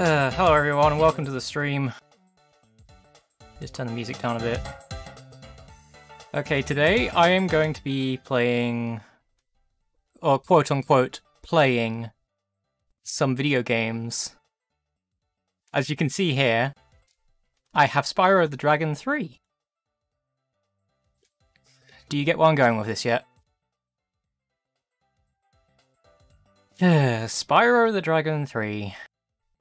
Hello everyone, and welcome to the stream. Just turn the music down a bit. Okay, today I am going to be playing, or quote-unquote, playing some video games. As you can see here, I have Spyro the Dragon 3. Do you get where I'm going with this yet? Spyro the Dragon 3.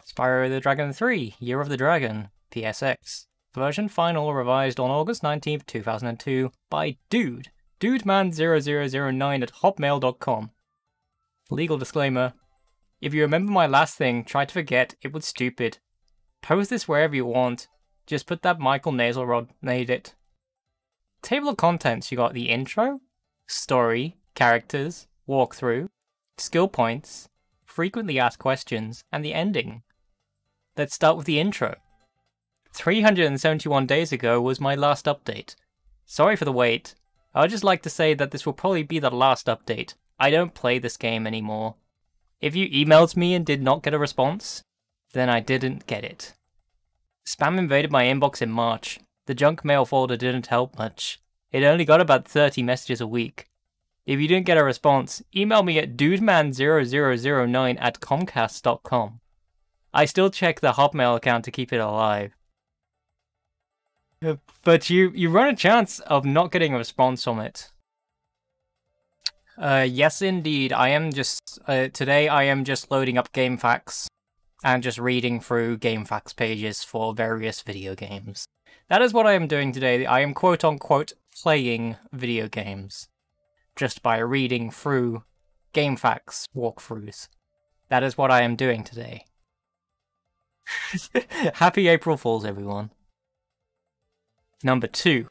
Spyro the Dragon 3, Year of the Dragon, PSX. Version final revised on August 19th, 2002 by Dudeman0009 at hotmail.com. Legal disclaimer. If you remember my last thing, try to forget, it was stupid. Post this wherever you want. Just put that Michael Nasalrod made it. Table of contents, you got the intro, story, characters, walkthrough, skill points, frequently asked questions, and the ending. Let's start with the intro. 371 days ago was my last update. Sorry for the wait. I would just like to say that this will probably be the last update. I don't play this game anymore. If you emailed me and did not get a response, then I didn't get it. Spam invaded my inbox in March. The junk mail folder didn't help much. It only got about 30 messages a week. If you didn't get a response, email me at dudeman0009 at comcast.com. I still check the Hotmail account to keep it alive. But you run a chance of not getting a response from it. Yes indeed, I am just, today I am just loading up GameFAQs and just reading through GameFAQs pages for various video games. That is what I am doing today. I am quote-unquote playing video games. Just by reading through GameFAQs walkthroughs. That is what I am doing today. Happy April Fools, everyone. Number 2.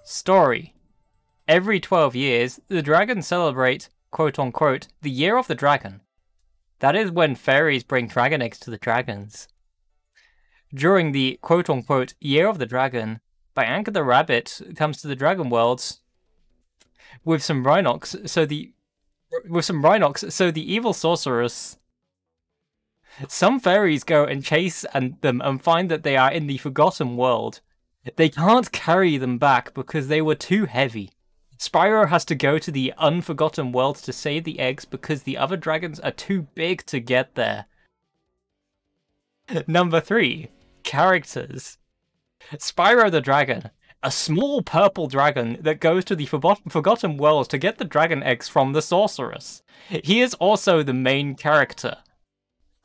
Story. Every 12 years, the dragons celebrate, quote-unquote, the Year of the Dragon. That is when fairies bring dragon eggs to the dragons. During the, quote-unquote, Year of the Dragon, Bianca the Rabbit comes to the Dragon Worlds with some Rhinox, so the evil sorceress. Some fairies go and chase them and find that they are in the Forgotten World. They can't carry them back because they were too heavy. Spyro has to go to the Unforgotten World to save the eggs because the other dragons are too big to get there. Number 3. Characters. Spyro the Dragon. A small purple dragon that goes to the Forgotten World to get the dragon eggs from the sorceress. He is also the main character.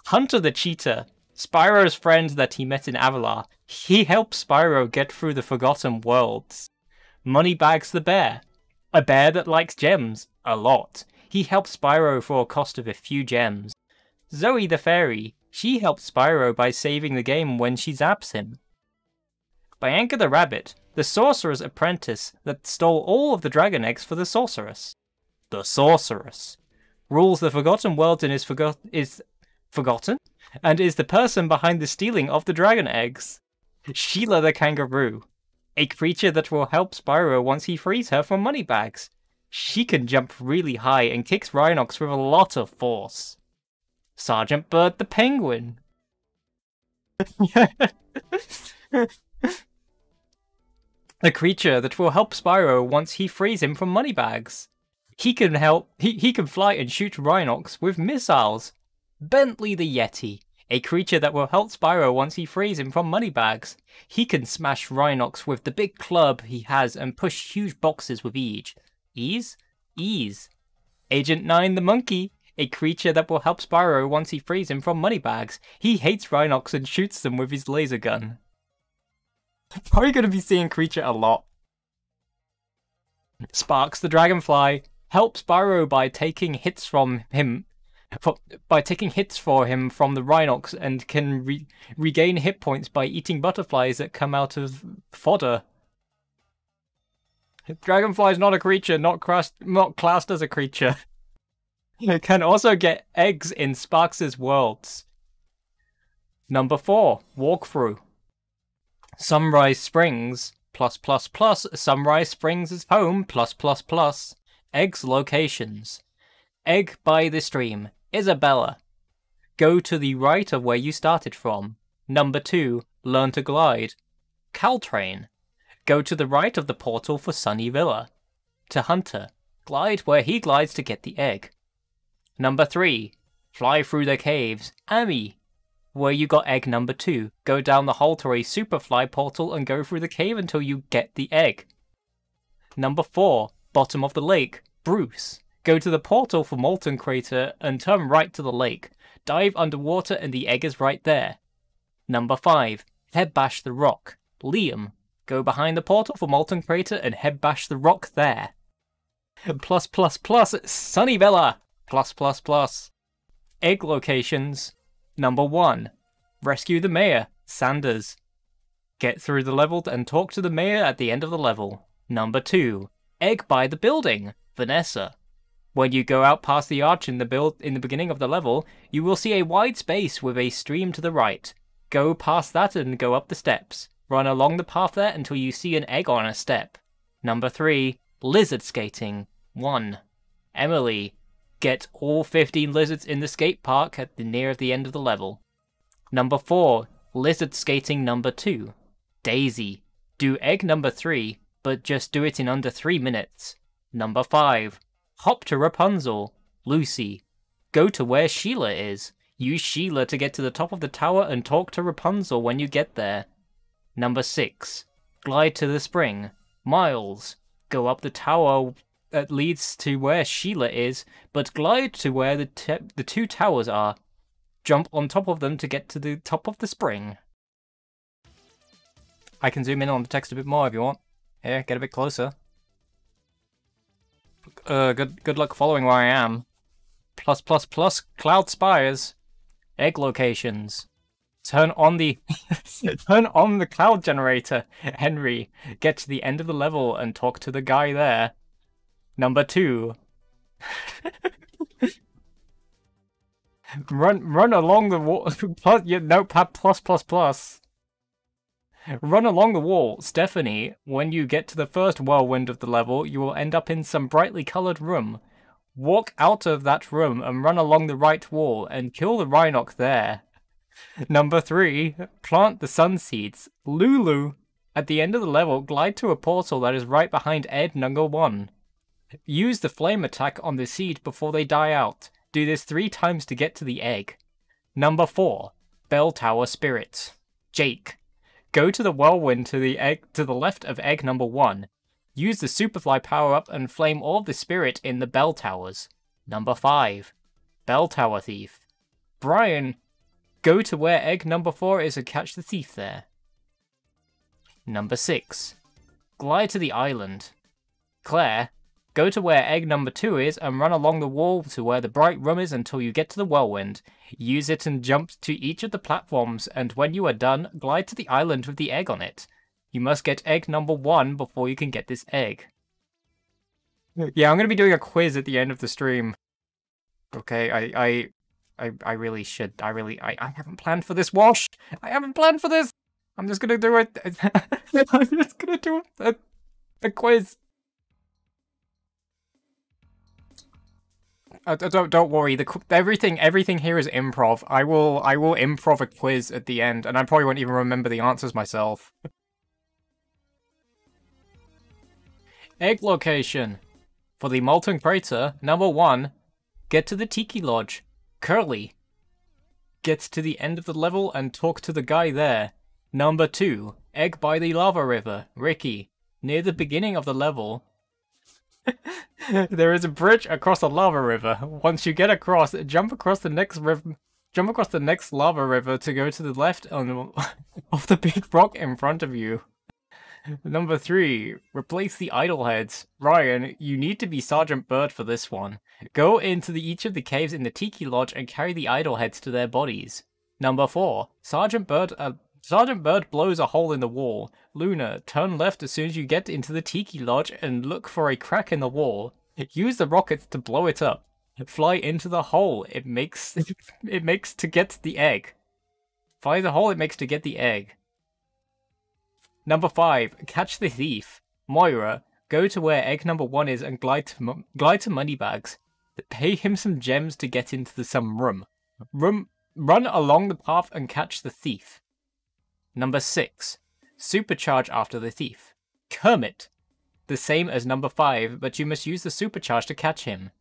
Hunter the Cheetah, Spyro's friend that he met in Avalar. He helps Spyro get through the Forgotten Worlds. Moneybags the Bear, a bear that likes gems a lot. He helps Spyro for a cost of a few gems. Zoe the Fairy, she helps Spyro by saving the game when she zaps him. Bianca the Rabbit, the sorcerer's apprentice that stole all of the dragon eggs for the sorceress. The sorceress rules the Forgotten Worlds and is forgotten, and is the person behind the stealing of the dragon eggs. Sheila the Kangaroo, a creature that will help Spyro once he frees her from Moneybags. She can jump really high and kicks Rhinox with a lot of force. Sergeant Bird the Penguin. A creature that will help Spyro once he frees him from Moneybags. He can fly and shoot Rhinox with missiles. Bentley the Yeti, a creature that will help Spyro once he frees him from Moneybags. He can smash Rhinox with the big club he has and push huge boxes with ease. Ease. Agent 9 the Monkey, a creature that will help Spyro once he frees him from Moneybags. He hates Rhinox and shoots them with his laser gun. Probably going to be seeing Creature a lot. Sparks the Dragonfly helps Spyro by taking hits for him from the Rhinox and can regain hit points by eating butterflies that come out of fodder. Dragonfly is not a creature, not classed as a creature. It can also get eggs in Sparks' worlds. Number 4. Walkthrough. Sunrise Springs, +++, Sunrise Springs is home, +++, eggs locations. Egg by the stream, Isabella. Go to the right of where you started from. Number 2, learn to glide. Caltrain. Go to the right of the portal for Sunny Villa. To Hunter. Glide where he glides to get the egg. Number 3, fly through the caves. Ami. Where you got egg number 2, go down the hole to a superfly portal and go through the cave until you get the egg. Number 4, bottom of the lake. Bruce. Go to the portal for Molten Crater and turn right to the lake. Dive underwater and the egg is right there. Number 5, head bash the rock. Liam. Go behind the portal for Molten Crater and head bash the rock there. Plus plus plus, Sunnyvilla! Plus plus plus. Egg locations. Number 1, rescue the mayor, Sanders. Get through the level and talk to the mayor at the end of the level. Number 2, egg by the building, Vanessa. When you go out past the arch in the beginning of the level, you will see a wide space with a stream to the right. Go past that and go up the steps. Run along the path there until you see an egg on a step. Number 3, lizard skating, 1. Emily. Get all 15 lizards in the skate park at near the end of the level. Number 4, lizard skating number 2. Daisy. Do egg number 3, but just do it in under 3 minutes. Number 5, hop to Rapunzel, Lucy. Go to where Sheila is. Use Sheila to get to the top of the tower and talk to Rapunzel when you get there. Number 6, glide to the spring, Miles. Go up the tower that leads to where Sheila is, but glide to where the 2 towers are. Jump on top of them to get to the top of the spring. I can zoom in on the text a bit more if you want. Here, get a bit closer. Good luck following where I am. Plus plus plus cloud spires. Egg locations. Turn on the turn on the cloud generator, Henry. Get to the end of the level and talk to the guy there. Number 2. Run along the wall. Notepad plus plus plus. Run along the wall, Stephanie. When you get to the first whirlwind of the level, you will end up in some brightly coloured room. Walk out of that room and run along the right wall and kill the Rhinoc there. Number 3, plant the sun seeds, Lulu. At the end of the level, glide to a portal that is right behind egg number 1. Use the flame attack on the seed before they die out. Do this 3 times to get to the egg. Number 4, Bell Tower Spirits, Jake. Go to the whirlwind to the left of egg number 1. Use the Superfly power-up and flame all of the spirit in the bell towers. Number 5, Bell Tower Thief, Brian. Go to where egg number 4 is and catch the thief there. Number 6, glide to the island, Claire. Go to where egg number 2 is and run along the wall to where the bright room is until you get to the whirlwind. Use it and jump to each of the platforms, and when you are done, glide to the island with the egg on it. You must get egg number 1 before you can get this egg. Yeah, I'm going to be doing a quiz at the end of the stream. Okay, I really should. I haven't planned for this, Wash. I haven't planned for this. I'm just going to do it. I'm just going to do a quiz. Don't worry. Everything here is improv. I will improv a quiz at the end, and I probably won't even remember the answers myself. Egg location for the Molten Crater. Number 1, get to the Tiki Lodge, Curly. Get to the end of the level and talk to the guy there. Number 2, egg by the lava river, Ricky. Near the beginning of the level, there is a bridge across the lava river. Once you get across, jump across the next lava river to go to the left of the big rock in front of you. Number 3, replace the idol heads. Ryan, you need to be Sergeant Bird for this one. Go into each of the caves in the Tiki Lodge and carry the idol heads to their bodies. Number 4, Sergeant Bird blows a hole in the wall. Luna, turn left as soon as you get into the Tiki Lodge and look for a crack in the wall. Use the rockets to blow it up. Fly into the hole it makes to get the egg. Fly the hole it makes to get the egg. Number 5, catch the thief. Moira, go to where egg number 1 is and glide to Moneybags. Pay him some gems to get into some room. Run along the path and catch the thief. Number 6. Supercharge after the thief. Kermit. The same as number 5, but you must use the supercharge to catch him.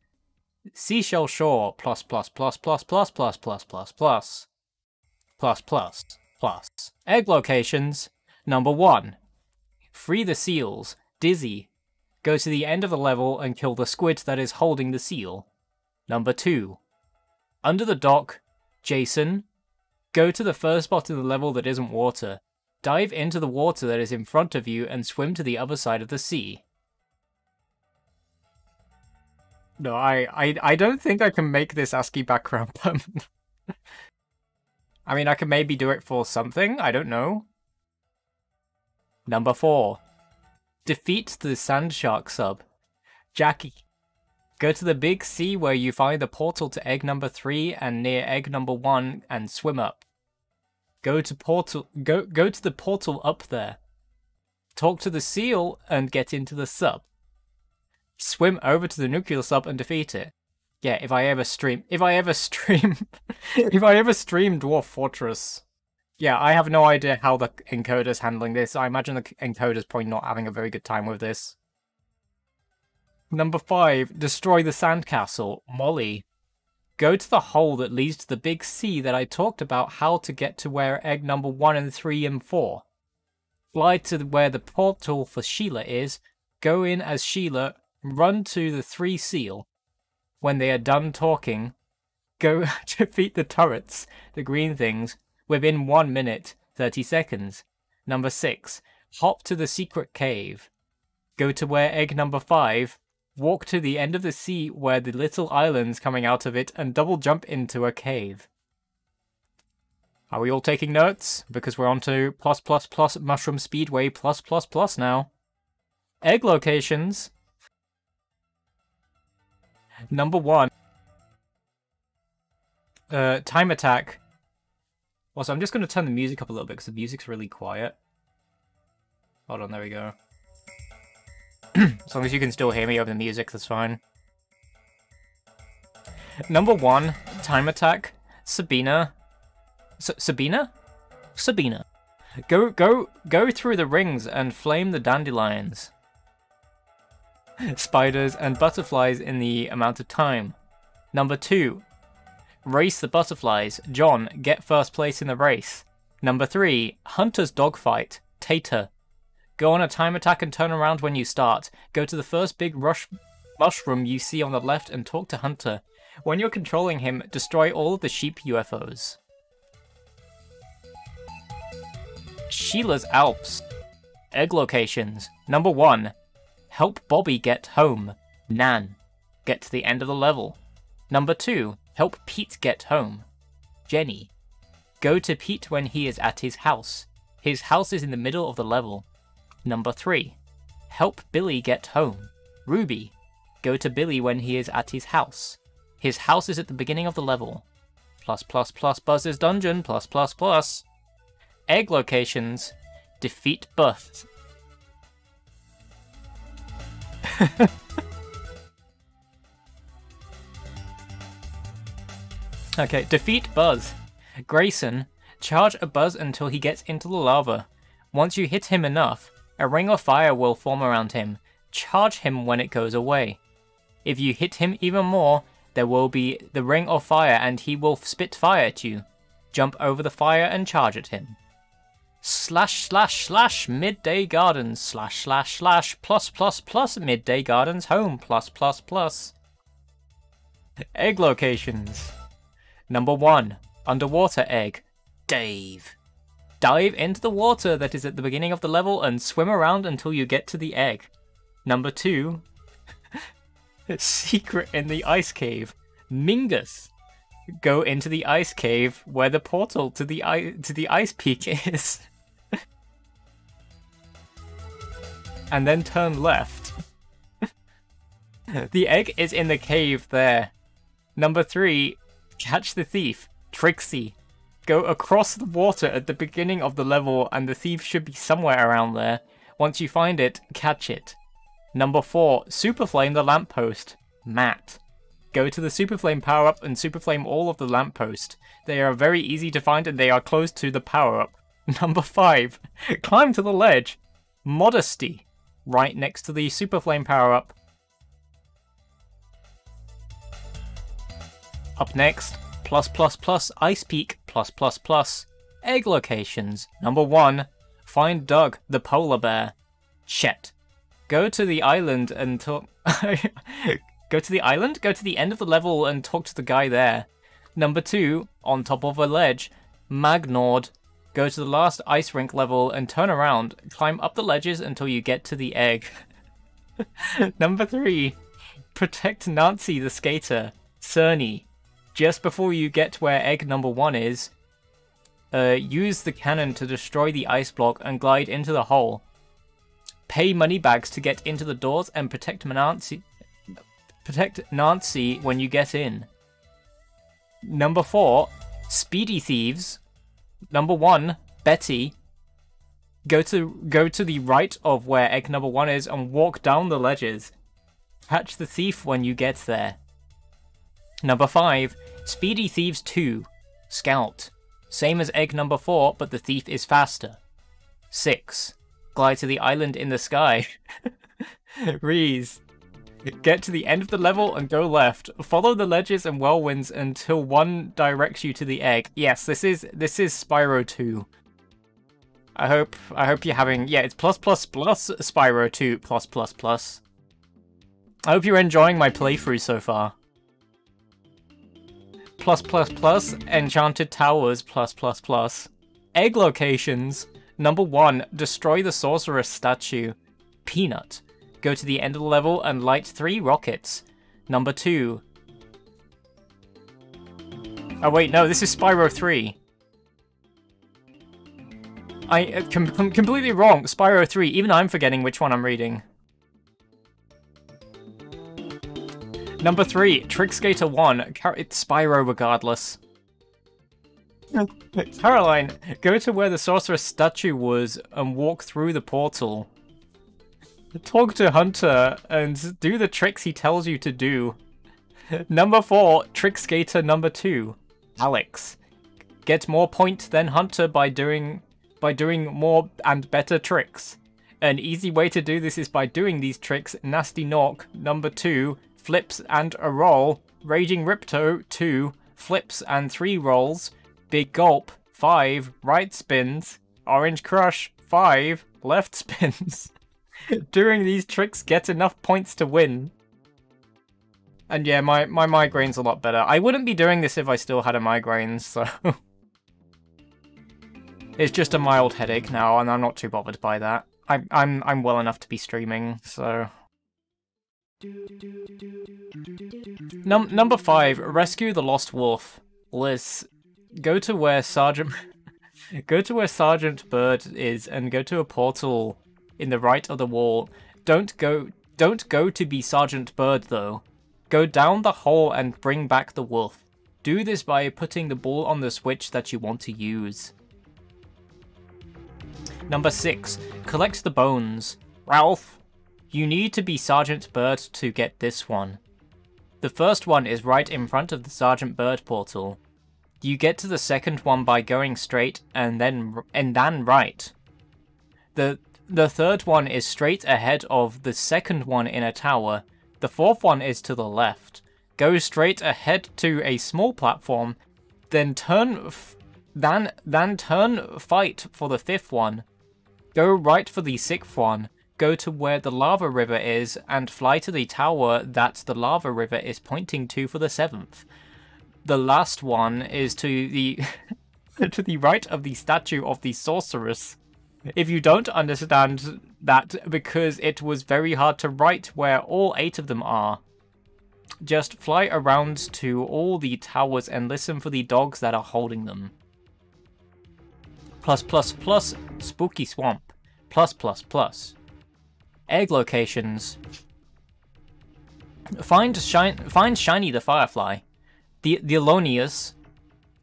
Seashell Shore plus plus plus plus plus plus plus plus plus plus plus plus. Egg locations. Number 1. Free the seals. Dizzy. Go to the end of the level and kill the squid that is holding the seal. Number 2. Under the dock. Jason. Go to the first spot in the level that isn't water. Dive into the water that is in front of you and swim to the other side of the sea. No, I don't think I can make this ASCII background permanent. I mean, I can maybe do it for something, I don't know. Number 4. Defeat the Sand Shark sub. Jackie. Go to the big sea where you find the portal to egg number 3 and near egg number 1 and swim up. Go to the portal up there. Talk to the seal and get into the sub. Swim over to the nuclear sub and defeat it. Yeah, if I ever stream Dwarf Fortress. Yeah, I have no idea how the encoder's handling this. I imagine the encoder's probably not having a very good time with this. Number 5, destroy the sandcastle. Molly. Go to the hole that leads to the big sea that I talked about how to get to where egg number 1 and 3 and 4. Fly to where the portal for Sheila is, go in as Sheila, run to the 3 seal. When they are done talking, go defeat the turrets, the green things, within 1 minute, 30 seconds. Number 6, hop to the secret cave. Go to where egg number 5, walk to the end of the sea where the little island's coming out of it and double jump into a cave. Are we all taking notes? Because we're on to plus plus plus Mushroom Speedway plus plus plus now. Egg locations. Number 1. Time attack. Also, I'm just going to turn the music up a little bit because the music's really quiet. Hold on, there we go. As long as you can still hear me over the music, that's fine. Number 1, time attack. Sabina. Sabina? Sabina. Go through the rings and flame the dandelions. Spiders and butterflies in the amount of time. Number 2, race the butterflies. John, get first place in the race. Number 3, Hunter's dogfight. Tater. Go on a time attack and turn around when you start. Go to the first big mushroom you see on the left and talk to Hunter. When you're controlling him, destroy all of the sheep UFOs. Sheila's Alps. Egg locations. Number 1. Help Bobby get home. Nan. Get to the end of the level. Number 2. Help Pete get home. Jenny. Go to Pete when he is at his house. His house is in the middle of the level. Number 3. Help Billy get home. Ruby. Go to Billy when he is at his house. His house is at the beginning of the level. Plus plus plus Buzz's dungeon. Plus plus plus. Egg locations. Defeat Buzz. Okay, defeat Buzz. Grayson. Charge a Buzz until he gets into the lava. Once you hit him enough, a ring of fire will form around him. Charge him when it goes away. If you hit him even more, there will be the ring of fire and he will spit fire at you. Jump over the fire and charge at him. Slash slash slash Midday Gardens slash slash slash plus plus plus Midday Gardens home plus plus plus. Egg locations. Number 1. Underwater egg. Dave. Dive into the water that is at the beginning of the level and swim around until you get to the egg. Number 2. Secret in the ice cave. Mingus. Go into the ice cave where the portal to the ice peak is. And then turn left. The egg is in the cave there. Number 3. Catch the thief. Trixie. Go across the water at the beginning of the level and the thief should be somewhere around there. Once you find it, catch it. Number 4. Super flame the lamppost. Matt. go to the Super Flame power-up and Super Flame all of the lamppost. They are very easy to find and they are close to the power-up. Number 5, climb to the ledge. Modesty, right next to the Super Flame power-up. Up next, Ice Peak, egg locations. Number 1, find Doug, the polar bear. Chet. Go to the island and talk... Go to the island? Go to the end of the level and talk to the guy there. Number 2, on top of a ledge. Magnord. Go to the last ice rink level and turn around. Climb up the ledges until you get to the egg. Number 3, protect Nancy the skater. Cerny. Just before you get where egg number 1 is, use the cannon to destroy the ice block and glide into the hole. Pay money bags to get into the doors and protect Nancy when you get in. Number 4, Speedy Thieves. Number 1, Betty. Go to the right of where egg number 1 is and walk down the ledges. Catch the thief when you get there. Number 5, Speedy Thieves 2, Scout. Same as egg number 4, but the thief is faster. 6, glide to the island in the sky. Reese. Get to the end of the level and go left. Follow the ledges and whirlwinds until one directs you to the egg. Yes, this is Spyro 2. I hope you're having... Yeah, it's Spyro 2 +++. I hope you're enjoying my playthrough so far. Enchanted Towers +++. Egg locations. Number 1, destroy the sorceress statue. Peanut. Go to the end of the level and light 3 rockets. Number 2. Oh wait, no, this is Spyro 3. I'm completely wrong. Spyro 3. Even I'm forgetting which one I'm reading. Number 3, Trick Skater 1. It's Spyro regardless. Caroline, go to where the sorceress statue was and walk through the portal. Talk to Hunter and do the tricks he tells you to do. Number 4, Trick Skater number 2. Alex. Get more points than Hunter by doing more and better tricks. An easy way to do this is by doing these tricks. Nasty Knock number 2. Flips and a roll. Raging Ripto 2. Flips and 3 rolls. Big Gulp 5. Right spins. Orange Crush 5. Left spins. Doing these tricks get enough points to win. And yeah, my migraine's a lot better. I wouldn't be doing this if I still had a migraine, so... It's just a mild headache now, and I'm not too bothered by that. I'm well enough to be streaming, so... Number 5, rescue the lost wolf. Liz, go to where Sergeant Bird is and go to a portal in the right of the wall. Don't go to be Sergeant Bird though. Go down the hole and bring back the wolf. Do this by putting the ball on the switch that you want to use. Number 6, collect the bones. Ralph, you need to be Sergeant Bird to get this one. The first one is right in front of the Sergeant Bird portal. You get to the second one by going straight and then right. The third one is straight ahead of the second one in a tower. The fourth one is to the left. Go straight ahead to a small platform, then turn fight for the fifth one. Go right for the sixth one. Go to where the lava river is and fly to the tower that the lava river is pointing to for the seventh. The last one is to the to the right of the statue of the sorceress. If you don't understand that because it was very hard to write where all 8 of them are, just fly around to all the towers and listen for the dogs that are holding them. +++, Spooky Swamp. +++. Egg locations. Find Shiny the Firefly. The Alonius.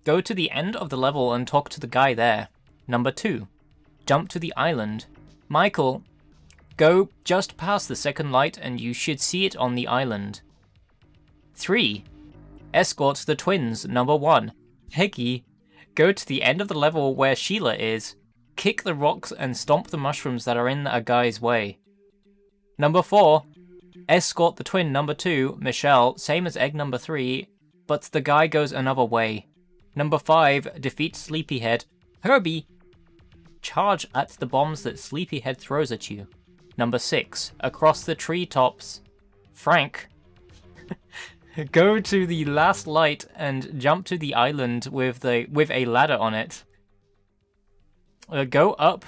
Go to the end of the level and talk to the guy there. Number 2. Jump to the island. Michael, go just past the second light and you should see it on the island. 3. Escort the twins, number 1. Peggy, go to the end of the level where Sheila is. Kick the rocks and stomp the mushrooms that are in a guy's way. Number 4. Escort the twin, number 2, Michelle, same as egg number 3, but the guy goes another way. Number 5. Defeat Sleepyhead. Herbie, charge at the bombs that Sleepyhead throws at you. Number 6. Across the treetops. Frank, go to the last light and jump to the island with a ladder on it. Go up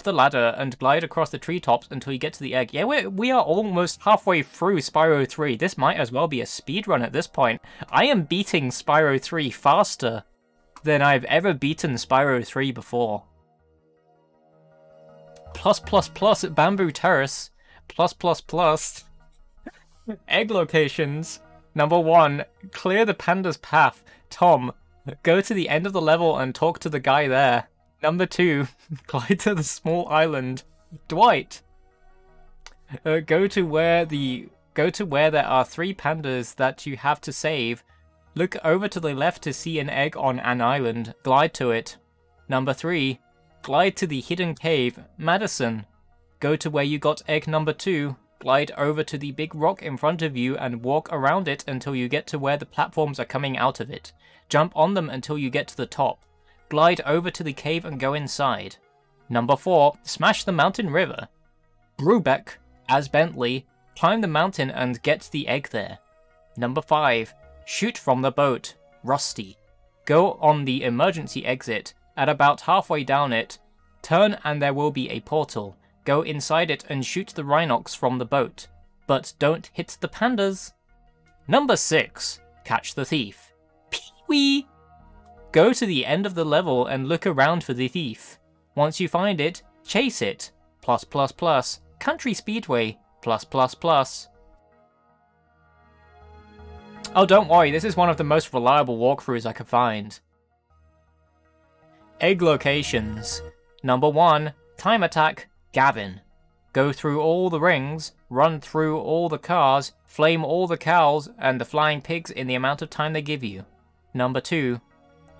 the ladder and glide across the treetops until you get to the egg. Yeah, we are almost halfway through Spyro 3. This might as well be a speedrun at this point. I am beating Spyro 3 faster than I've ever beaten Spyro 3 before. +++ Bamboo Terrace. +++ Egg locations. Number 1. Clear the panda's path. Tom, go to the end of the level and talk to the guy there. Number 2. Glide to the small island. Dwight, go to where there are 3 pandas that you have to save. Look over to the left to see an egg on an island. Glide to it. Number 3. Glide to the hidden cave. Madison, go to where you got egg number 2. Glide over to the big rock in front of you and walk around it until you get to where the platforms are coming out of it. Jump on them until you get to the top. Glide over to the cave and go inside. Number 4. Smash the mountain river. Brubeck, as Bentley, climb the mountain and get the egg there. Number 5. Shoot from the boat. Rusty, go on the emergency exit. At about halfway down it, turn and there will be a portal. Go inside it and shoot the Rhinox from the boat. But don't hit the pandas. Number 6. Catch the thief. Pee-wee! Go to the end of the level and look around for the thief. Once you find it, chase it. +++. Country Speedway. +++. Oh, don't worry, this is one of the most reliable walkthroughs I could find. Egg locations. Number 1. Time attack. Gavin, go through all the rings, run through all the cars, flame all the cows and the flying pigs in the amount of time they give you. Number 2.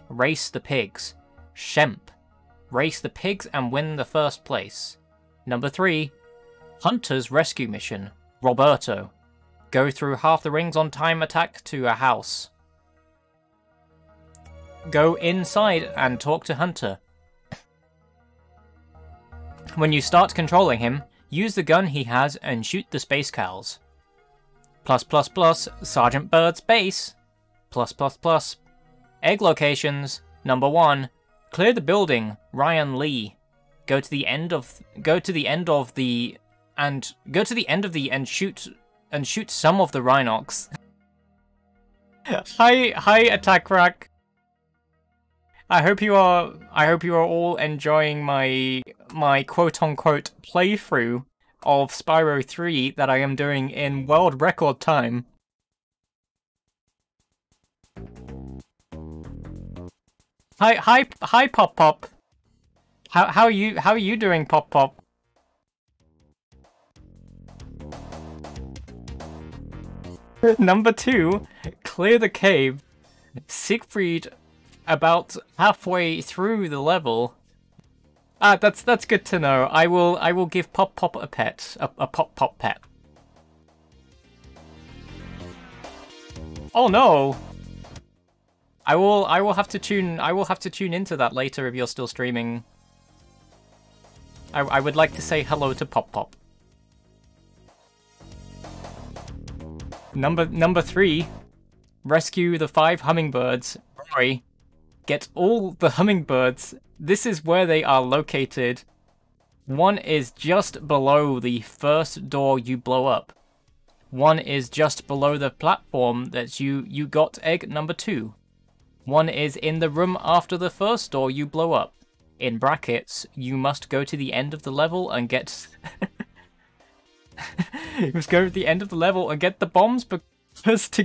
Race the pigs. Shemp, race the pigs and win the first place. Number 3. Hunter's rescue mission. Roberto, go through half the rings on time attack to a house. Go inside and talk to Hunter. When you start controlling him, use the gun he has and shoot the space cows. +++ Sergeant Bird's base. +++ Egg locations. Number 1. Clear the building. Ryan Lee. Go to the end of the and shoot some of the Rhinox. Hi Attack Rack. I hope you are all enjoying my quote-unquote playthrough of Spyro 3 that I am doing in world record time. Hi Pop Pop. How are you doing, Pop Pop? Number 2, clear the cave. Siegfried, about halfway through the level. Ah, that's good to know. I will give Pop Pop a pet, a Pop Pop pet. Oh no! I will have to tune into that later if you're still streaming. I would like to say hello to Pop Pop. Number 3, rescue the 5 hummingbirds. Rory, get all the hummingbirds. This is where they are located. One is just below the first door you blow up. One is just below the platform that you got egg number 2. One is in the room after the first door you blow up. In brackets, you must go to the end of the level and get... You must go to the end of the level and get the bombs, because to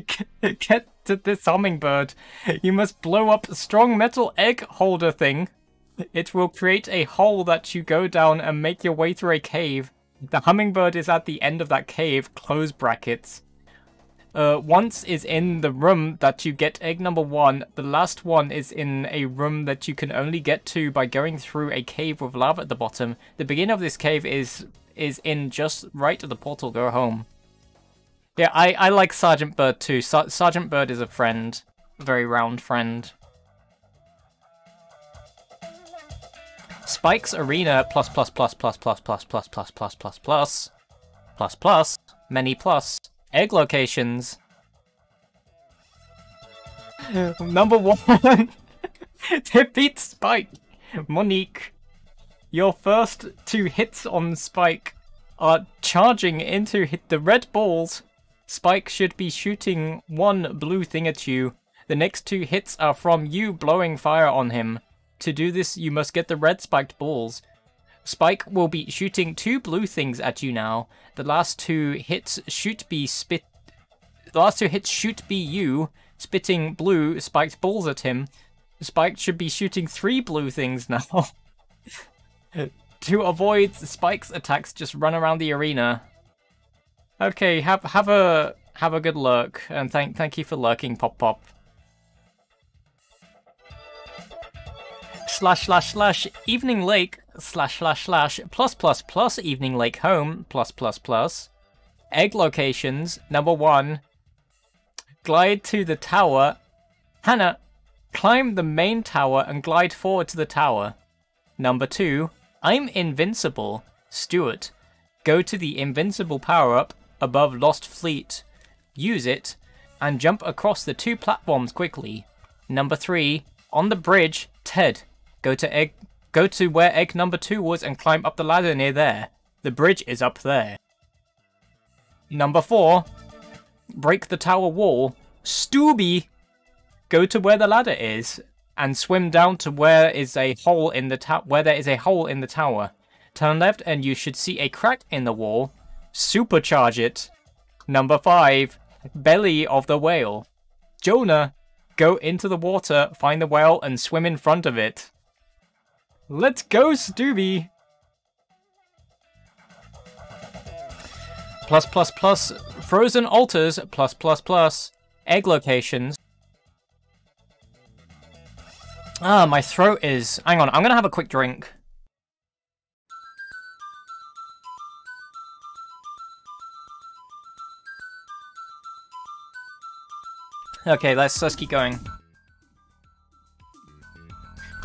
get to this hummingbird, you must blow up a strong metal egg holder thing. It will create a hole that you go down and make your way through a cave. The hummingbird is at the end of that cave, close brackets. Once is in the room that you get egg number 1. The last one is in a room that you can only get to by going through a cave with lava at the bottom. The beginning of this cave is in just right at the portal. Go home. Yeah, I like Sergeant Bird too. Sergeant Bird is a friend. A very round friend. Spike's Arena plus plus plus plus plus plus plus plus plus plus plus plus plus many plus egg locations. Number 1. Defeat Spike. Monique, your first 2 hits on Spike are charging into the red balls. Spike should be shooting 1 blue thing at you. The next 2 hits are from you blowing fire on him. To do this, you must get the red spiked balls. Spike will be shooting 2 blue things at you now. The last 2 hits should be you spitting blue spiked balls at him. Spike should be shooting 3 blue things now. To avoid Spike's attacks, just run around the arena. Okay, have a good lurk, and thank you for lurking, Pop Pop. / Evening Lake / plus Evening Lake Home plus egg locations. Number 1, glide to the tower. Hannah, climb the main tower and glide forward to the tower. Number 2, I'm invincible. Stuart, go to the invincible power-up above Lost Fleet. Use it and jump across the 2 platforms quickly. Number 3, on the bridge. Ted, go to where egg number 2 was and climb up the ladder near there. The bridge is up there. Number 4, break the tower wall. Stooby, go to where the ladder is and swim down to where there is a hole in the tower. Turn left and you should see a crack in the wall. Supercharge it. Number 5, belly of the whale. Jonah, go into the water, find the whale, and swim in front of it. Let's go, Stooby! Plus, frozen altars, plus, egg locations. Ah, my throat is... Hang on, I'm gonna have a quick drink. Okay, let's keep going.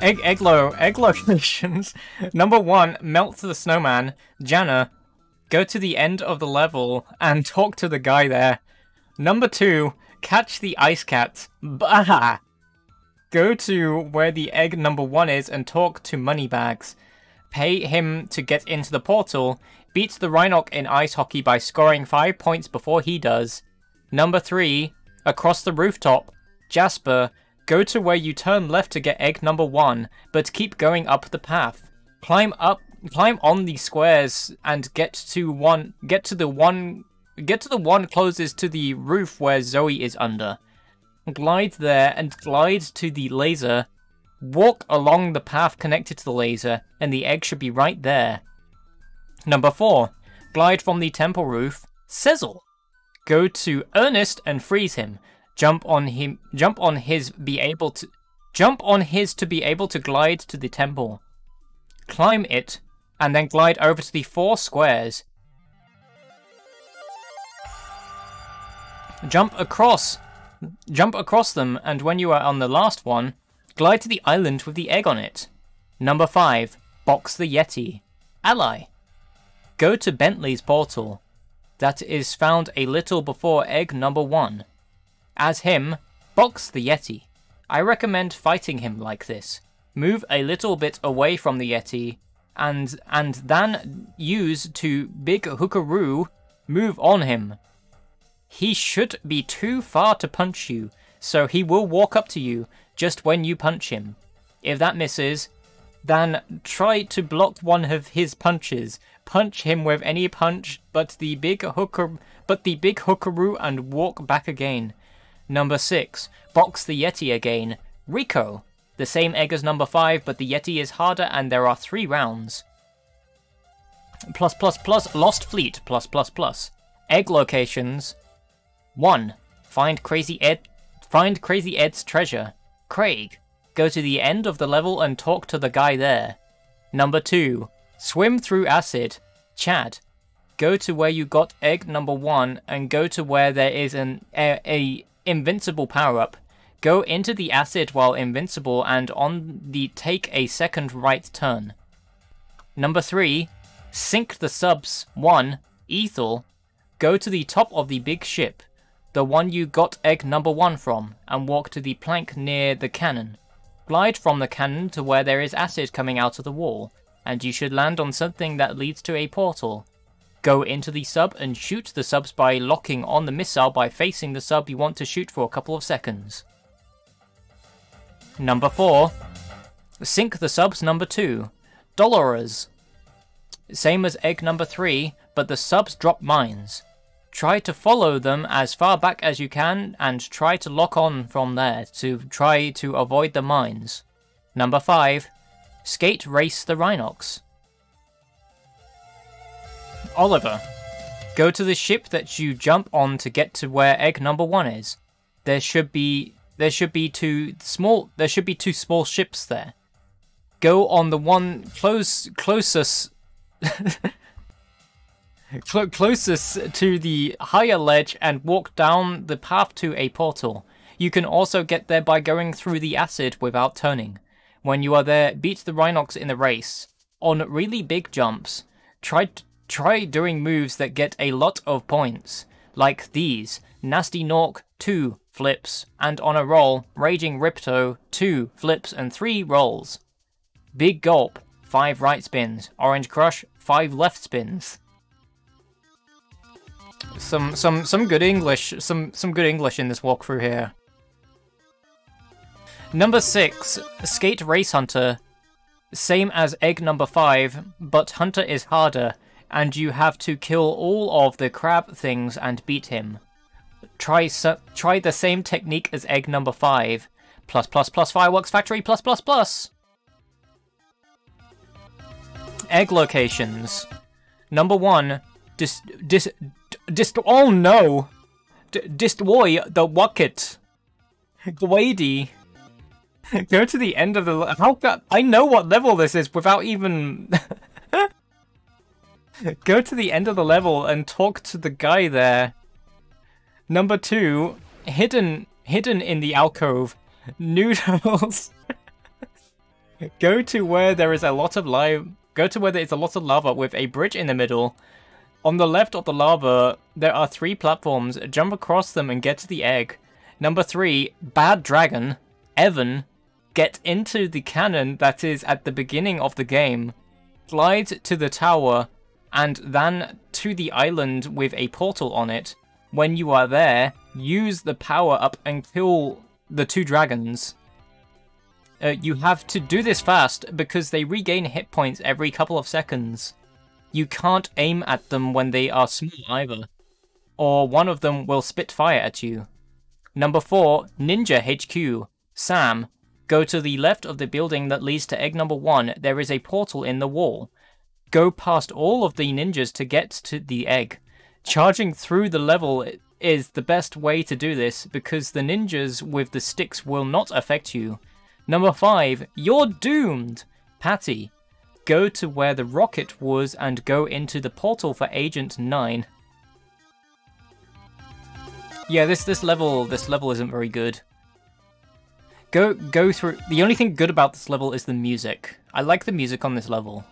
Egg locations. Number 1, melt the snowman. Jana, go to the end of the level and talk to the guy there. Number 2, catch the ice cat. Bah! Go to where the egg number 1 is and talk to Moneybags. Pay him to get into the portal. Beat the Rhinoc in ice hockey by scoring 5 points before he does. Number 3, across the rooftop. Jasper, go to where you turn left to get egg number 1, but keep going up the path. Climb on the squares and get to the one closest to the roof where Zoe is under. Glide there and glide to the laser. Walk along the path connected to the laser, and the egg should be right there. Number 4, glide from the temple roof. Sizzle, go to Ernest and freeze him. Jump on his to be able to glide to the temple. Climb it, and then glide over to the 4 squares. Jump across them, and when you are on the last one, glide to the island with the egg on it. Number 5, box the Yeti. Ally, go to Bentley's portal. That is found a little before egg number 1. As him, box the Yeti. I recommend fighting him like this. Move a little bit away from the Yeti, and then use to big hookaroo, move on him. He should be too far to punch you, so he will walk up to you just when you punch him. If that misses, then try to block one of his punches. Punch him with any punch but the big hookaroo and walk back again. Number 6, box the Yeti again. Rico, the same egg as number 5, but the Yeti is harder and there are 3 rounds. Lost Fleet, Egg locations. 1. Find Crazy Ed's treasure. Craig. Go to the end of the level and talk to the guy there. Number 2. Swim through acid. Chad. Go to where you got egg number 1 and go to where there is a invincible power-up. Go into the acid while invincible and take a second right turn. Number 3. Sink the subs 1. Ethel. Go to the top of the big ship, the one you got egg number 1 from, and walk to the plank near the cannon. Glide from the cannon to where there is acid coming out of the wall, and you should land on something that leads to a portal. Go into the sub and shoot the subs by locking on the missile by facing the sub you want to shoot for a couple of seconds. Number 4. Sink the subs number 2. Dolores. Same as egg number 3, but the subs drop mines. Try to follow them as far back as you can and try to lock on from there to try to avoid the mines. Number 5. Skate race the Rhinox. Oliver. Go to the ship that you jump on to get to where egg number 1 is. There should be two small ships there. Go on the one closest closest to the higher ledge and walk down the path to a portal. You can also get there by going through the acid without turning. When you are there, beat the Rhinox in the race. On really big jumps, try doing moves that get a lot of points, like these: Nasty Nork, 2 flips, and on a roll, Raging Ripto, 2 flips and 3 rolls. Big Gulp, 5 right spins. Orange Crush, 5 left spins. Some good English, some good English in this walkthrough here. Number 6, Skate Race Hunter. Same as egg number 5, but Hunter is harder, and you have to kill all of the crab things and beat him. Try the same technique as egg number 5. Plus plus plus Fireworks Factory plus plus plus. Egg locations. Number 1, oh no! Destroy the bucket. Glady. Go to the end of the I know what level this is without even go to the end of the level and talk to the guy there. Number 2, hidden in the alcove. Noodles. Go to where there is a lot of lava with a bridge in the middle. On the left of the lava, there are 3 platforms. Jump across them and get to the egg. Number 3, Bad Dragon. Evan. Get into the cannon that is at the beginning of the game. Glide to the tower, and then to the island with a portal on it. When you are there, use the power up and kill the 2 dragons. You have to do this fast because they regain hit points every couple of seconds. You can't aim at them when they are small either, or one of them will spit fire at you. Number 4, Ninja HQ. Sam. Go to the left of the building that leads to egg number 1. There is a portal in the wall. Go past all of the ninjas to get to the egg. Charging through the level is the best way to do this because the ninjas with the sticks will not affect you. Number 5, you're doomed! Patty. Go to where the rocket was and go into the portal for Agent 9. Yeah, this level isn't very good. Go through. The only thing good about this level is the music. I like the music on this level.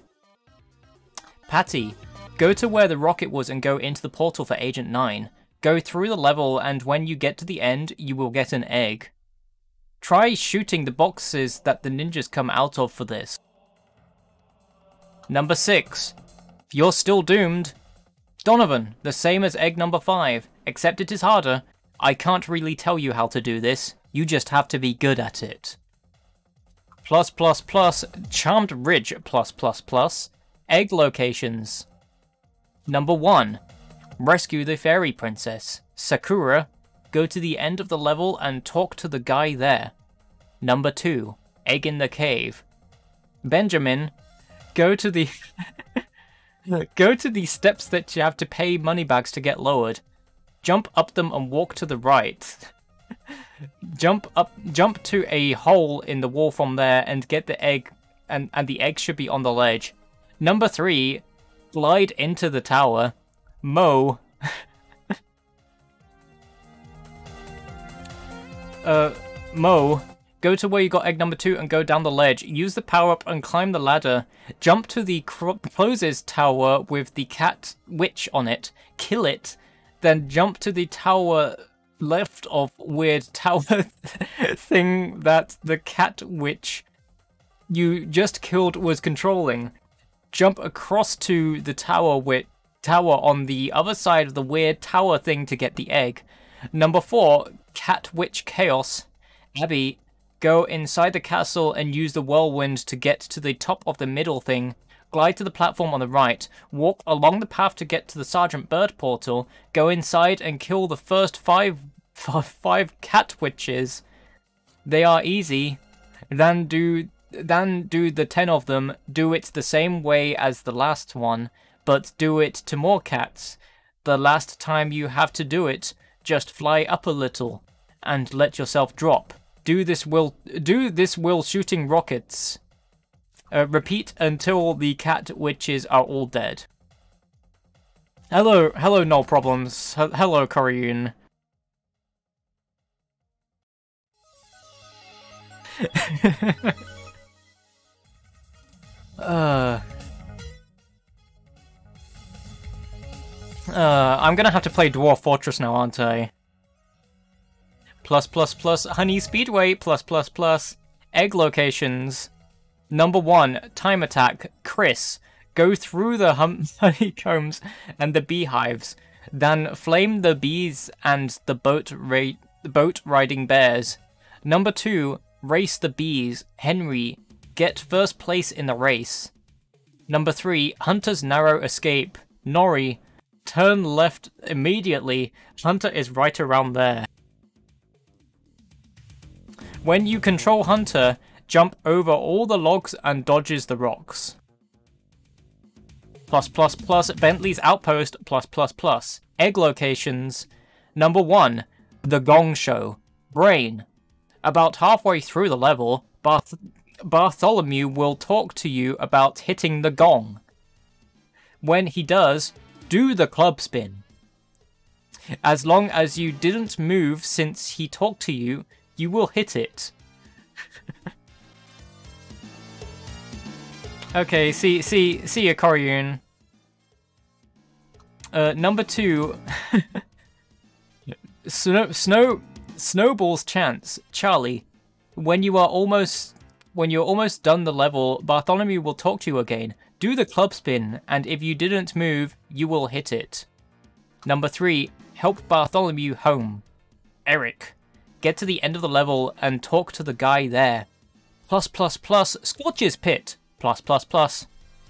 Patty, go to where the rocket was and go into the portal for Agent 9. Go through the level and when you get to the end, you will get an egg. Try shooting the boxes that the ninjas come out of for this. Number 6. You're still doomed. Donovan, the same as egg number 5, except it is harder. I can't really tell you how to do this. You just have to be good at it. Plus plus plus, Charmed Ridge plus plus plus, egg locations. Number 1, rescue the fairy princess. Sakura, go to the end of the level and talk to the guy there. Number 2, egg in the cave. Benjamin, go to the go to the steps that you have to pay money bags to get lowered. jump up them and walk to the right. Jump to a hole in the wall from there and get the egg, and the egg should be on the ledge. Number 3, glide into the tower. Mo. Mo, go to where you got egg number 2 and go down the ledge. Use the power-up and climb the ladder. Jump to the closest tower with the cat witch on it. Kill it. Then jump to the tower left of weird tower thing that the cat witch you just killed was controlling. Jump across to the tower on the other side of the weird tower thing to get the egg. Number 4, Cat Witch Chaos. Abby, go inside the castle and use the whirlwind to get to the top of the middle thing. Glide to the platform on the right. Walk along the path to get to the Sergeant Bird portal. Go inside and kill the first five cat witches. They are easy. Then do the 10 of them. Do it the same way as the last one, but do it to more cats. The last time you have to do it, just fly up a little and let yourself drop. Do this while shooting rockets. Repeat until the cat witches are all dead. Hello, no problems. Hello, Korean. I'm gonna have to play Dwarf Fortress now, aren't I? +++ Honey Speedway +++ Egg locations. Number 1, Time Attack. Chris, go through the honeycombs and the beehives. Then flame the bees and the boat riding bears. Number 2, race the bees. Henry, get first place in the race. Number 3, Hunter's narrow escape. Nori, turn left immediately. Hunter is right around there. When you control Hunter, jump over all the logs and dodges the rocks. +++ Bentley's Outpost +++ Egg locations. Number 1, The Gong Show. Brain. About halfway through the level, Bartholomew will talk to you about hitting the gong. When he does, do the club spin. As long as you didn't move since he talked to you, you will hit it. Okay, see ya, Koryun. Number 2, Snowball's Chance. Charlie, when you're almost done the level, Bartholomew will talk to you again. Do the club spin, and if you didn't move, you will hit it. Number 3, help Bartholomew home. Eric, get to the end of the level and talk to the guy there. +++ Scorch's Pit. +++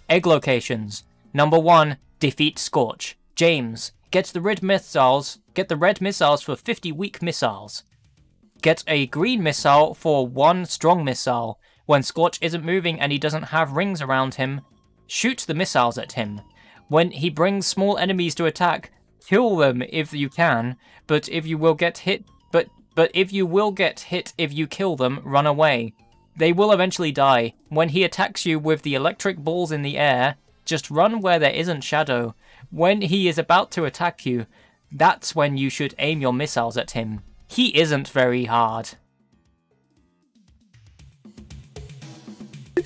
Egg locations. Number 1, defeat Scorch. James, get the red missiles for 50 weak missiles. Get a green missile for 1 strong missile. When Scorch isn't moving and he doesn't have rings around him, shoot the missiles at him. When he brings small enemies to attack, kill them if you can, but if you will get hit if you kill them, run away. They will eventually die. When he attacks you with the electric balls in the air, just run where there isn't shadow. When he is about to attack you, that's when you should aim your missiles at him. He isn't very hard.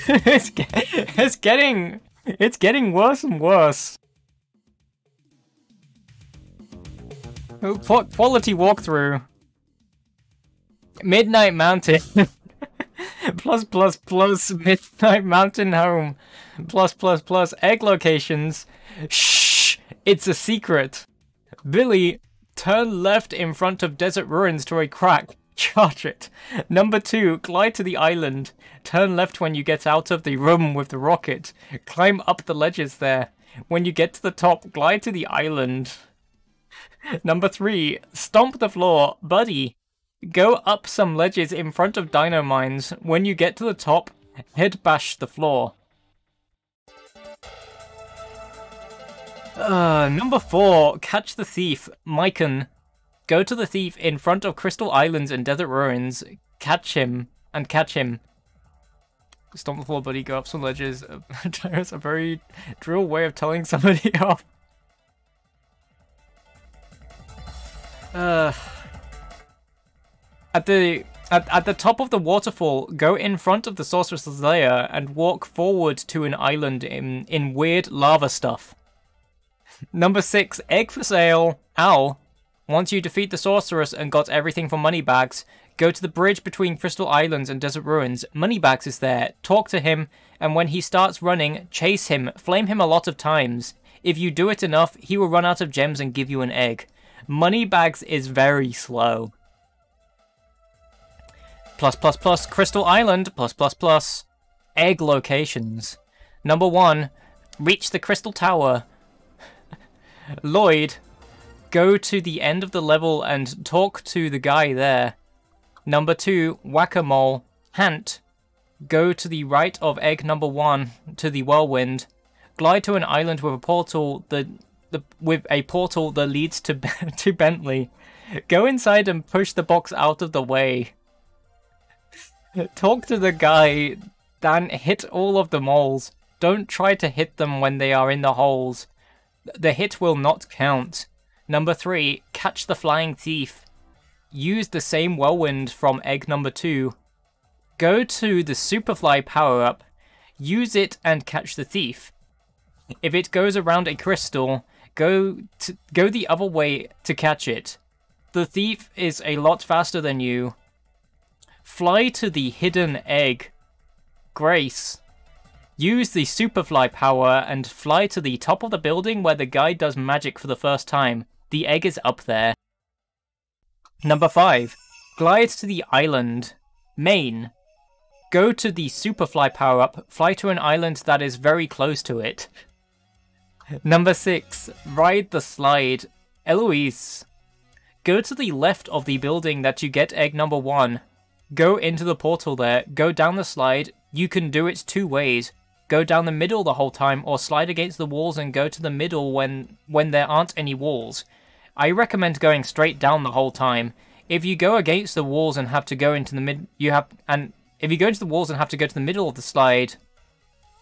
It's getting worse and worse. Quality walkthrough. Midnight Mountain. +++ Midnight Mountain Home. +++ Egg locations. Shh! It's a secret. Billy, turn left in front of Desert Ruins to a crack. Charge it. Number 2, glide to the island. Turn left when you get out of the room with the rocket. Climb up the ledges there. When you get to the top, glide to the island. Number 3, stomp the floor. Buddy, go up some ledges in front of dino mines. When you get to the top, head bash the floor. Number 4, catch the thief. Mycon, Go to the thief in front of Crystal Islands and Desert Ruins. Catch him. Stomp the floor, buddy. Go up some ledges. There's a very drill way of telling somebody off. At the top of the waterfall, go in front of the sorceress's lair and walk forward to an island in weird lava stuff. Number 6, egg for sale. Ow. Once you defeat the sorceress and got everything from Moneybags, go to the bridge between Crystal Islands and Desert Ruins. Moneybags is there. Talk to him, and when he starts running, chase him. Flame him a lot of times. If you do it enough, he will run out of gems and give you an egg. Moneybags is very slow. +++ Crystal Island, +++. Egg locations. Number 1, reach the Crystal Tower. Lloyd, go to the end of the level and talk to the guy there. Number 2, Whack-a-Mole. Hant, go to the right of egg number 1 to the whirlwind. Glide to an island with a portal that leads to to Bentley. Go inside and push the box out of the way. Talk to the guy, then hit all of the moles. Don't try to hit them when they are in the holes. The hit will not count. Number 3, catch the flying thief. Use the same whirlwind from egg number 2. Go to the Superfly power-up. Use it and catch the thief. If it goes around a crystal, go the other way to catch it. The thief is a lot faster than you. Fly to the hidden egg. Grace. Use the Superfly power and fly to the top of the building where the guy does magic for the first time. The egg is up there. Number 5. Glide to the island. Main. Go to the Superfly power-up. Fly to an island that is very close to it. Number 6. Ride the slide. Eloise. Go to the left of the building that you get egg number 1. Go into the portal there. Go down the slide. You can do it 2 ways. Go down the middle the whole time, or slide against the walls and go to the middle when there aren't any walls. I recommend going straight down the whole time. If you go against the walls and have to go into the if you go into the walls and have to go to the middle of the slide,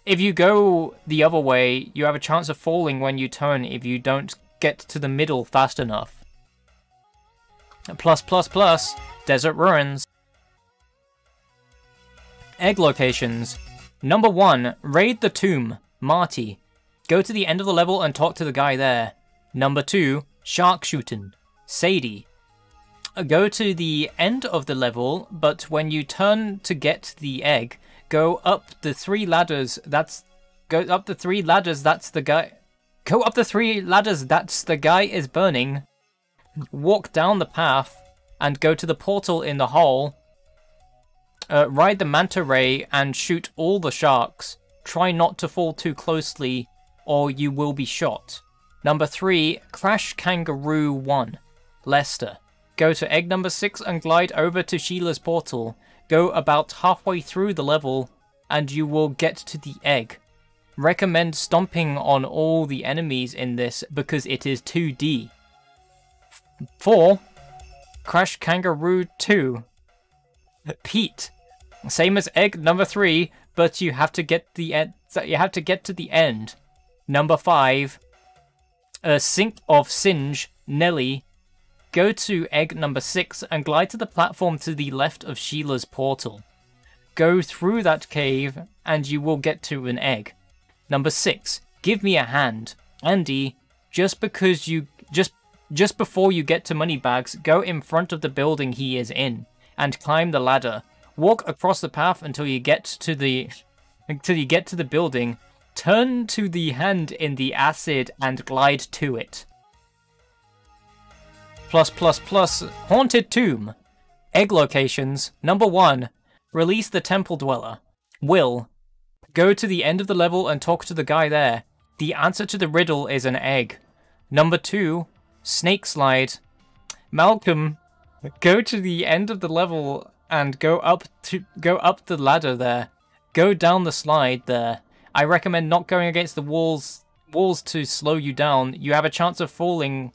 if you go the other way, you have a chance of falling when you turn if you don't get to the middle fast enough. +++, Desert Ruins. Egg locations. Number 1, raid the tomb, Marty. Go to the end of the level and talk to the guy there. Number 2, shark shooting, Sadie. Go to the end of the level, but when you turn to get the egg, go up the 3 ladders. Go up the 3 ladders. That's the guy is burning. Walk down the path and go to the portal in the hole. Ride the manta ray and shoot all the sharks. Try not to fall too closely or you will be shot. Number 3, Crash Kangaroo 1, Lester. Go to egg number 6 and glide over to Sheila's portal. Go about halfway through the level and you will get to the egg. Recommend stomping on all the enemies in this because it is 2D. 4, Crash Kangaroo 2, Pete. Same as egg number 3, but you have to get to the end. Number 5, Sink of Singe, Nelly. Go to egg number 6 and glide to the platform to the left of Sheila's portal. Go through that cave and you will get to an egg. Number 6, Give Me a Hand. Andy, just before you get to Moneybags, go in front of the building he is in and climb the ladder. Walk across the path until you get to the building. Turn to the hand in the acid and glide to it. +++, Haunted Tomb. Egg locations. Number 1, release the Temple Dweller. Will, go to the end of the level and talk to the guy there. The answer to the riddle is an egg. Number 2, Snake Slide. Malcolm, go to the end of the level and go up the ladder there. Go down the slide there. I recommend not going against the walls to slow you down. You have a chance of falling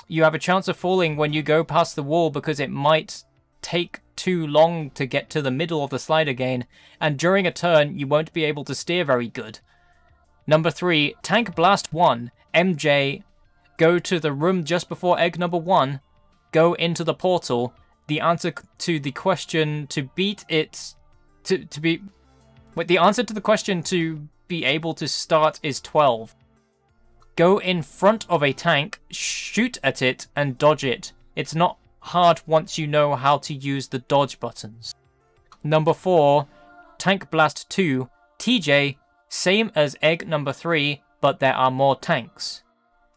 You have a chance of falling when you go past the wall because it might take too long to get to the middle of the slide again, and during a turn you won't be able to steer very good. Number 3, Tank Blast 1, MJ, go to the room just before egg number 1, go into the portal. The answer to the question to beat it, the answer to the question to be able to start is 12. Go in front of a tank, shoot at it, and dodge it. It's not hard once you know how to use the dodge buttons. Number 4, Tank Blast 2, TJ, same as egg number 3, but there are more tanks.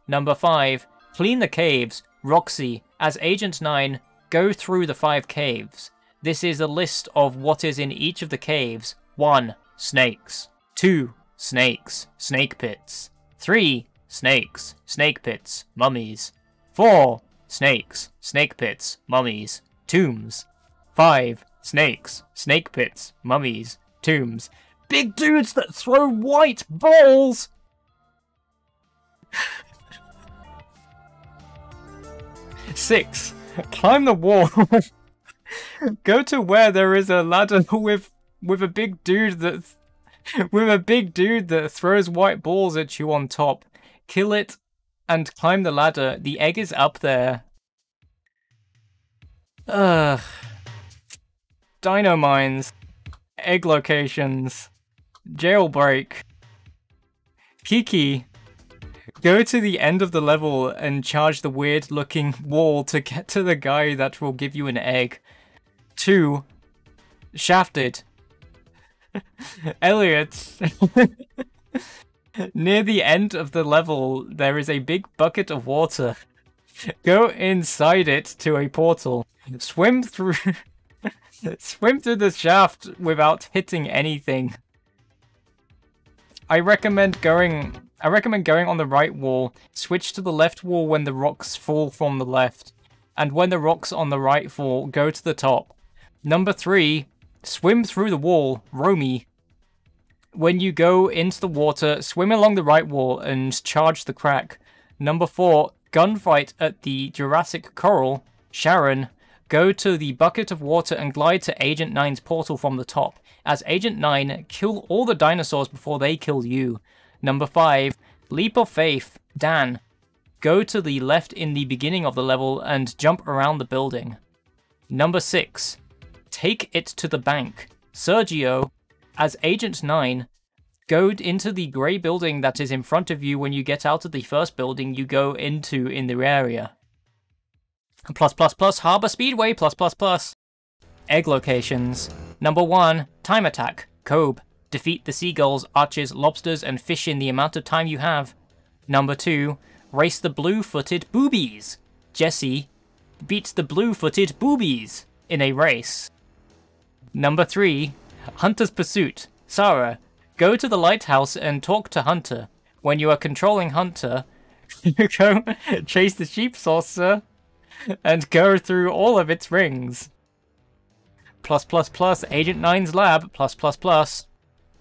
Number 5, Clean the Caves, Roxy, as Agent 9, go through the 5 caves. This is a list of what is in each of the caves. 1, snakes. 2, snakes, snake pits. 3, snakes, snake pits, mummies. 4, snakes, snake pits, mummies, tombs. 5, snakes, snake pits, mummies, tombs. Big dudes that throw white balls! 6, climb the wall. Go to where there is a ladder with a big dude that throws white balls at you on top. Kill it and climb the ladder. The egg is up there. Ugh. Dino mines. Egg locations. Jailbreak. Kiki. Go to the end of the level and charge the weird looking wall to get to the guy that will give you an egg. 2. Shafted. Elliot. Near the end of the level, there is a big bucket of water. Go inside it to a portal. Swim through the shaft without hitting anything. I recommend going on the right wall. Switch to the left wall when the rocks fall from the left. And when the rocks on the right fall, go to the top. Number 3, swim through the wall, Romy. When you go into the water, swim along the right wall and charge the crack. Number 4, gunfight at the Jurassic Coral, Sharon. Go to the bucket of water and glide to Agent 9's portal from the top. As Agent 9, kill all the dinosaurs before they kill you. Number 5, Leap of Faith, Dan. Go to the left in the beginning of the level and jump around the building. Number 6, Take It to the Bank, Sergio. As Agent 9, go into the grey building that is in front of you when you get out of the first building you go into in the area. +++ Harbour Speedway +++. Egg locations. Number 1, Time Attack, Kobe. Defeat the seagulls, arches, lobsters, and fish in the amount of time you have. Number 2, Race the blue-footed boobies. Jesse, beat the blue-footed boobies in a race. Number 3, Hunter's Pursuit, Sarah. Go to the lighthouse and talk to Hunter. When you are controlling Hunter, go chase the sheep saucer and go through all of its rings. +++ Agent 9's lab, +++.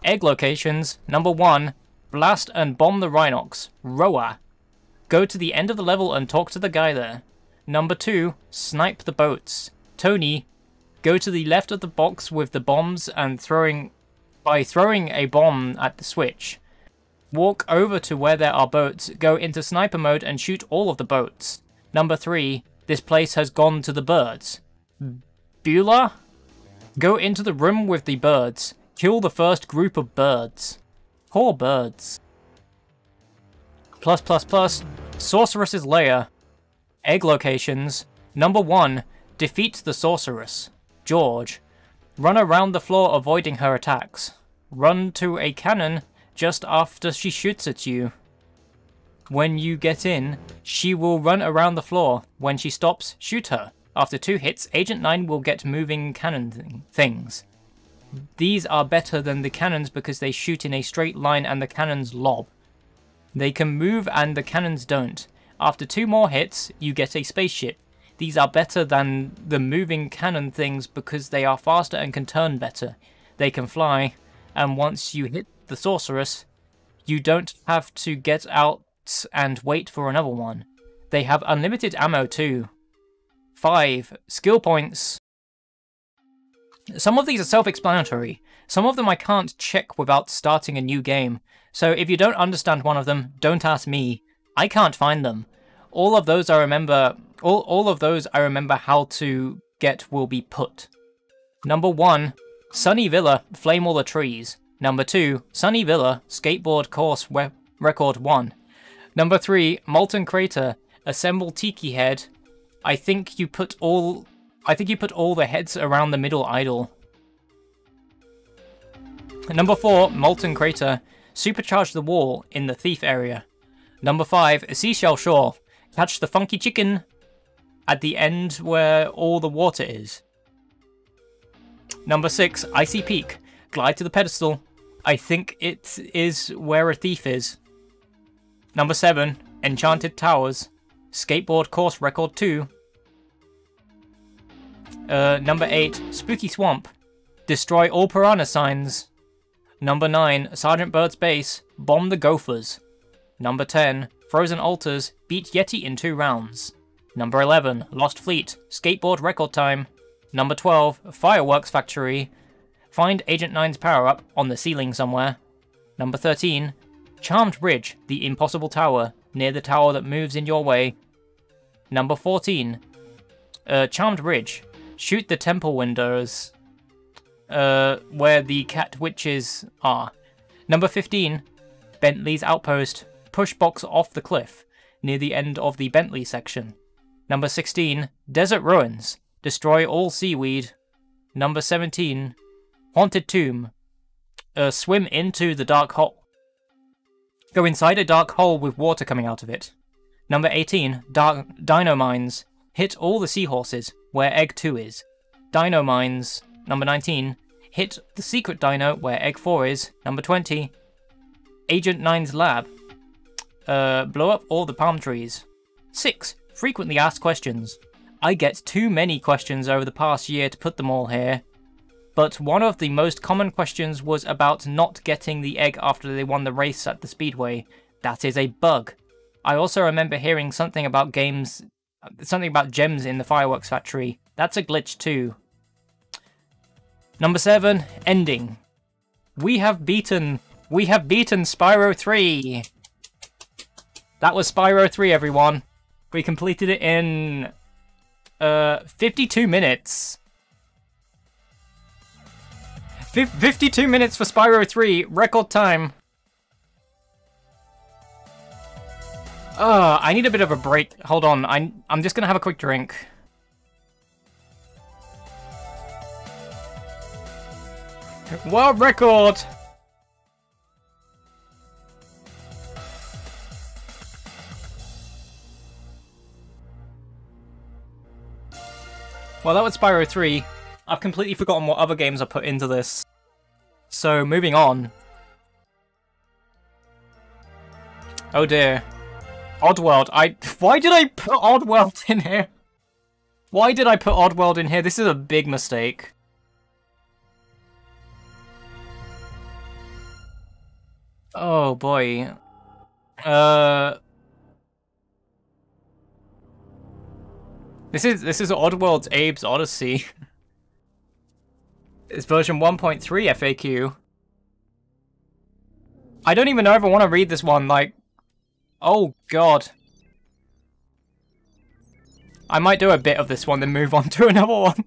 Egg locations. Number 1, blast and bomb the Rhinox, Roa. Go to the end of the level and talk to the guy there. Number 2, snipe the boats, Tony. Go to the left of the box with the bombs and throwing a bomb at the switch. Walk over to where there are boats, go into sniper mode and shoot all of the boats. Number 3, this place has gone to the birds, Beulah. Go into the room with the birds. Kill the first group of birds. Poor birds. +++ Sorceress's Lair. Egg locations. Number 1, defeat the sorceress, George. Run around the floor avoiding her attacks. Run to a cannon just after she shoots at you. When you get in, she will run around the floor. When she stops, shoot her. After 2 hits, Agent 9 will get moving cannon things. These are better than the cannons because they shoot in a straight line and the cannons lob. They can move and the cannons don't. After 2 more hits, you get a spaceship. These are better than the moving cannon things because they are faster and can turn better. They can fly, and once you hit the sorceress, you don't have to get out and wait for another one. They have unlimited ammo too. 5 skill points. Some of these are self-explanatory. Some of them I can't check without starting a new game. So if you don't understand one of them, don't ask me. I can't find them. All of those I remember how to get will be put. Number 1, Sunny Villa, Flame All the Trees. Number 2, Sunny Villa, Skateboard Course Record 1. Number 3, Molten Crater, Assemble Tiki Head. I think you put all the heads around the middle idol. Number 4, Molten Crater, Supercharge the Wall in the Thief area. Number 5, Seashell Shore, catch the funky chicken at the end where all the water is. Number 6, Icy Peak, glide to the pedestal. I think it is where a thief is. Number 7, Enchanted Towers, Skateboard Course Record 2. Number 8, Spooky Swamp, destroy all piranha signs. Number 9, Sergeant Bird's Base, bomb the gophers. Number 10, Frozen Altars, beat Yeti in 2 rounds. Number 11, Lost Fleet, skateboard record time. Number 12, Fireworks Factory, find Agent 9's power-up on the ceiling somewhere. Number 13, Charmed Bridge, the impossible tower, near the tower that moves in your way. Number 14, Charmed Bridge, shoot the temple windows, where the cat witches are. Number 15, Bentley's Outpost, push box off the cliff, near the end of the Bentley section. Number 16, Desert Ruins, destroy all seaweed. Number 17, Haunted Tomb, swim into the dark hole. Go inside a dark hole with water coming out of it. Number 18, Dino Mines, hit all the seahorses, where Egg 2 is. Dino Mines. Number 19, hit the secret dino where Egg 4 is. Number 20, Agent 9's lab, blow up all the palm trees. 6, frequently asked questions. I get too many questions over the past year to put them all here. But one of the most common questions was about not getting the egg after they won the race at the speedway. That is a bug. I also remember hearing something about gems in the fireworks factory. That's a glitch too. Number 7, ending. We have beaten Spyro 3. That was Spyro 3, everyone. We completed it in 52 minutes. 52 minutes for Spyro 3, record time. I need a bit of a break. Hold on, I'm just gonna have a quick drink. World record! Well, that was Spyro 3. I've completely forgotten what other games I put into this. So, moving on. Oh dear. Oddworld. Why did I put Oddworld in here? Why did I put Oddworld in here? This is a big mistake. Oh boy. This is Oddworld's Abe's Odyssey. It's version 1.3 FAQ. I don't even know if I want to read this one, like... Oh god. I might do a bit of this one, then move on to another one.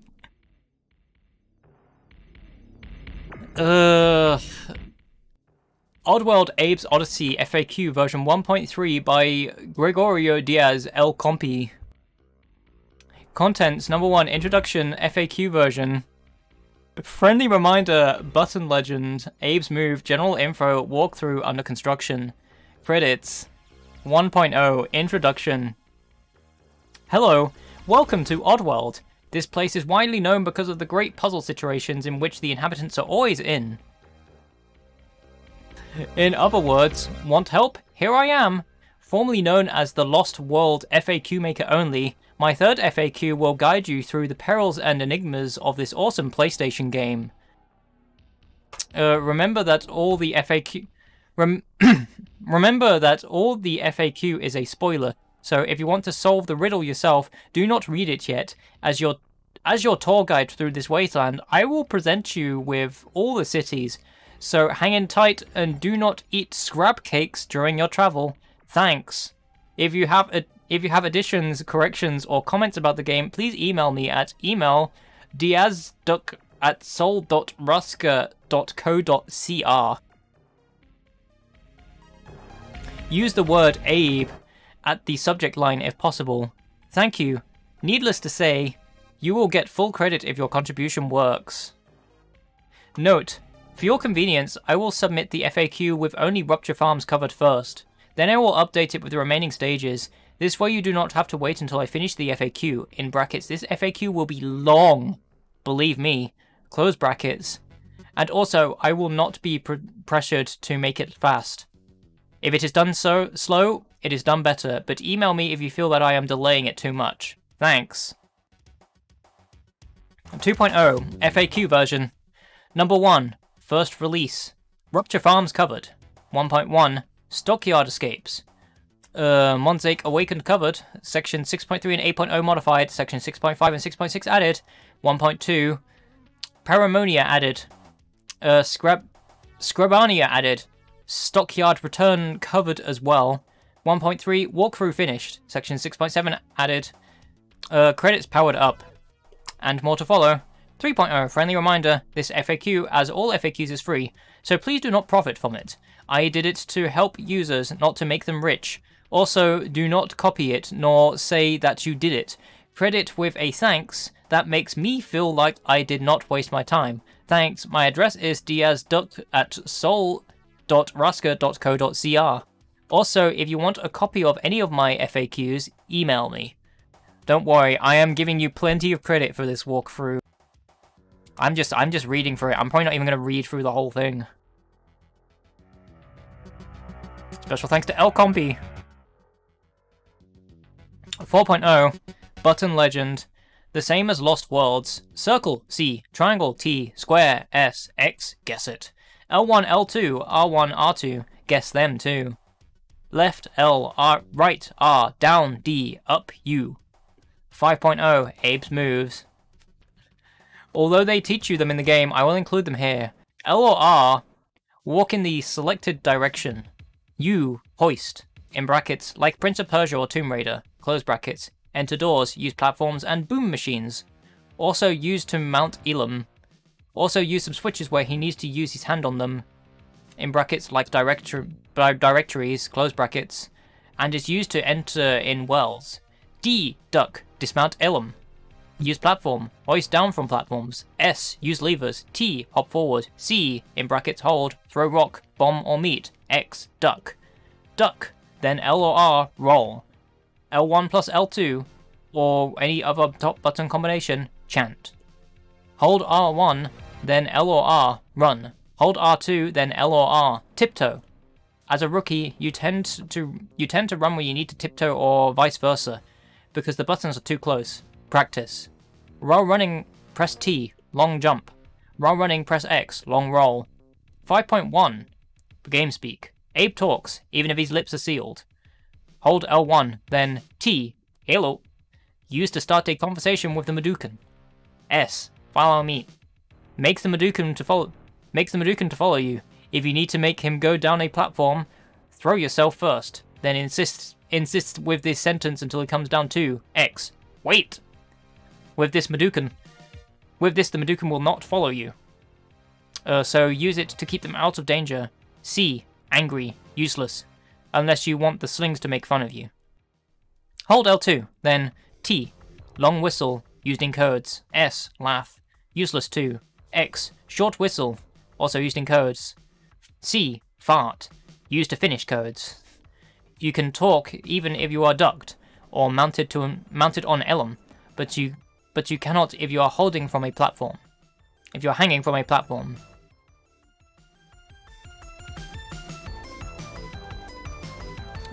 Oddworld Abe's Odyssey FAQ version 1.3 by Gregorio Diaz El Compi. Contents, number 1, Introduction, FAQ version. Friendly reminder, button legend, Abe's move, general info, walkthrough under construction. Credits. 1.0, Introduction. Hello, welcome to Oddworld. This place is widely known because of the great puzzle situations in which the inhabitants are always in. In other words, want help? Here I am. Formerly known as the Lost World FAQ Maker only, my third FAQ will guide you through the perils and enigmas of this awesome PlayStation game. Remember that all the FAQ is a spoiler. So if you want to solve the riddle yourself, do not read it yet. As your tour guide through this wasteland, I will present you with all the cities. So hang in tight and do not eat scrap cakes during your travel. Thanks. If you have additions, corrections, or comments about the game, please email me at diazduck@sol.ruska.co.cr. Use the word Abe at the subject line if possible. Thank you. Needless to say, you will get full credit if your contribution works. Note, for your convenience, I will submit the FAQ with only Rupture Farms covered first. Then I will update it with the remaining stages. This way you do not have to wait until I finish the FAQ. In brackets, this FAQ will be long. Believe me. Close brackets. And also, I will not be pressured to make it fast. If it is done so slow, it is done better, but email me if you feel that I am delaying it too much. Thanks. 2.0 FAQ version. Number 1. First release. Rupture Farms covered. 1.1. Stockyard escapes. Monsake Awakened covered. Section 6.3 and 8.0 modified. Section 6.5 and 6.6 added. 1.2. Paramonia added. Scrabania added. Stockyard Return covered as well. 1.3 Walkthrough finished. Section 6.7 added. Credits powered up. And more to follow. 3.0 Friendly reminder, this FAQ, as all FAQs, is free, so please do not profit from it. I did it to help users, not to make them rich. Also, do not copy it, nor say that you did it. Credit with a thanks. That makes me feel like I did not waste my time. Thanks. My address is diazduck@sol.ruska.co.cr. Also, if you want a copy of any of my FAQs, email me. Don't worry, I am giving you plenty of credit for this walkthrough. I'm just reading through it. I'm probably not even going to read through the whole thing. Special thanks to El Compy. 4.0 Button Legend. The same as Lost Worlds. Circle, C. Triangle, T. Square, S. X, guess it. L1, L2, R1, R2, guess them too. Left, L, R, right, R, down, D, up, U. 5.0 Abe's Moves. Although they teach you them in the game, I will include them here. L or R, walk in the selected direction. U, hoist. In brackets, like Prince of Persia or Tomb Raider. Close brackets. Enter doors, use platforms, and boom machines. Also used to mount Elam. Also use some switches where he needs to use his hand on them. In brackets, like directories, close brackets. And is used to enter in wells. D, duck, dismount Elam. Use platform, hoist down from platforms. S, use levers. T, hop forward. C, in brackets hold, throw rock, bomb or meat. X, duck. Duck, then L or R, roll. L1 plus L2, or any other top button combination, chant. Hold R1, then L or R, run. Hold R2, then L or R, tiptoe. As a rookie, you tend to run where you need to tiptoe or vice versa, because the buttons are too close. Practice. While running, press T, long jump. While running, press X, long roll. 5.1 Game speak. Abe talks, even if his lips are sealed. Hold L1, then T, hello. Use to start a conversation with the Madukan. S, follow me. Makes the Madukan to follow you. If you need to make him go down a platform, throw yourself first. Then insist with this sentence until it comes down to X. Wait! With this, the Madukan will not follow you. So use it to keep them out of danger. C, angry, useless. Unless you want the slings to make fun of you. Hold L2, then T, long whistle, used in codes. S, laugh, useless too. X, short whistle, also used in codes. C, fart, used to finish codes. You can talk even if you are ducked, or mounted on Elam, but you cannot if you are holding from a platform. If you are hanging from a platform.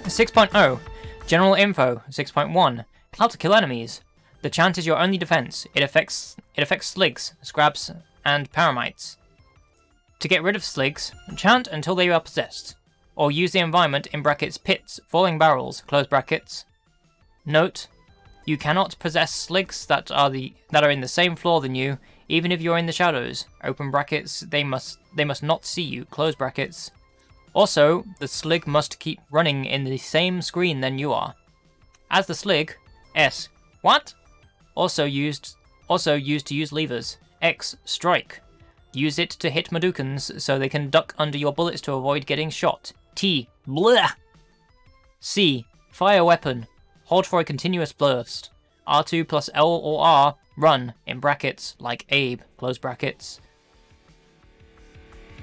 .0 General Info. 6.1 How to kill enemies. The chant is your only defense. It affects sligs, scraps, and paramites. To get rid of sligs, chant until they are possessed, or use the environment in brackets pits, falling barrels, close brackets, Note: you cannot possess sligs that are in the same floor than you, even if you're in the shadows. Open brackets, they must not see you. Close brackets. Also, the slig must keep running in the same screen than you are. As the slig, S. What? Also used to use levers. X. Strike. Use it to hit Madookans so they can duck under your bullets to avoid getting shot. T. Blah. C. Fire weapon. Hold for a continuous burst. R2 plus L or R. Run, in brackets, like Abe, close brackets.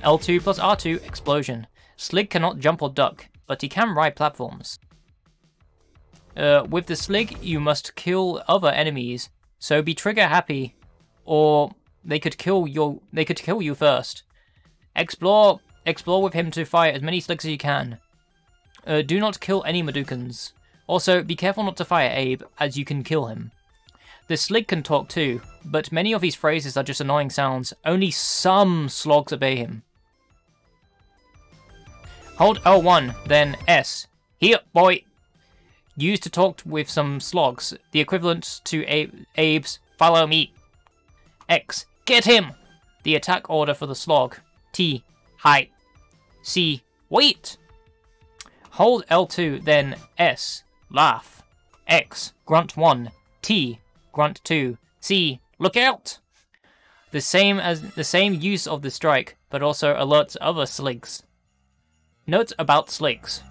L2 plus R2. Explosion. Slig cannot jump or duck, but he can ride platforms. With the slig, you must kill other enemies, so be trigger happy, or they could kill you first. Explore with him to fire as many sligs as you can. Do not kill any Madookans. Also, be careful not to fire Abe, as you can kill him. The slig can talk too, but many of his phrases are just annoying sounds. Only some slogs obey him. Hold L1, then S. Here, boy! Used to talk with some slogs, the equivalent to Abe's follow me. X. Get him! The attack order for the slog. T. Hi. C. Wait! Hold L2, then S. Laugh. X. Grunt 1. T. Grunt 2. C. Look out! The same use of the strike, but also alerts other sligs. Note about sligs.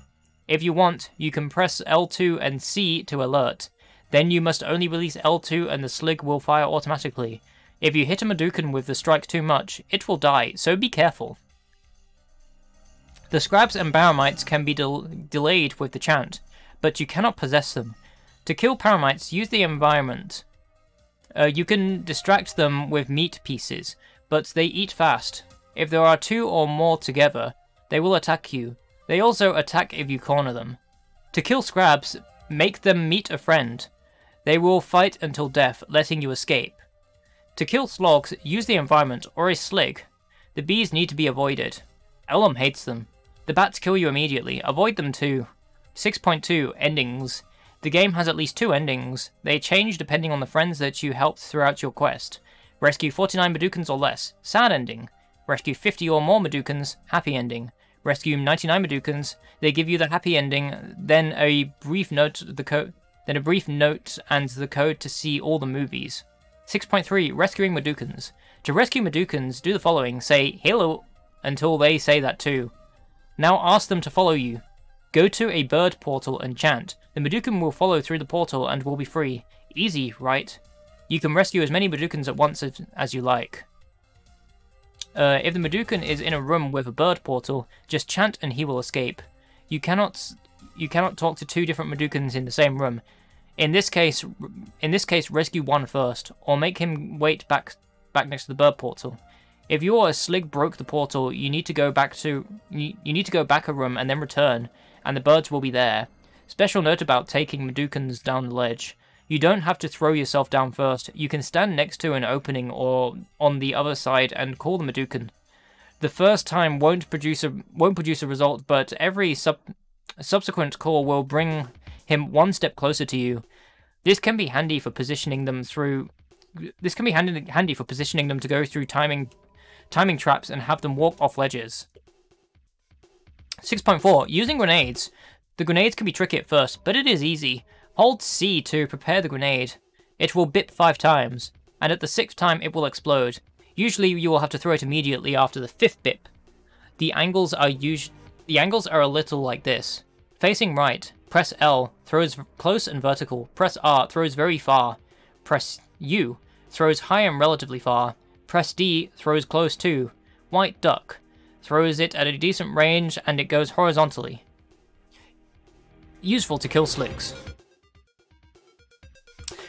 If you want, you can press L2 and C to alert. Then you must only release L2 and the slig will fire automatically. If you hit a Madookan with the strike too much, it will die, so be careful. The Scrabs and Baramites can be delayed with the chant, but you cannot possess them. To kill Paramites, use the environment. You can distract them with meat pieces, but they eat fast. If there are 2 or more together, they will attack you. They also attack if you corner them. To kill Scrabs, make them meet a friend. They will fight until death, letting you escape. To kill Slogs, use the environment or a slig. The bees need to be avoided. Ellum hates them. The bats kill you immediately. Avoid them too. 6.2 Endings. The game has at least 2 endings. They change depending on the friends that you helped throughout your quest. Rescue 49 Madookans or less. Sad ending. Rescue 50 or more Madookans. Happy ending. Rescue 99 Madookans. They give you the happy ending, then a brief note and the code to see all the movies. 6.3 Rescuing Madookans. To rescue Madookans, do the following. Say hello until they say that too. Now ask them to follow you. Go to a bird portal and chant. The Madookan will follow through the portal and will be free. Easy, right? You can rescue as many Madookans at once as you like. If the Madookan is in a room with a bird portal, just chant and he will escape. You cannot talk to 2 different Madookans in the same room. In this case, rescue one first, or make him wait back next to the bird portal. If your slig broke the portal, you need to go back a room and then return, and the birds will be there. Special note about taking Madookans down the ledge. You don't have to throw yourself down first. You can stand next to an opening or on the other side and call the Madookan. The first time won't produce a result, but every subsequent call will bring him one step closer to you. This can be handy for positioning them to go through timing traps and have them walk off ledges. 6.4 Using grenades. The grenades can be tricky at first, but it is easy. Hold C to prepare the grenade. It will bip 5 times, and at the 6th time it will explode. Usually you will have to throw it immediately after the 5th bip. The angles are a little like this. Facing right, press L, throws close and vertical. Press R, throws very far. Press U, throws high and relatively far. Press D, throws close too. White duck, throws it at a decent range and it goes horizontally. Useful to kill sligs.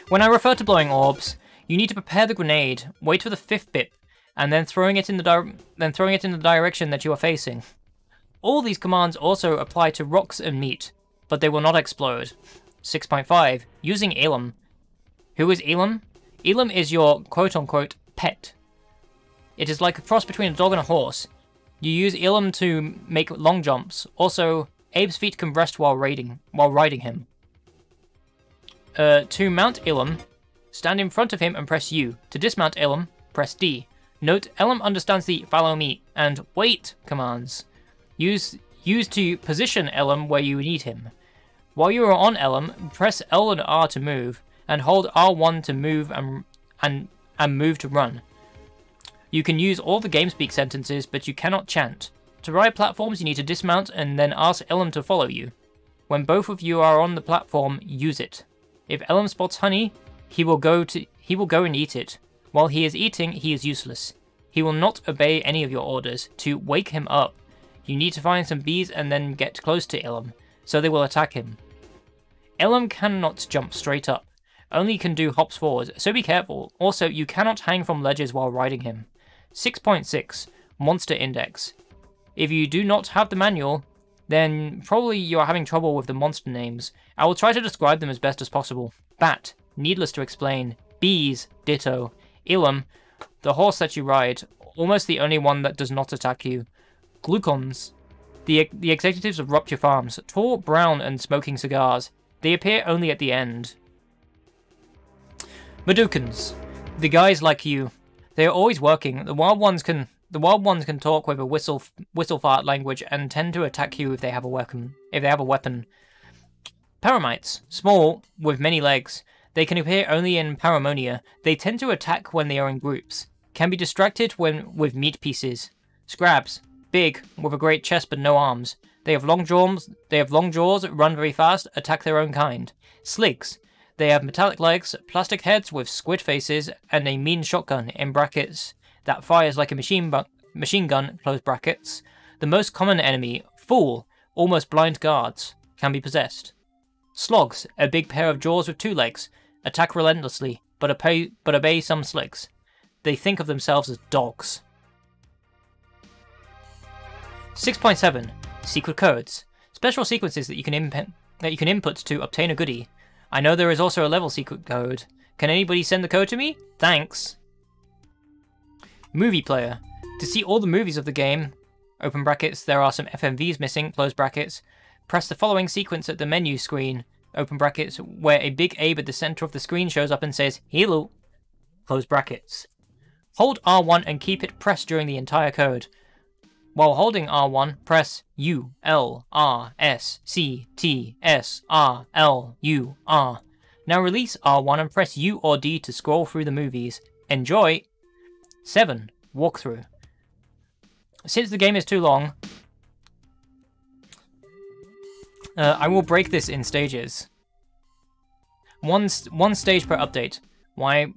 When I refer to blowing orbs, you need to prepare the grenade, wait for the 5th bip, and then throwing it in the direction that you are facing. All these commands also apply to rocks and meat, but they will not explode. 6.5 Using Elam. Who is Elam? Elam is your quote-unquote pet. It is like a cross between a dog and a horse. You use Elam to make long jumps. Also, Abe's feet can rest while riding him. To mount Ilum, stand in front of him and press U. To dismount Ilum, press D. Note, Ilum understands the follow me and wait commands. Use to position Ilum where you need him. While you are on Ilum, press L and R to move, and hold R1 to move and move to run. You can use all the GameSpeak sentences, but you cannot chant. To ride platforms, you need to dismount and then ask Ilum to follow you. When both of you are on the platform, use it. If Ilum spots honey, he will go and eat it. While he is eating, he is useless. He will not obey any of your orders. To wake him up, you need to find some bees and then get close to Ilum, so they will attack him. Ilum cannot jump straight up, only can do hops forward, so be careful. Also, you cannot hang from ledges while riding him. 6.6 Monster Index. If you do not have the manual, then probably you are having trouble with the monster names. I will try to describe them as best as possible. Bat, needless to explain. Bees, ditto. Ilum, the horse that you ride, almost the only one that does not attack you. Glucons, the executives of Rupture Farms, tall, brown, and smoking cigars. They appear only at the end. Madookans, the guys like you. They are always working. The wild ones can talk with a whistle fart language and tend to attack you if they have a weapon. Paramites, small with many legs. They can appear only in Paramonia. They tend to attack when they are in groups. Can be distracted with meat pieces. Scrabs, big with a great chest but no arms. They have long jaws, run very fast, attack their own kind. Sligs, they have metallic legs, plastic heads with squid faces, and a mean shotgun in brackets that fires like a machine gun, close brackets. The most common enemy, Fool, almost blind guards, can be possessed. Slogs, a big pair of jaws with 2 legs, attack relentlessly, but obey some sligs. They think of themselves as dogs. 6.7 Secret codes. Special sequences that you can input to obtain a goodie. I know there is also a level secret code. Can anybody send the code to me? Thanks. Movie player. To see all the movies of the game, open brackets, there are some FMVs missing, close brackets. Press the following sequence at the menu screen, open brackets, where a big Abe at the center of the screen shows up and says, "Hello," close brackets. Hold R1 and keep it pressed during the entire code. While holding R1, press U, L, R, S, C, T, S, R, L, U, R. Now release R1 and press U or D to scroll through the movies. Enjoy! 7. Walkthrough. Since the game is too long, I will break this in stages. One stage per update. Why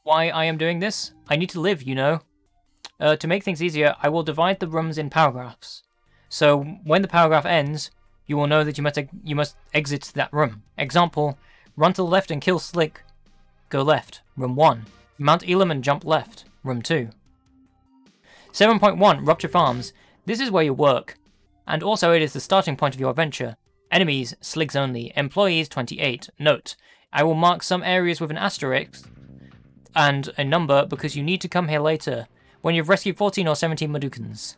I am doing this? I need to live, you know. To make things easier, I will divide the rooms in paragraphs. So when the paragraph ends, you will know that you must exit that room. Example: run to the left and kill Slick. Go left. Room 1. Mount Elam and jump left. Room 2. 7.1 Rupture Farms. This is where you work, and also it is the starting point of your adventure. Enemies, Sligs only. Employees, 28. Note: I will mark some areas with an asterisk and a number because you need to come here later, when you've rescued 14 or 17 Madookans.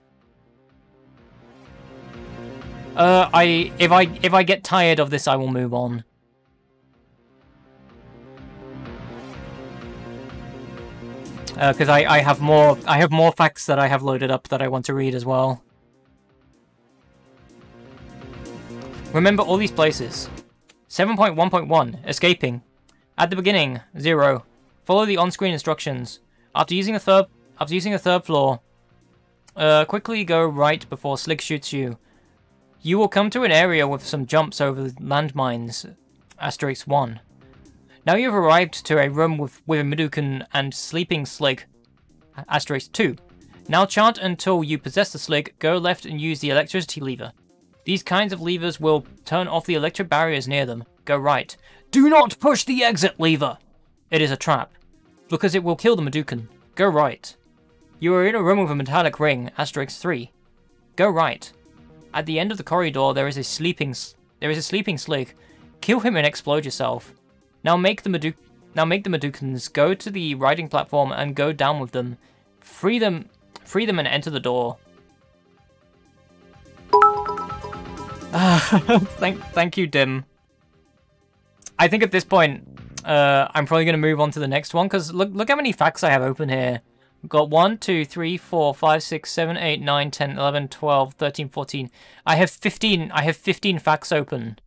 If I get tired of this, I will move on. Because I have more facts that I have loaded up that I want to read as well. Remember all these places. 7.1.1 Escaping. At the beginning, 0. Follow the on-screen instructions. After using a third floor, quickly go right before Slick shoots you. You will come to an area with some jumps over landmines. Asterisk 1. Now you've arrived to a room with a Madookan and sleeping Slig. Asterisk 2. Now chant until you possess the Slig, go left and use the electricity lever. These kinds of levers will turn off the electric barriers near them. Go right. Do not push the exit lever! It is a trap, because it will kill the Madookan. Go right. You are in a room with a metallic ring. Asterisk 3. Go right. At the end of the corridor there is a sleeping Slig. Kill him and explode yourself. Now make the Madookans go to the riding platform and go down with them. Free them and enter the door. Thank you, Dim. I think at this point, I'm probably going to move on to the next one, because look how many facts I have open here. We've got 1, 2, 3, 4, 5, 6, 7, 8, 9, 10, 11, 12, 13, 14. I have 15 facts open.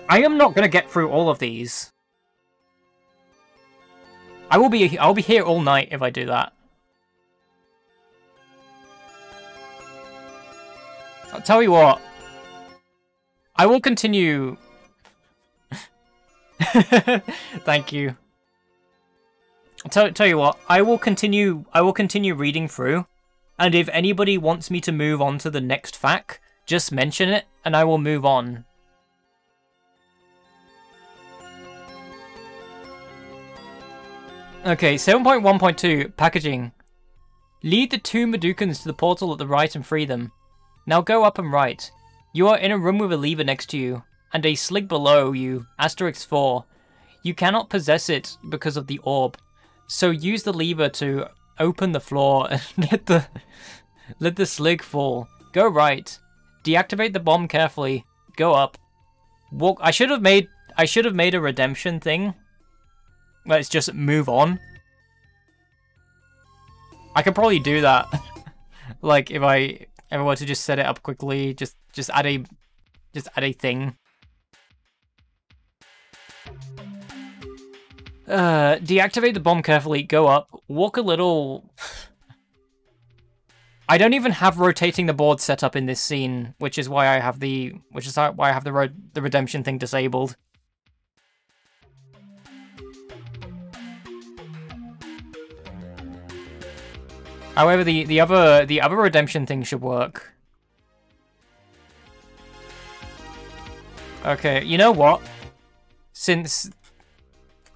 I am not going to get through all of these. I'll be here all night if I do that. I'll tell you what. I will continue. Thank you. I'll tell you what. I will continue reading through, and if anybody wants me to move on to the next fact, just mention it, and I will move on. Okay, 7.1.2, packaging. Lead the 2 Medukans to the portal at the right and free them. Now go up and right. You are in a room with a lever next to you, and a slig below you, *4. You cannot possess it because of the orb, so use the lever to open the floor and let the slig fall. Go right. Deactivate the bomb carefully. Go up. Walk. I should have made a redemption thing. Let's just move on. I could probably do that. Like if I ever were to just set it up quickly, just add a thing. Deactivate the bomb carefully, go up, walk a little. I don't even have rotating the board set up in this scene, which is why I have the redemption thing disabled. However, the other redemption thing should work. Okay, you know what? Since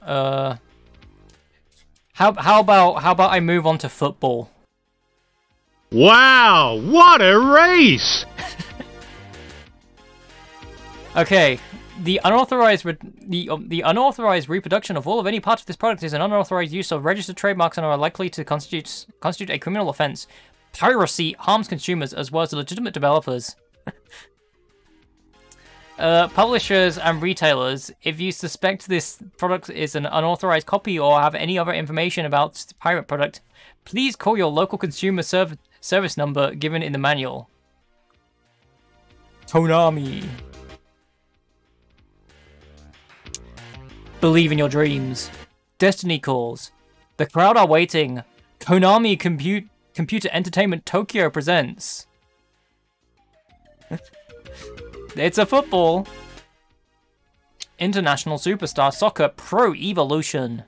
how about I move on to football? Wow, what a race! Okay, the unauthorized reproduction of all of any part of this product is an unauthorized use of registered trademarks and are likely to constitute a criminal offense. Piracy harms consumers as well as legitimate developers. Publishers and retailers, if you suspect this product is an unauthorized copy or have any other information about the pirate product, please call your local consumer service number given in the manual. Konami. Believe in your dreams. Destiny calls. The crowd are waiting. Konami Computer Entertainment Tokyo presents. It's a football. International Superstar Soccer Pro Evolution.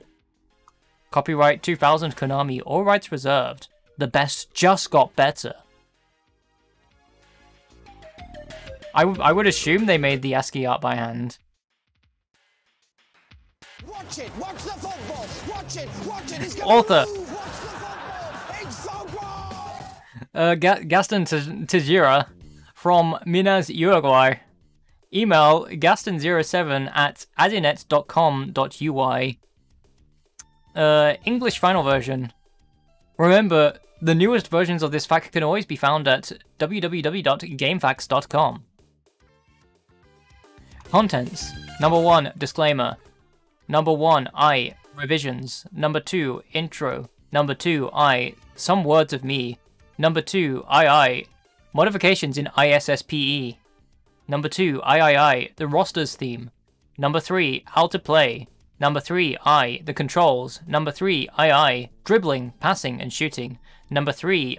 Copyright 2000 Konami. All rights reserved. The best just got better. I would assume they made the ASCII art by hand. Watch it! Watch the football! Watch it! Watch it! He's gonna Author. move. Watch the football! It's football! Gaston Tejera from Minas, Uruguay. Email gaston07@adinet.com.uy. English final version. Remember, the newest versions of this fact can always be found at www.gamefacts.com. Contents. Number 1, disclaimer. Number 1, revisions. Number 2, intro. Number 2, some words of me. Number 2, modifications in ISSPE. Number 2, the rosters theme. Number 3, how to play. Number 3, the controls. Number 3, dribbling, passing, and shooting. Number 3,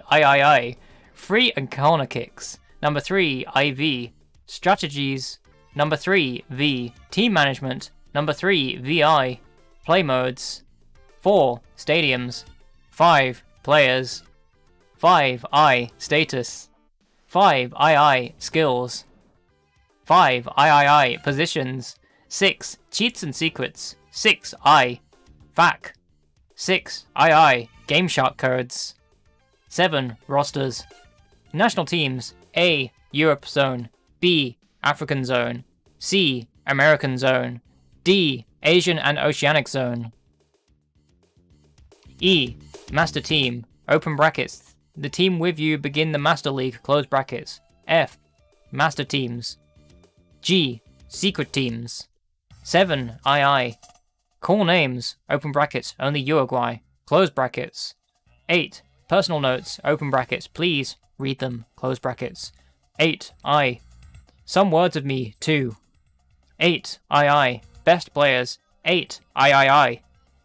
free and corner kicks. Number 3, IV, strategies. Number 3, V, team management. Number 3, VI, play modes. 4, stadiums. 5, players. 5, status. 5, skills. 5, positions. 6, cheats and secrets. 6, FAQ. 6, Game Shark codes. 7, rosters. National teams. A, Europe zone. B, African zone. C, American zone. D, Asian and Oceanic zone. E, master team. Open brackets. The team with you begin the Master League. Close brackets. F, master teams. G. Secret teams. 7. II. Cool names, open brackets, only Uruguay, close brackets. 8. Personal notes, open brackets, please read them, close brackets. 8. I. Some words of me, 2. 8. II. Best players. 8. III.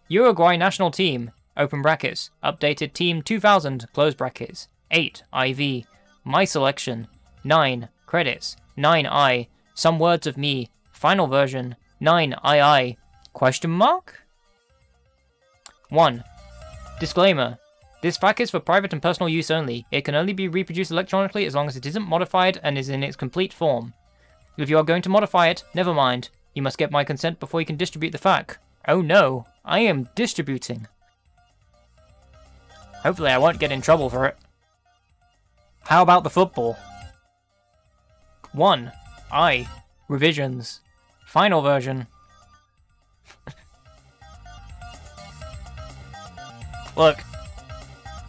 Uruguay national team, open brackets, updated team 2000, close brackets. 8. IV. My selection. 9. Credits. 9I. Some words of me. Final version. 9II. Question mark? 1. Disclaimer. This FAQ is for private and personal use only. It can only be reproduced electronically as long as it isn't modified and is in its complete form. If you are going to modify it, never mind. You must get my consent before you can distribute the FAQ. Oh no, I am distributing. Hopefully I won't get in trouble for it. How about the football? 1. I. Revisions. Final version. Look,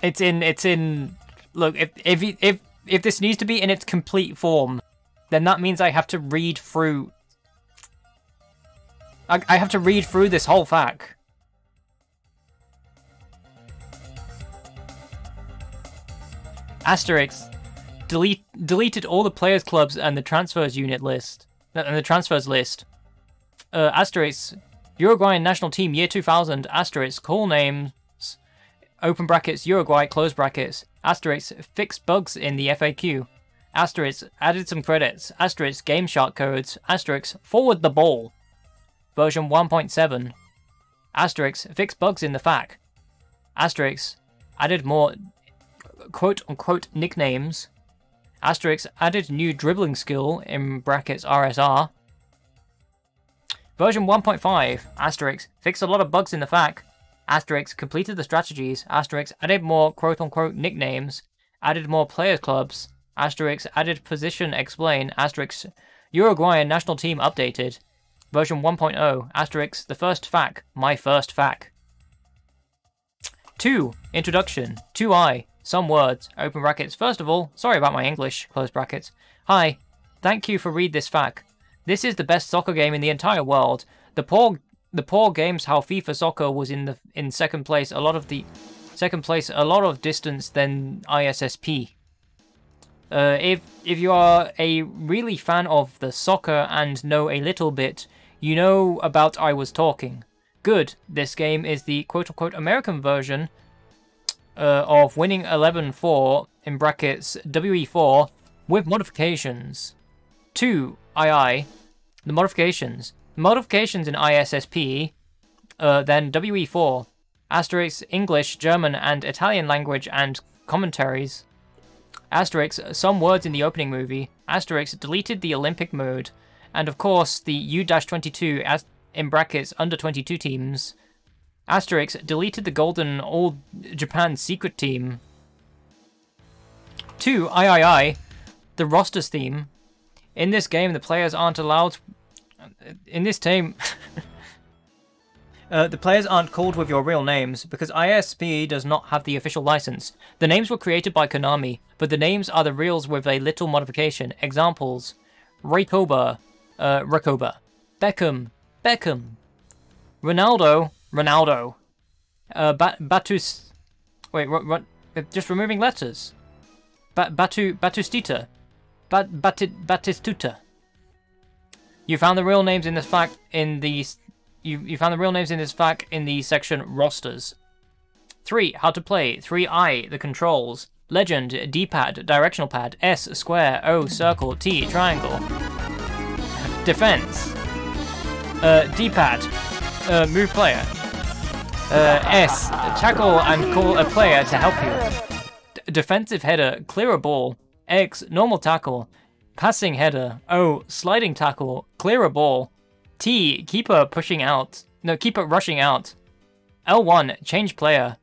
it's in. Look, if this needs to be in its complete form, then that means I have to read through. I have to read through this whole FAQ. Asterix deleted all the players' clubs and the transfers unit list. And the transfers list. Asterix, Uruguayan national team year 2000. Asterix, call names. Open brackets, Uruguay, close brackets. Asterix, fixed bugs in the FAQ. Asterix, added some credits. Asterix, game shark codes. Asterix, forward the ball. Version 1.7. Asterix, fixed bugs in the FAQ. Asterix, added more quote-unquote nicknames. Asterix, added new dribbling skill in brackets RSR. Version 1.5. Asterix, fixed a lot of bugs in the FAQ. Asterix, completed the strategies. Asterix, added more quote-unquote nicknames. Added more players clubs. Asterix, added position explain. Asterix, Uruguayan national team updated. Version 1.0. Asterix, the first FAQ. My first FAQ. 2. Introduction. 2i. Some words. Open brackets. First of all, sorry about my English. Close brackets. Hi. Thank you for read this FAQ. This is the best soccer game in the entire world. The poor games how FIFA soccer was in second place. A lot of distance than ISSP. If you are a really fan of the soccer and know a little bit, you know about I was talking. Good. This game is the quote-unquote American version of winning 11-4 in brackets WE4 with modifications. 2. II. The modifications. Modifications in ISSP, then WE4. Asterix, English, German, and Italian language and commentaries. Asterix, some words in the opening movie. Asterix deleted the Olympic mode. And of course, the U-22 as in brackets under 22 teams. Asterix deleted the golden old Japan secret team. 2. III. The rosters theme. In this game, the players aren't allowed. In this team, the players aren't called with your real names because ISP does not have the official license. The names were created by Konami, but the names are the reals with a little modification. Examples: Rakoba, Beckham, Ronaldo, Batus. Wait, what? Just removing letters. Batistuta. You found the real names in this FAQ in the you found the real names in this FAQ in the section rosters. 3. How to play. 3i. The controls. Legend. D-pad. Directional pad. S. Square. O. Circle. T. Triangle. Defense. D-pad. Move player. S. Tackle and call a player to help you. Defensive header. Clear a ball. X. Normal tackle. Passing header. O. Sliding tackle. Clear a ball. T. Keeper pushing out. No, keeper rushing out. L1. Change player.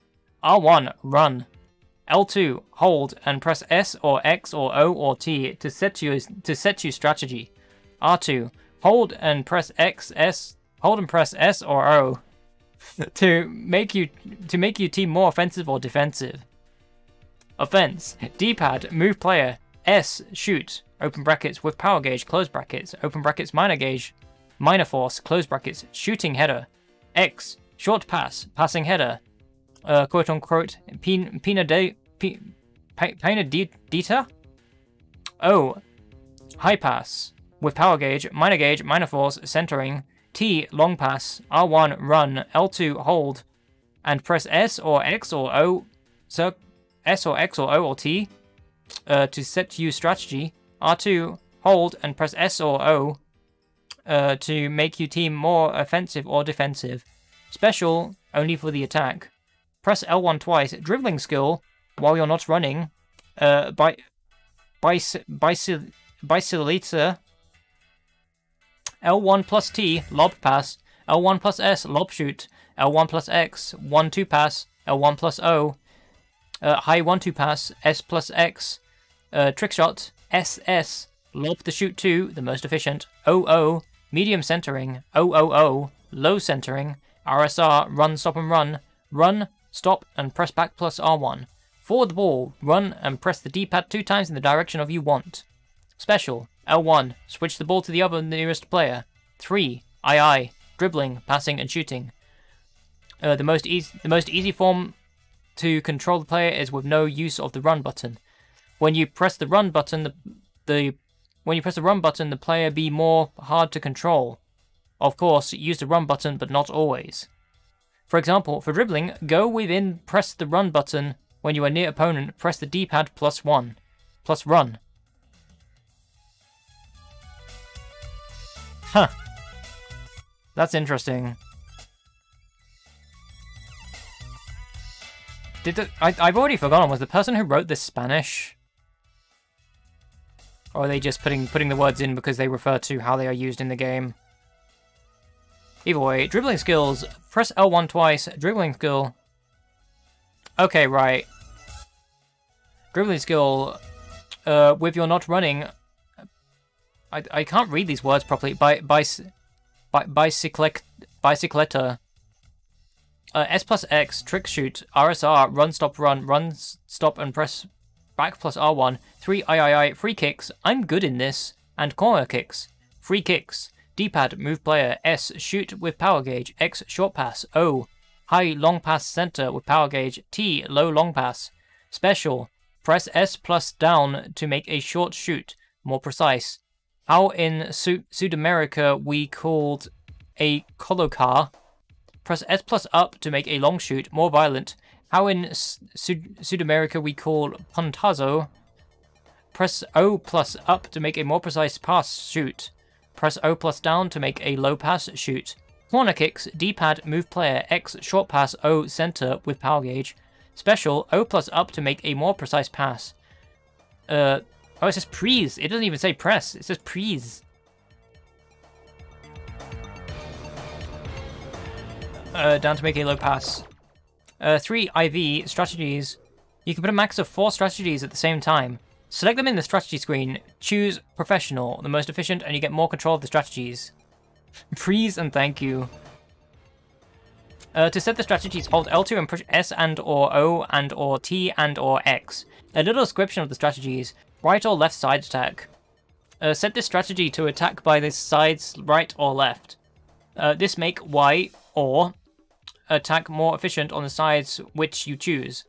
R1. Run. L2. Hold and press S or X or O or T to set you strategy. R2. Hold and press X, S. Hold and press S or O to make you team more offensive or defensive. Offense. D-pad. Move player. S. Shoot. open brackets, with power gauge, close brackets, open brackets, minor gauge, minor force, close brackets, shooting header. X, short pass, passing header, quote unquote, penadita? O, high pass, with power gauge, minor force, centering. T, long pass, R1, run, L2, hold, and press S or X or O, S or X or O or T to set to use strategy. R2, hold, and press S or O to make your team more offensive or defensive. Special, only for the attack. Press L1 twice. Dribbling skill, while you're not running. Bicyliter. L1 plus T, lob pass. L1 plus S, lob shoot. L1 plus X, 1-2 pass. L1 plus O, high 1-2 pass. S plus X, trick shot. SS, lob the shoot 2, the most efficient. OO, medium centering. OOO, low centering. RSR, run, stop, and run. Run, stop, and press back plus R1. Forward the ball, run, and press the D-pad 2 times in the direction of you want. Special, L1, switch the ball to the other nearest player. 3, II, dribbling, passing, and shooting. The most easy form to control the player is with no use of the run button. When you press the run button, the player be more hard to control. Of course, use the run button, but not always. For example, for dribbling, go within, press the run button. When you are near opponent, press the D-pad plus 1, plus run. Huh. That's interesting. I've already forgotten, was the person who wrote this Spanish? Or are they just putting the words in because they refer to how they are used in the game? Either way, dribbling skills, press L1 twice, dribbling skill. Okay, right. Dribbling skill, with you're not running. I can't read these words properly. Bicicleta. S plus X, trick shoot, RSR, run, stop, and press back plus R1. 3 III, free kicks, I'm good in this, and corner kicks. Free kicks, D-pad, move player, S, shoot with power gauge, X, short pass, O, high long pass center with power gauge, T, low long pass. Special, press S plus down to make a short shoot, more precise. How in Sudamerica we called a colocar. Press S plus up to make a long shoot, more violent. How in Sudamerica we call puntazo. Press O plus up to make a more precise pass shoot. Press O plus down to make a low pass shoot. Corner kicks, D-pad, move player, X, short pass, O, center with power gauge. Special, O plus up to make a more precise pass. Oh, it says please. It doesn't even say press. It says please. Down to make a low pass. 3 IV strategies. You can put a max of 4 strategies at the same time. Select them in the strategy screen. Choose professional, the most efficient, and you get more control of the strategies. Please and thank you. To set the strategies, hold L2 and push S and or O and or T and or X. A little description of the strategies. Right or left side attack. Set this strategy to attack by the sides right or left. This make Y or attack more efficient on the sides which you choose.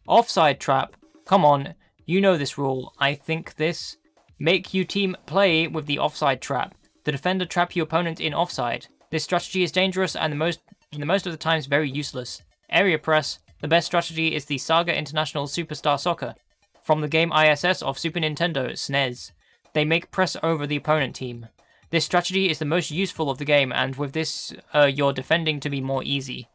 Offside trap. Come on, you know this rule. I think this. Make you team play with the offside trap. The defender trap your opponent in offside. This strategy is dangerous and the most of the times very useless. Area press. The best strategy is the Saga International Superstar Soccer. From the game ISS of Super Nintendo, SNES. They make press over the opponent team. This strategy is the most useful of the game, and with this, your defending to be more easy.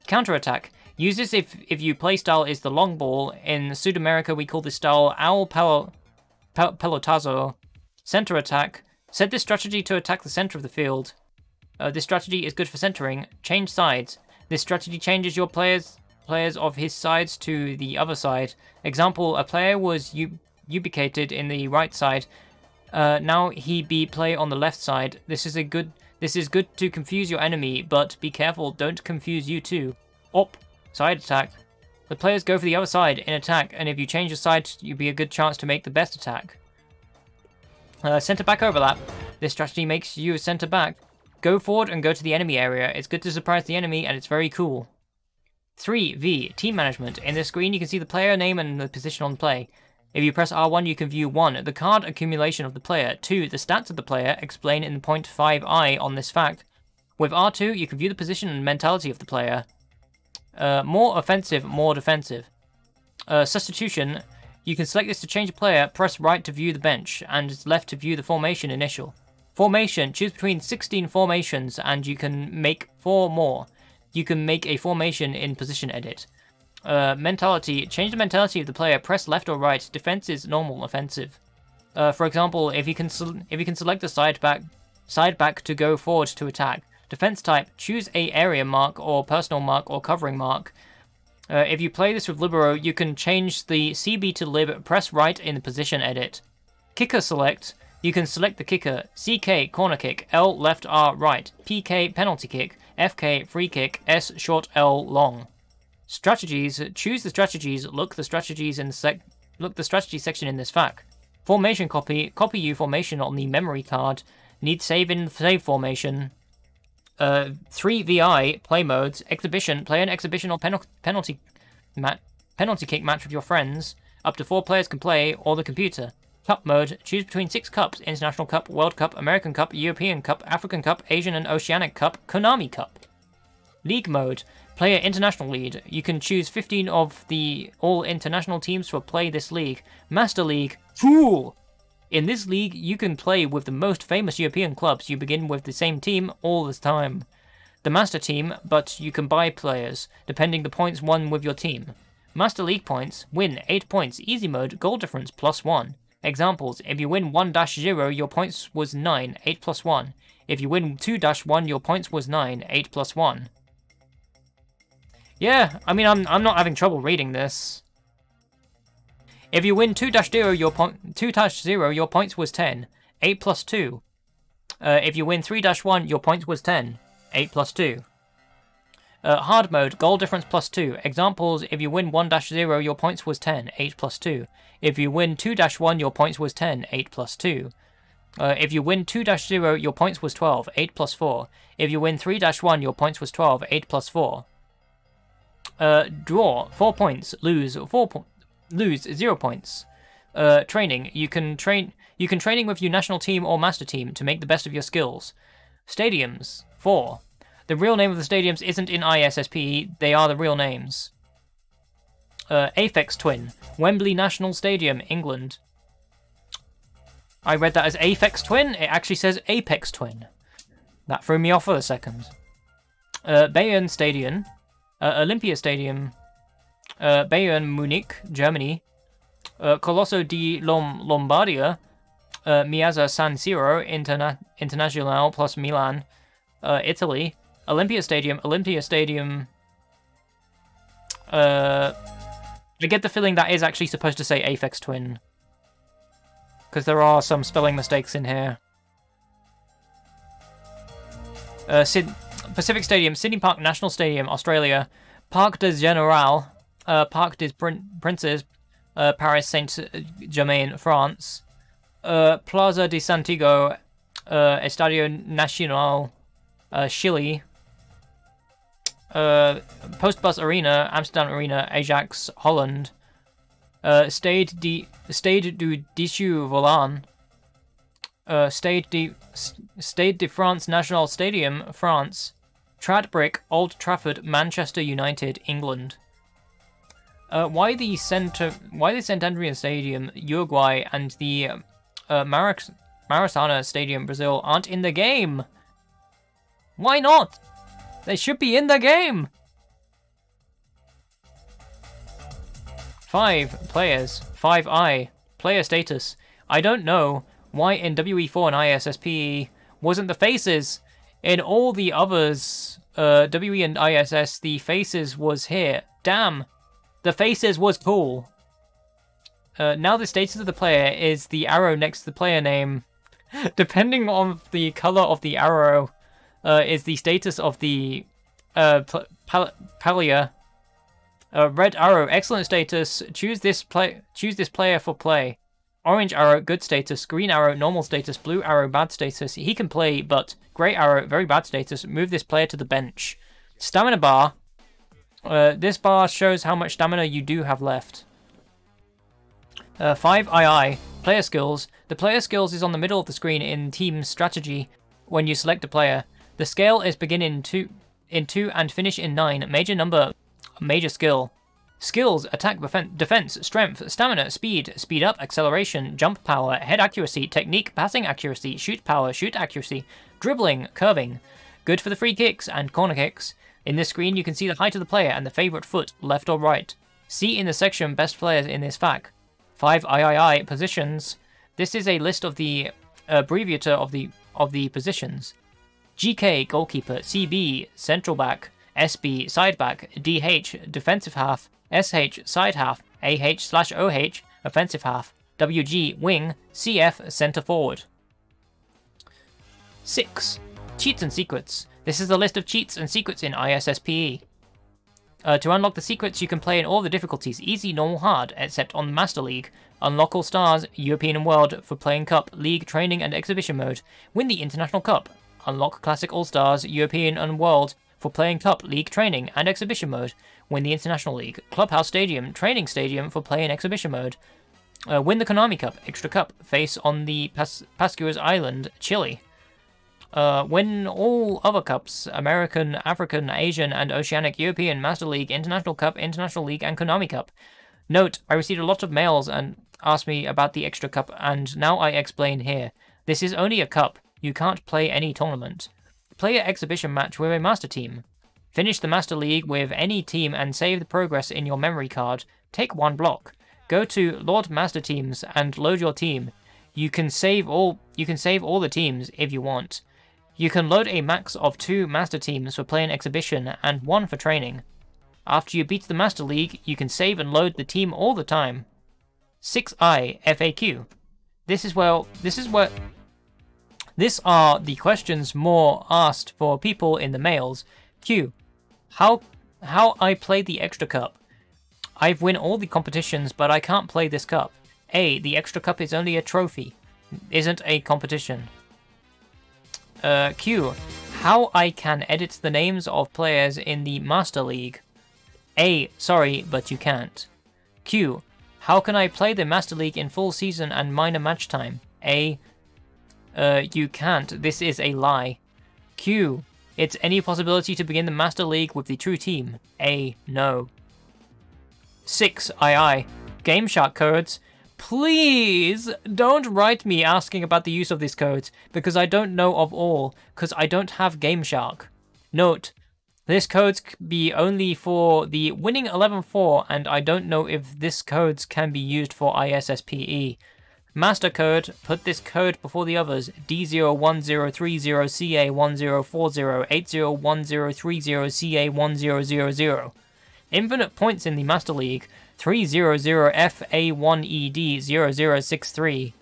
Counterattack. Use this if your playstyle is the long ball. In Sudamerica, we call this style Owl Pelotazo. Center attack. Set this strategy to attack the center of the field. This strategy is good for centering. Change sides. This strategy changes your players of his sides to the other side. Example, a player was ubicated in the right side. Now he be play on the left side. This is good to confuse your enemy, but be careful, don't confuse you too. Op, side attack. The players go for the other side in attack, and if you change your side, you'll be a good chance to make the best attack. Centre-back overlap. This strategy makes you a centre-back. Go forward and go to the enemy area. It's good to surprise the enemy, and it's very cool. 3V, Team Management. In the screen, you can see the player name and the position on play. If you press R1, you can view 1. The card accumulation of the player. 2. The stats of the player, explained in point 5i on this fact. With R2, you can view the position and mentality of the player. More offensive, more defensive. Substitution. You can select this to change a player, press right to view the bench, and left to view the formation initial. Formation. Choose between 16 formations, and you can make 4 more. You can make a formation in position edit. Mentality. Change the mentality of the player. Press left or right. Defense is normal, offensive. For example, if you can select the side back to go forward to attack. Defense type. Choose a area mark or personal mark or covering mark. If you play this with libero, you can change the CB to lib. Press right in the position edit. Kicker select. You can select the kicker. CK corner kick. L left R right. PK penalty kick. FK free kick. S short L long. Strategies. Choose the strategies. Look the strategy section in this fact. Formation copy. Copy you formation on the memory card. Need save in save formation. 3VI play modes. Exhibition. Play an exhibition or penalty kick match with your friends. Up to 4 players can play, or the computer. Cup mode. Choose between 6 cups. International Cup, World Cup, American Cup, European Cup, African Cup, Asian and Oceanic Cup, Konami Cup. League mode. Player International League. You can choose 15 of the all international teams to play this league. Master League. Cool! In this league, you can play with the most famous European clubs. You begin with the same team all the time. The Master Team, but you can buy players, depending the points won with your team. Master League points. Win 8 points. Easy mode. Goal difference +1. Examples. If you win 1-0, your points was 9, 8 + 1. If you win 2-1, your points was 9, 8 + 1. Yeah, I mean, I'm not having trouble reading this. If you win 2-0, your points was 10, 8 + 2. If you win 3-1, your points was 10, 8 + 2. Hard mode, goal difference +2. Examples, if you win 1-0, your points was 10, 8 + 2. If you win 2-1, your points was 10, 8 + 2. If you win 2-0, your points was 12, 8 + 4. If you win 3-1, your points was 12, 8 + 4. Draw, 4 points. Lose, 0 points. Training, you can training with your national team or master team to make the best of your skills. Stadiums, 4. The real name of the stadiums isn't in ISSPE, they are the real names. Aphex Twin, Wembley National Stadium, England. I read that as Aphex Twin, it actually says Apex Twin. That threw me off for a second. Bayern Stadium, Olympia Stadium, Bayern Munich, Germany. Colosso di Lombardia, Miazza San Siro, Internazionale plus Milan, Italy. Olympia Stadium. I get the feeling that is actually supposed to say Aphex Twin, because there are some spelling mistakes in here. Pacific Stadium, Sydney Park National Stadium, Australia. Parc des Generals, Parc des Princes, Paris Saint-Germain, France. Plaza de Santiago, Estadio Nacional, Chile. Postbus Arena, Amsterdam Arena, Ajax, Holland. Stade du Dissu Volant, Stade de France National Stadium, France. Tradbrick, Old Trafford, Manchester United, England. Why the St. Andreas Stadium, Uruguay, and the Maracanã Stadium, Brazil, aren't in the game? Why not? They should be in the game! 5 players. 5i. Player status. I don't know why in WE4 and ISSPE wasn't the faces. In all the others, WE and ISS, the faces was here. Damn! The faces was cool. Now the status of the player is the arrow next to the player name. Depending on the color of the arrow, is the status of the player. Red arrow, excellent status. Choose this player for play. Orange arrow, good status. Green arrow, normal status. Blue arrow, bad status. He can play, but grey arrow, very bad status. Move this player to the bench. Stamina bar. This bar shows how much stamina you do have left. 5 II. Player skills. The player skills is on the middle of the screen in team strategy when you select a player. The scale is begin in 2 and finish in 9. Major number, major skill. Skills, attack, defense, strength, stamina, speed, speed up, acceleration, jump power, head accuracy, technique, passing accuracy, shoot power, shoot accuracy, dribbling, curving. Good for the free kicks and corner kicks. In this screen you can see the height of the player and the favourite foot, left or right. See in the section best players in this FAQ. 5 III positions. This is a list of the abbreviator of the positions. GK, goalkeeper, CB, central back, SB, side back, DH, defensive half, SH, side half, AH/OH, offensive half, WG, wing, CF, centre forward. 6. Cheats and secrets. This is a list of cheats and secrets in ISSPE. To unlock the secrets, you can play in all the difficulties, easy, normal, hard, except on Master League. Unlock all stars, European and World, for playing Cup, League, Training and Exhibition mode. Win the International Cup. Unlock Classic All-Stars, European and World, for playing Cup, League, Training and Exhibition mode. Win the International League. Clubhouse Stadium, Training Stadium for play in Exhibition mode. Win the Konami Cup, Extra Cup, face on the Pascuas Island, Chile. Win all other cups, American, African, Asian, and Oceanic, European, Master League, International Cup, International League, and Konami Cup. Note, I received a lot of mails and asked me about the Extra Cup, and now I explain here. This is only a cup. You can't play any tournament. Play an exhibition match with a Master Team. Finish the Master League with any team and save the progress in your memory card. Take 1 block. Go to Lord Master Teams and load your team. You can save all the teams if you want. You can load a max of 2 Master Teams for playing exhibition and 1 for training. After you beat the Master League, you can save and load the team all the time. 6I FAQ. These are the questions more asked for people in the mails. Q. How I play the Extra Cup. I've won all the competitions, but I can't play this cup. A. The Extra Cup is only a trophy. Isn't a competition. Q. How I can edit the names of players in the Master League. A. Sorry, but you can't. Q. How can I play the Master League in full season and minor match time? A. You can't. This is a lie. Q. It's any possibility to begin the Master League with the true team. A. No. 6. II. Game Shark codes. Please don't write me asking about the use of these codes, because I don't know of all, because I don't have Game Shark. Note, this codes be only for the winning 11-4, and I don't know if this codes can be used for ISSPE. Master code, put this code before the others, D01030CA1040801030CA1000. Infinite points in the Master League, 300FA1ED0063.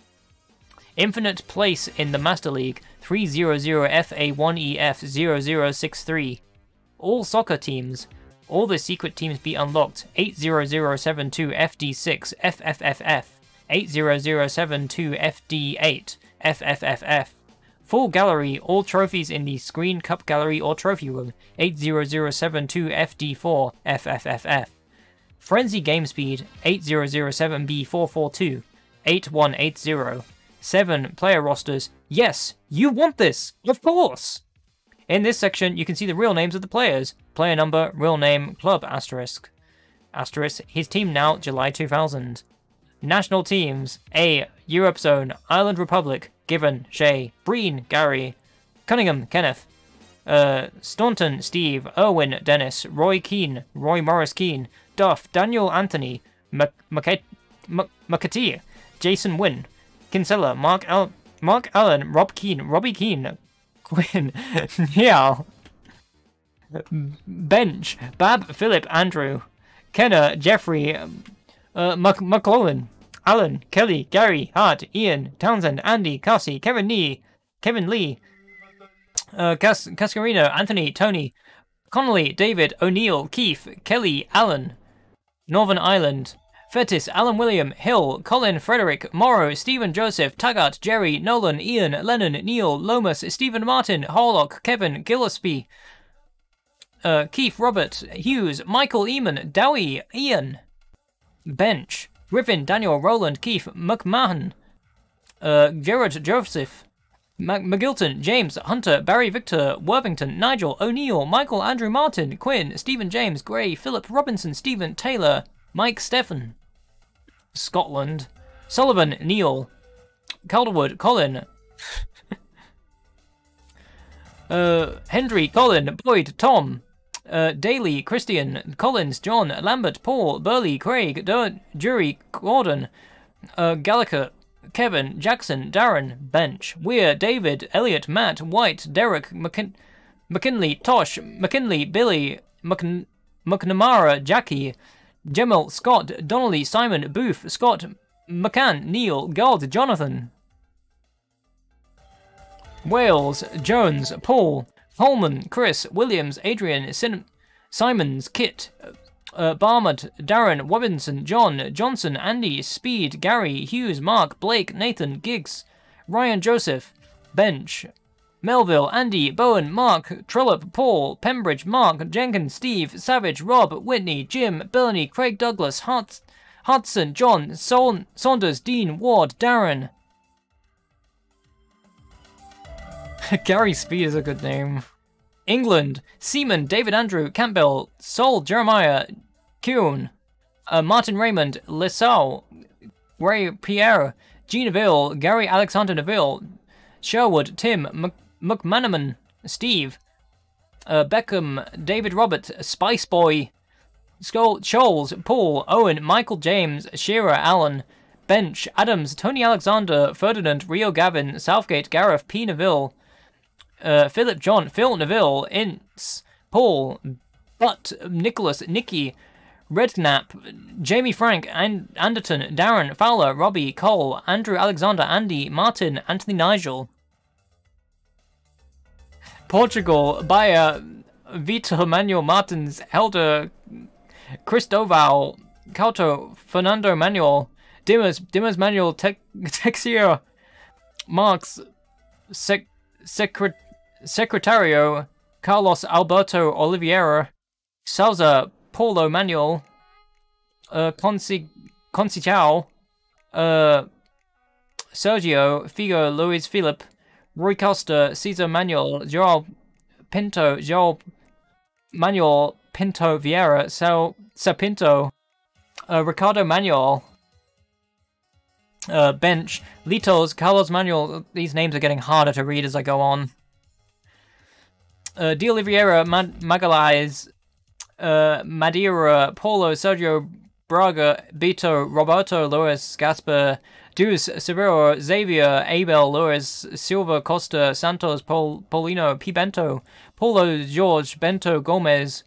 Infinite place in the Master League, 300FA1EF0063. All soccer teams. All the secret teams be unlocked, 80072FD6 FFFF. 80072FD8 FFFF. Full gallery, all trophies in the Screen Cup Gallery or Trophy Room, 80072FD4 FFFF. Frenzy Game Speed, 8007B442, 8180. 7 player rosters. Yes, you want this, of course! In this section, you can see the real names of the players. Player number, real name, club, asterisk. Asterisk, his team now, July 2000. National teams. A. Europe Zone, Ireland Republic, Given, Shay, Breen, Gary, Cunningham, Kenneth, Staunton, Steve, Irwin, Dennis, Roy Keane, Roy Morris Keane, Duff, Daniel Anthony, McAtee, Jason Wynn, Kinsella, Mark Allen, Rob Keane, Robbie Keane, Quinn, Niall, Bench, Bab, Philip, Andrew, Kenner, Jeffrey, McLaughlin, Alan, Kelly, Gary, Hart, Ian, Townsend, Andy, Cassie, Kevin Lee, Cascarino, Anthony, Tony, Connolly, David, O'Neill, Keith, Kelly, Allen, Northern Ireland, Fetis, Alan William, Hill, Colin, Frederick, Morrow, Stephen Joseph, Taggart, Jerry, Nolan, Ian, Lennon, Neil, Lomas, Stephen Martin, Horlock, Kevin, Gillespie, Keith, Robert, Hughes, Michael Eamon, Dowie, Ian, Bench, Griffin, Daniel, Roland, Keith, McMahon, Gerard, Joseph, McGilton, James, Hunter, Barry, Victor, Worthington, Nigel, O'Neill, Michael, Andrew, Martin, Quinn, Stephen, James, Gray, Philip, Robinson, Stephen, Taylor, Mike, Stephen, Scotland, Sullivan, Neil, Calderwood, Colin, Hendry, Colin, Boyd, Tom, Daly, Christian, Collins, John, Lambert, Paul, Burley, Craig, Jury, Gordon, Gallagher, Kevin, Jackson, Darren, Bench, Weir, David, Elliot, Matt, White, Derek, McKinley, Tosh, McKinley, Billy, McNamara, Jackie, Gemel, Scott, Donnelly, Simon, Booth, Scott, McCann, Neil, God, Jonathan, Wales, Jones, Paul, Holman, Chris, Williams, Adrian, Simons, Kit, Barmad, Darren, Robinson, John, Johnson, Andy, Speed, Gary, Hughes, Mark, Blake, Nathan, Giggs, Ryan, Joseph, Bench, Melville, Andy, Bowen, Mark, Trollope, Paul, Pembridge, Mark, Jenkins, Steve, Savage, Rob, Whitney, Jim, Bellany, Craig Douglas, Hudson, John, Saunders, Dean, Ward, Darren. Gary Speed is a good name. England, Seaman, David Andrew, Campbell, Sol, Jeremiah, Kuhn, Martin Raymond, Lissau, Ray Pierre, Gene Neville, Gary Alexander Neville, Sherwood, Tim, McManaman, Steve, Beckham, David Robert, Spice Boy, Scholes, Paul, Owen, Michael James, Shearer, Allen, Bench, Adams, Tony Alexander, Ferdinand, Rio Gavin, Southgate, Gareth, P. Neville, Philip John, Phil Neville, Ince, Paul, Butt, Nicholas, Nicky, Redknapp, Jamie Frank, Anderton, Darren, Fowler, Robbie, Cole, Andrew Alexander, Andy, Martin, Anthony Nigel. Portugal, Bayer, Vitor Manuel Martins, Helder, Cristoval, Couto, Fernando Manuel, Dimmers Manuel, Texier, Marx, Secretario, Carlos Alberto Oliveira, Salza, Paulo Manuel, Conceição, Sergio, Figo, Luis Philip, Rui Costa, Cesar Manuel, João Pinto, João Manuel Pinto Vieira, Sapinto, Ricardo Manuel, Bench, Litos, Carlos Manuel. These names are getting harder to read as I go on. De Oliveira, Magalhães, Madeira, Paulo, Sergio Braga, Beto, Roberto, Luis, Gasper, Deuce, Severo, Xavier, Abel, Luis, Silva, Costa, Santos, Paulino, P. Bento, Paulo, George, Bento, Gomez,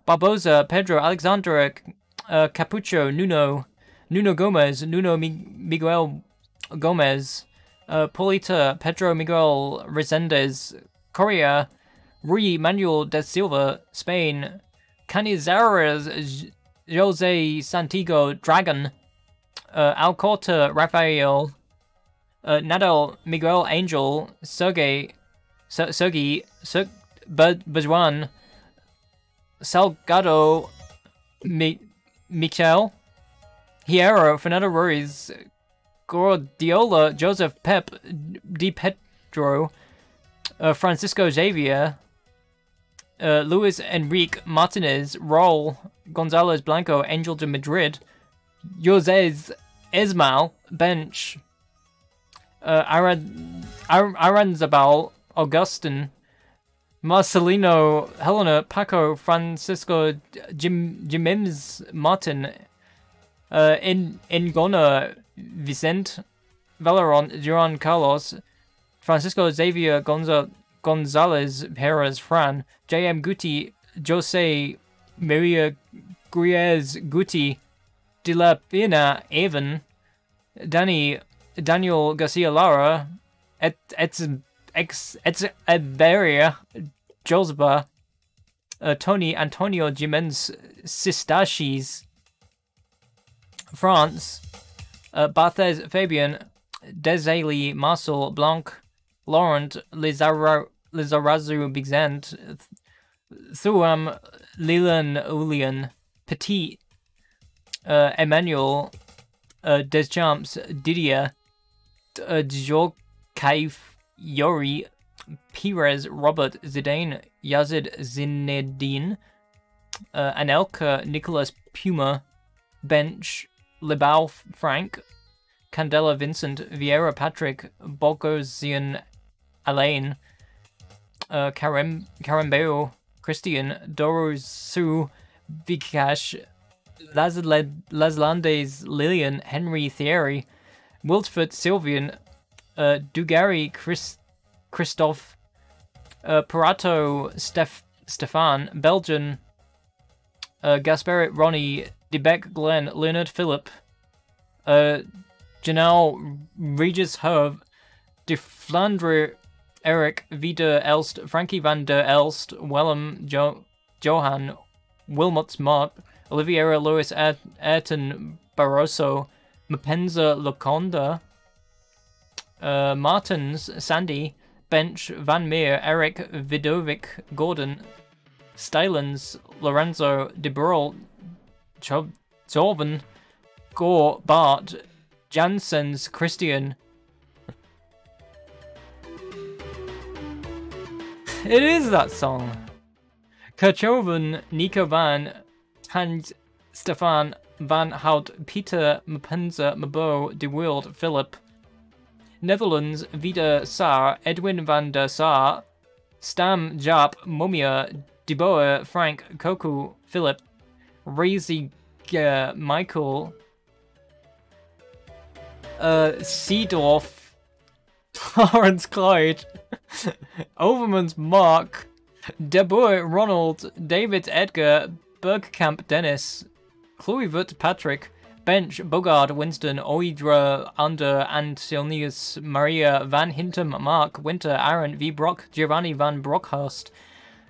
Barbosa, Pedro, Alexandra, Capucho, Nuno Gomez, Nuno Miguel Gomez, Polita, Pedro Miguel Resendez, Correa, Rui Manuel da Silva, Spain, Canizares, Jose Santiago, Dragon, Alcorta, Rafael, Nadal, Miguel Angel, Sergey, Bajuan, Salgado, Michel, Hierro, Fernando Ruiz, Gordiola, Joseph Pep, Di Petro, Francisco Xavier, Luis Enrique Martinez, Raul, Gonzalez Blanco, Angel de Madrid, José Esmal, Bench, Aranzabal, Augustin, Marcelino, Helena, Paco, Francisco, Jimenez, Martin, Ingona, Vicente, Valeron, Juan Carlos, Francisco Xavier, Gonzalez, Perez, Fran, J.M. Guti, Jose Maria Griez Guti, De La Pina, Evan, Daniel Garcia Lara, Eberia, Josba, Tony Antonio Jimenez Sistachis, France, Barthez Fabien, Desailly, Marcel, Blanc, Laurent, Lizarazu Bixent, Thuam, Leland Ulian, Petit, Emmanuel, Deschamps, Didier, Djorkaif, Yori, Pires, Robert, Zidane, Yazid Zinedine, Anelka, Nicolas Puma, Bench, Lebau, Frank, Candela, Vincent, Vieira, Patrick, Bogosian, Alain, Carambeo, Christian, Dorosu, Vikash, Laslandes, Lillian, Henry, Thierry, Wiltford, Sylvian, Dugari, Christophe, Parato, Stefan, Belgian, Gasperit, Ronnie, Debec, Glenn, Leonard, Philip, Janelle, Regis, Herve, De Flandre, Eric, Vida, Elst, Frankie van der Elst, Wellum, Johan, Wilmots, Mark, Oliviera, Lewis, Ayrton, Barroso, Mapenza, Loconda, Martins, Sandy, Bench, Van Meer, Eric, Vidovic, Gordon, Stylens, Lorenzo, De Burl, Zorven, Gore, Bart, Janssens, Christian. It is that song. Kerchoven, Nico Van, Hans, Stefan, Van Hout, Peter, Mapenza, Mabo, De Wild, Philip, Netherlands, Vida Saar, Edwin van der Saar, Stam, Jap, Mumia, De Boer, Frank, Koku, Philip, Razy, Michael, Seedorf, Lawrence Clyde, Overmans Mark, De Boer Ronald, David Edgar, Bergkamp Dennis, Kluivert Patrick, Bench Bogard Winston, Oidra Under, Antonius Maria, Van Hintem Mark, Winter, Aaron V. Brock, Giovanni van Brockhurst,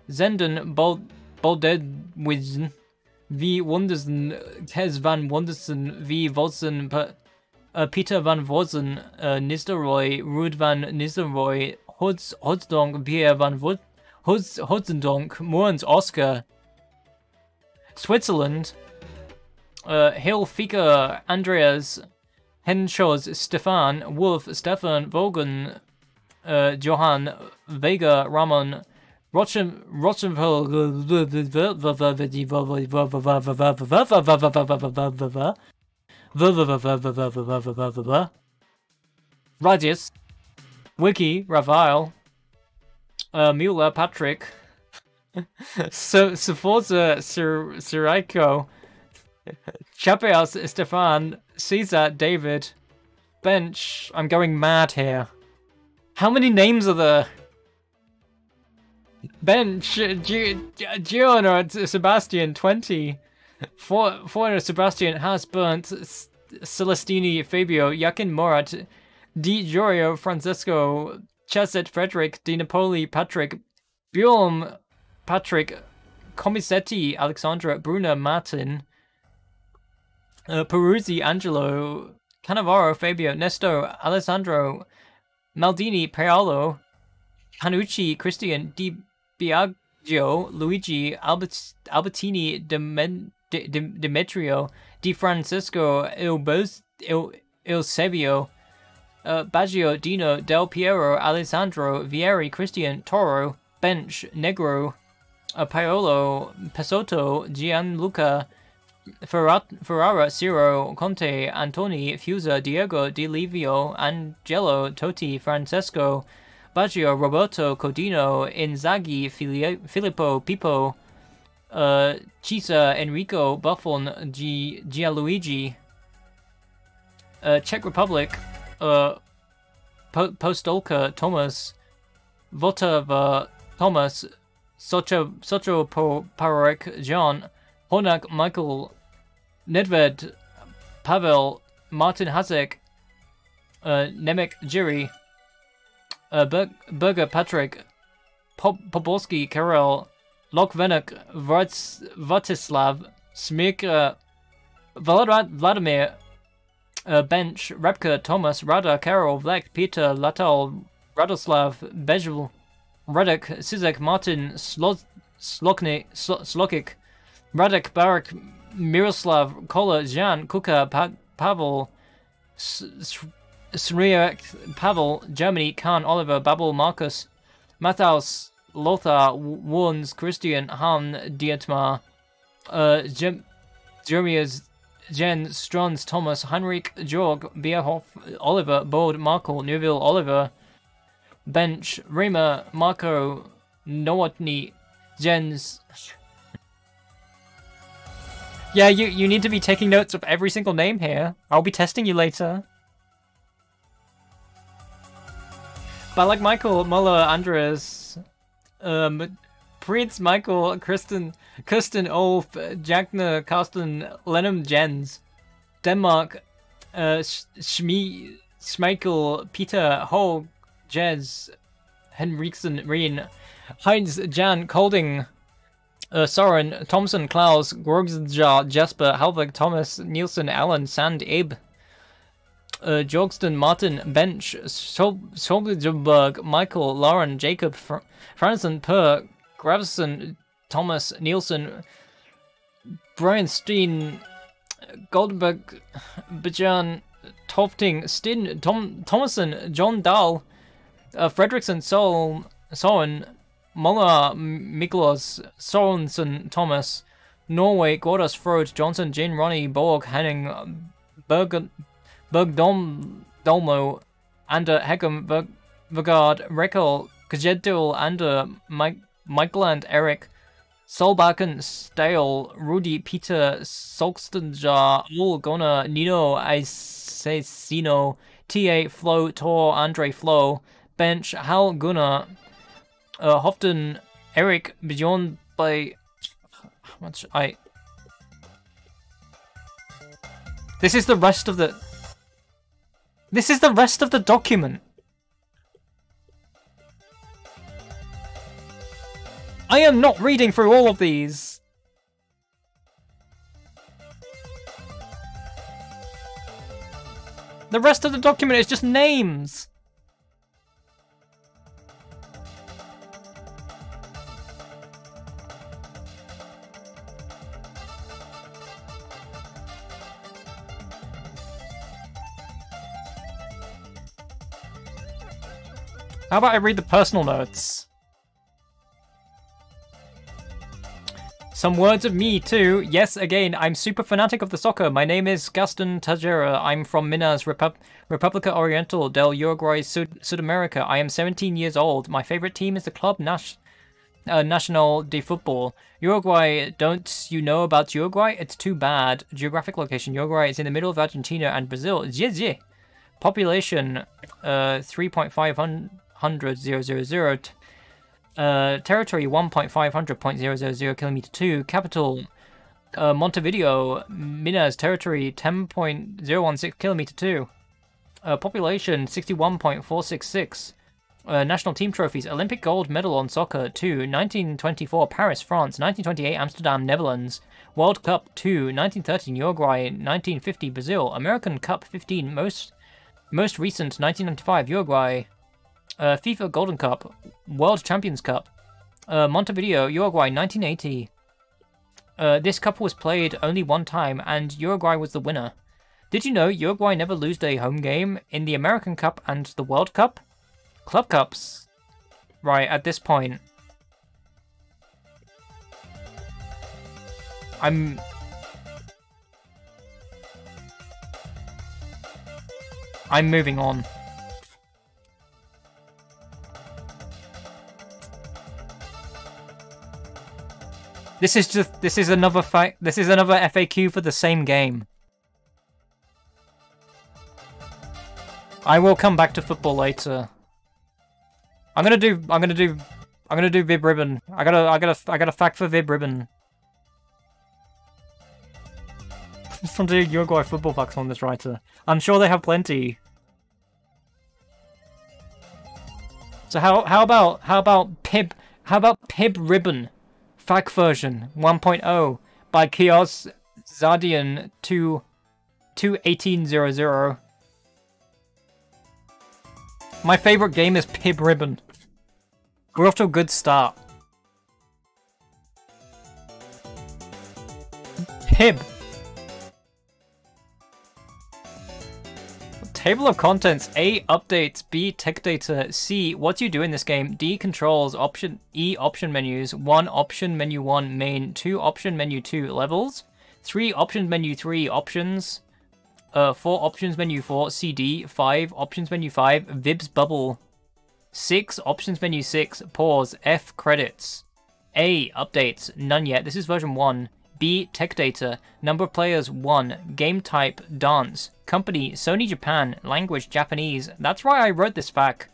Zenden Boldedwizen, V. Wondersen, Tez van Wondersen, V. Vossen, Peter van Vossen, Nistelrooy, Ruud van Nistelrooy, Hodsdonk, Pierre van Hodsendonk, Moorns Oscar, Switzerland, Hill Fika, Andreas, Henshaws, Stefan, Wolf, Stefan, Vogan, Johan, Vega, Ramon, Radius, Wiki, Ravile, Mueller, Patrick, Sforza, Siraiko, Chapeas, Stefan, Caesar, David, Bench. I'm going mad here. How many names are there? Bench, Giorno, Sebastian, 20. Foreigner, Sebastian, Has Burnt, Celestini, Fabio, Yakin, Morat, Di Giorgio, Francesco, Chesed, Frederick, Di Napoli, Patrick, Bjorn, Patrick, Comisetti, Alexandra, Bruna, Martin, Peruzzi, Angelo, Cannavaro, Fabio, Nesto, Alessandro, Maldini, Paolo, Panucci, Christian, Di Biagio, Luigi, Albertini, Demetrio, Di Francisco, Eusebio, Baggio, Dino, Del Piero, Alessandro, Vieri, Christian, Toro, Bench, Negro, Paolo, Pesotto, Gianluca, Ferrara, Ciro, Conte, Antoni, Fusa, Diego, Di Livio, Angelo, Totti, Francesco, Baggio, Roberto, Codino, Inzaghi, Filippo, Pippo, Chisa, Enrico, Buffon, Gianluigi, Czech Republic, Postolka, Thomas, Votava, Thomas, Socho Parek, John, Honak, Michael, Nedved, Pavel, Martin Hasek, Nemec, Jiri, Berger, Patrick, Poborski, Karel, Lokvenek, Vratislav, Smirka, Vladimir, Bench, Repka, Thomas, Rada, Karol, Vlek, Peter, Latal, Radoslav, Bejel, Radek, Sizek, Martin, Slokik, Radek, Barak, Miroslav, Kola, Jan, Kuka, Pavel, Sriak, Pavel, Germany, Khan, Oliver, Babel, Marcus, Mathaus, Lothar, Warns, Christian, Han, Dietmar, Jeremias, Jen, Strons, Thomas, Heinrich, Georg, Bierhoff, Oliver, Bode, Markel, Neuville, Oliver, Bench, Rima, Marco, Nowotny, Jens. Yeah, you need to be taking notes of every single name here. I'll be testing you later. But like Michael, Muller, Andres, Prince, Michael, Kirsten, Ulf, Jagner, Carsten, Lenham, Jens, Denmark, Schmeichel, Peter, Hol, Jez, Henriksen, Rien, Heinz, Jan, Kolding, Soren, Thompson, Klaus, Grogja, Jesper, Halvig, Thomas, Nielsen, Allen, Sand, Abe, Jorgston, Martin, Bench, Solberg, Michael, Lauren, Jacob, Franzen, Per, Gravison, Thomas, Nielsen, Brian Steen, Goldberg, Bajan, Tofting, Stin, Thomason, John Dahl, Fredrickson, Soren, Mola, Miklos, Sorensen, Thomas, Norway, Gordas, Frode, Johnson, Jin, Ronnie, Borg, Henning, Dolmo, Ander, Hegem, Vagard, Rekel, Kajedil, Ander, Michaeland, Eric, Solbakken, Stale, Rudy, Peter, Solstenjar, Ul, Gona, Nino, Isesino, TA, Flo, Tor, Andre, Flo, Bench, Hal, Gunnar, Hofton, Eric, beyond by how much This is the rest of the document. I am not reading through all of these. The rest of the document is just names. How about I read the personal notes? Some words of me too. Yes, again, I'm super fanatic of the soccer. My name is Gaston Tajera. I'm from Minas República Oriental del Uruguay, Sudamerica. I am 17 years old. My favorite team is the Club Nacional de Football. Uruguay, don't you know about Uruguay? It's too bad. Geographic location, Uruguay is in the middle of Argentina and Brazil. Population, 3.500,000. Territory 1.500.000 kilometer 2. Capital Montevideo. Minas territory 10.016 kilometer 2. Population 61.466. National team trophies: Olympic gold medal on soccer 2, 1924 Paris, France, 1928 Amsterdam, Netherlands. World Cup 2, 1913 Uruguay, 1950 Brazil. American Cup 15, most recent 1995 Uruguay. FIFA Golden Cup, World Champions Cup, Montevideo, Uruguay, 1980. This cup was played only one time, and Uruguay was the winner. Did you know Uruguay never lost a home game in the American Cup and the World Cup? Club Cups. Right, at this point. I'm moving on. This is another FAQ for the same game. I will come back to football later. I'm gonna do Vib Ribbon. I got a fact for Vib Ribbon. Some Uruguay football facts on this writer. I'm sure they have plenty. So how about Pib Ribbon? FAQ version 1.0 by Kios Zardian 21800. My favorite game is Pib Ribbon. We're off to a good start. Pib. Table of contents. A. Updates. B. Tech data. C. What do you do in this game? D. Controls. Option E. Option menus. 1. Option menu 1. Main. 2. Option menu 2. Levels. 3. Option menu 3. Options. 4. Options menu 4. CD. 5. Options menu 5. Vibs bubble. 6. Options menu 6. Pause. F. Credits. A. Updates. None yet. This is version 1. B. Tech data. Number of players 1. Game type dance. Company Sony Japan. Language Japanese. That's why I wrote this back.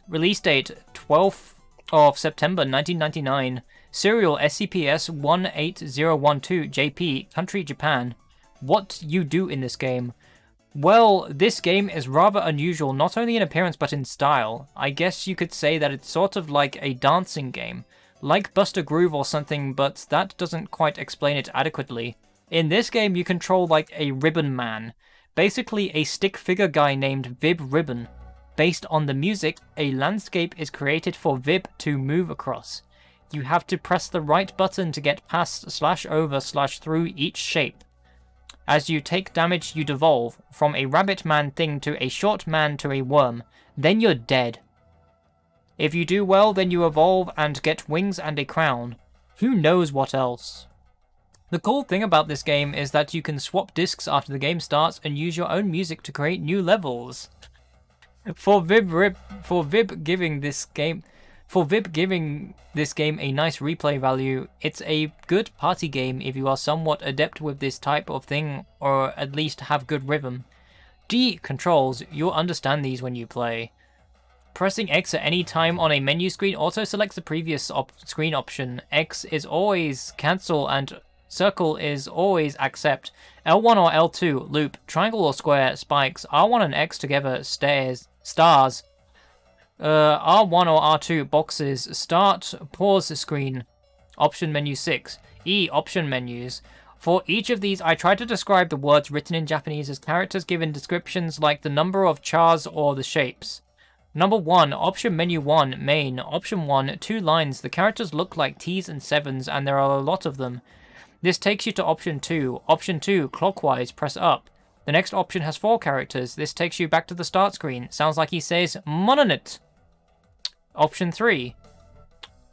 Release date 12th of September 1999. Serial SCPS 18012 JP. Country Japan. What you do in this game? Well, this game is rather unusual, not only in appearance but in style. I guess you could say that it's sort of like a dancing game. Like Buster Groove or something, but that doesn't quite explain it adequately. In this game, you control like a ribbon man. Basically a stick figure guy named Vib Ribbon. Based on the music, a landscape is created for Vib to move across. You have to press the right button to get past / over / through each shape. As you take damage, you devolve from a rabbit man thing to a short man to a worm. Then you're dead. If you do well, then you evolve and get wings and a crown. Who knows what else? The cool thing about this game is that you can swap discs after the game starts and use your own music to create new levels. For Vib giving this game a nice replay value, it's a good party game if you are somewhat adept with this type of thing, or at least have good rhythm. D. Controls. You'll understand these when you play. Pressing X at any time on a menu screen also selects the previous screen option. X is always cancel and circle is always accept. L1 or L2, loop. Triangle or square, spikes. R1 and X together, stars. R1 or R2, boxes. Start, pause screen. Option menu 6. E. Option menus. For each of these, I try to describe the words written in Japanese as characters given descriptions like the number of chars or the shapes. Number 1, option menu 1, main. Option 1, 2 lines. The characters look like T's and 7s, and there are a lot of them. This takes you to option 2. Option 2, clockwise, press up. The next option has 4 characters. This takes you back to the start screen. Sounds like he says, Mononit. Option 3.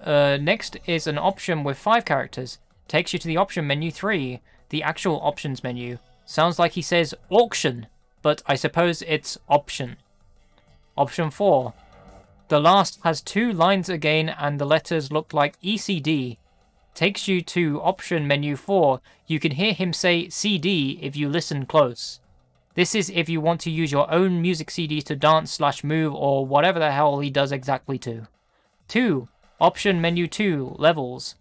Next is an option with 5 characters. Takes you to the option menu 3, the actual options menu. Sounds like he says, auction, but I suppose it's option. Option 4. The last has 2 lines again and the letters look like ECD. Takes you to option menu 4. You can hear him say CD if you listen close. This is if you want to use your own music CD to dance / move or whatever the hell he does exactly to. 2. Option menu 2. Levels.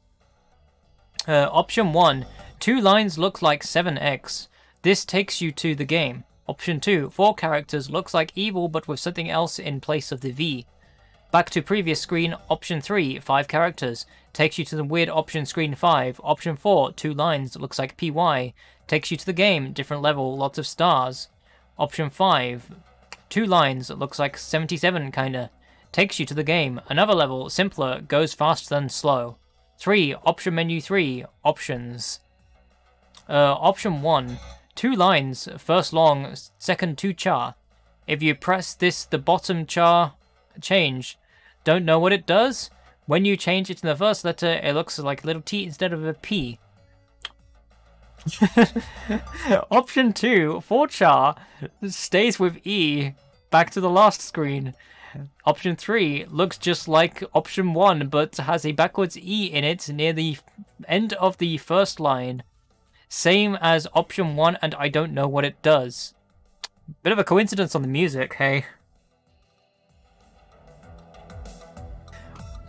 Option 1. 2 lines look like 7X. This takes you to the game. Option 2, 4 characters, looks like evil but with something else in place of the V. Back to previous screen. Option 3, 5 characters, takes you to the weird option screen 5. Option 4, 2 lines, looks like PY, takes you to the game, different level, lots of stars. Option 5, 2 lines, looks like 77 kinda, takes you to the game, another level, simpler, goes fast than slow. 3, option menu 3, options. Option 1. 2 lines, first long, second 2 char. If you press this, the bottom char change. Don't know what it does? When you change it to the first letter, it looks like a little T instead of a P. Option 2, 4 char, stays with E, back to the last screen. Option 3, looks just like option 1, but has a backwards E in it near the end of the first line. Same as option 1, and I don't know what it does. Bit of a coincidence on the music, hey?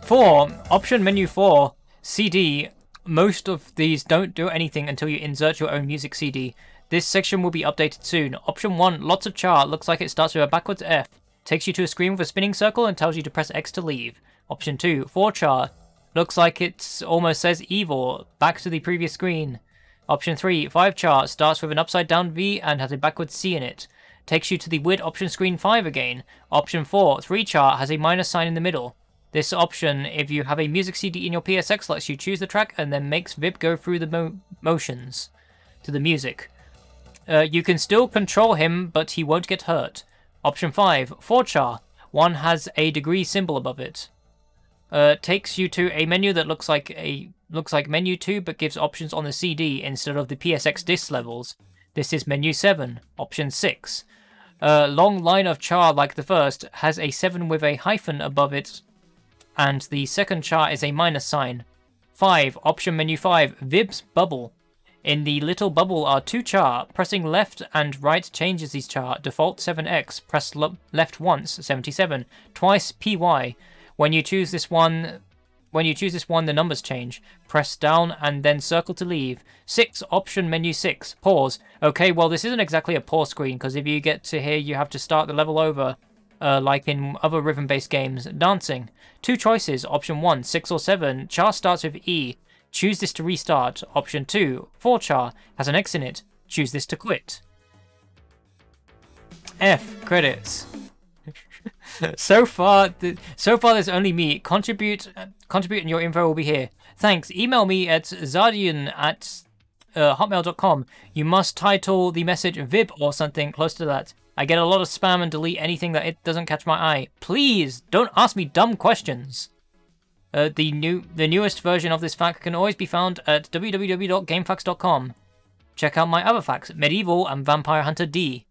4. Option menu 4. CD. Most of these don't do anything until you insert your own music CD. This section will be updated soon. Option 1. Lots of chart. Looks like it starts with a backwards F. Takes you to a screen with a spinning circle and tells you to press X to leave. Option 2. 4 chart. Looks like it almost says evil. Back to the previous screen. Option 3, 5 char, starts with an upside down V and has a backwards C in it. Takes you to the weird option screen 5 again. Option 4, 3 char, has a minus sign in the middle. This option, if you have a music CD in your PSX, lets you choose the track and then makes Vib go through the motions to the music. You can still control him, but he won't get hurt. Option 5, 4 char, one has a degree symbol above it. Takes you to a menu that looks like menu 2 but gives options on the CD instead of the PSX disc levels. This is menu 7. Option 6. Long line of char like the first, has a 7 with a hyphen above it, and the second char is a minus sign. 5. Option menu 5. Vib's bubble. In the little bubble are 2 char. Pressing left and right changes these char. Default 7x. Press left once, 77. Twice PY. When you choose this one, the numbers change. Press down and then circle to leave. 6. Option menu 6. Pause. Okay, well this isn't exactly a pause screen, because if you get to here you have to start the level over, like in other rhythm-based games. Dancing. 2 choices. Option 1, 6 or 7. Char starts with E. Choose this to restart. Option 2, 4 char, has an X in it. Choose this to quit. F. Credits. So far there's only me. Contribute and your info will be here. Thanks. Email me at zardian@hotmail.com. You must title the message Vib or something close to that. I get a lot of spam and delete anything that it doesn't catch my eye. Please don't ask me dumb questions. The newest version of this fact can always be found at www.gamefacts.com. Check out my other facts, Medieval and Vampire Hunter D.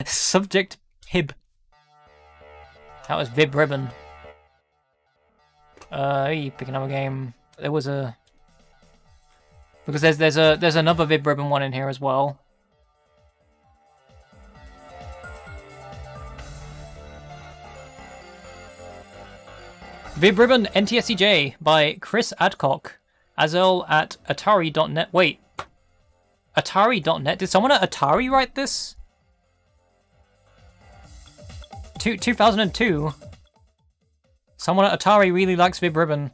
Subject Hib. That was Vib Ribbon. Pick another game. There was a... Because there's another Vib Ribbon one in here as well. Vib Ribbon NTSCJ by Chris Adcock. Azel at Atari.net. Wait. Atari.net? Did someone at Atari write this? 2002. Someone at Atari really likes Vib Ribbon.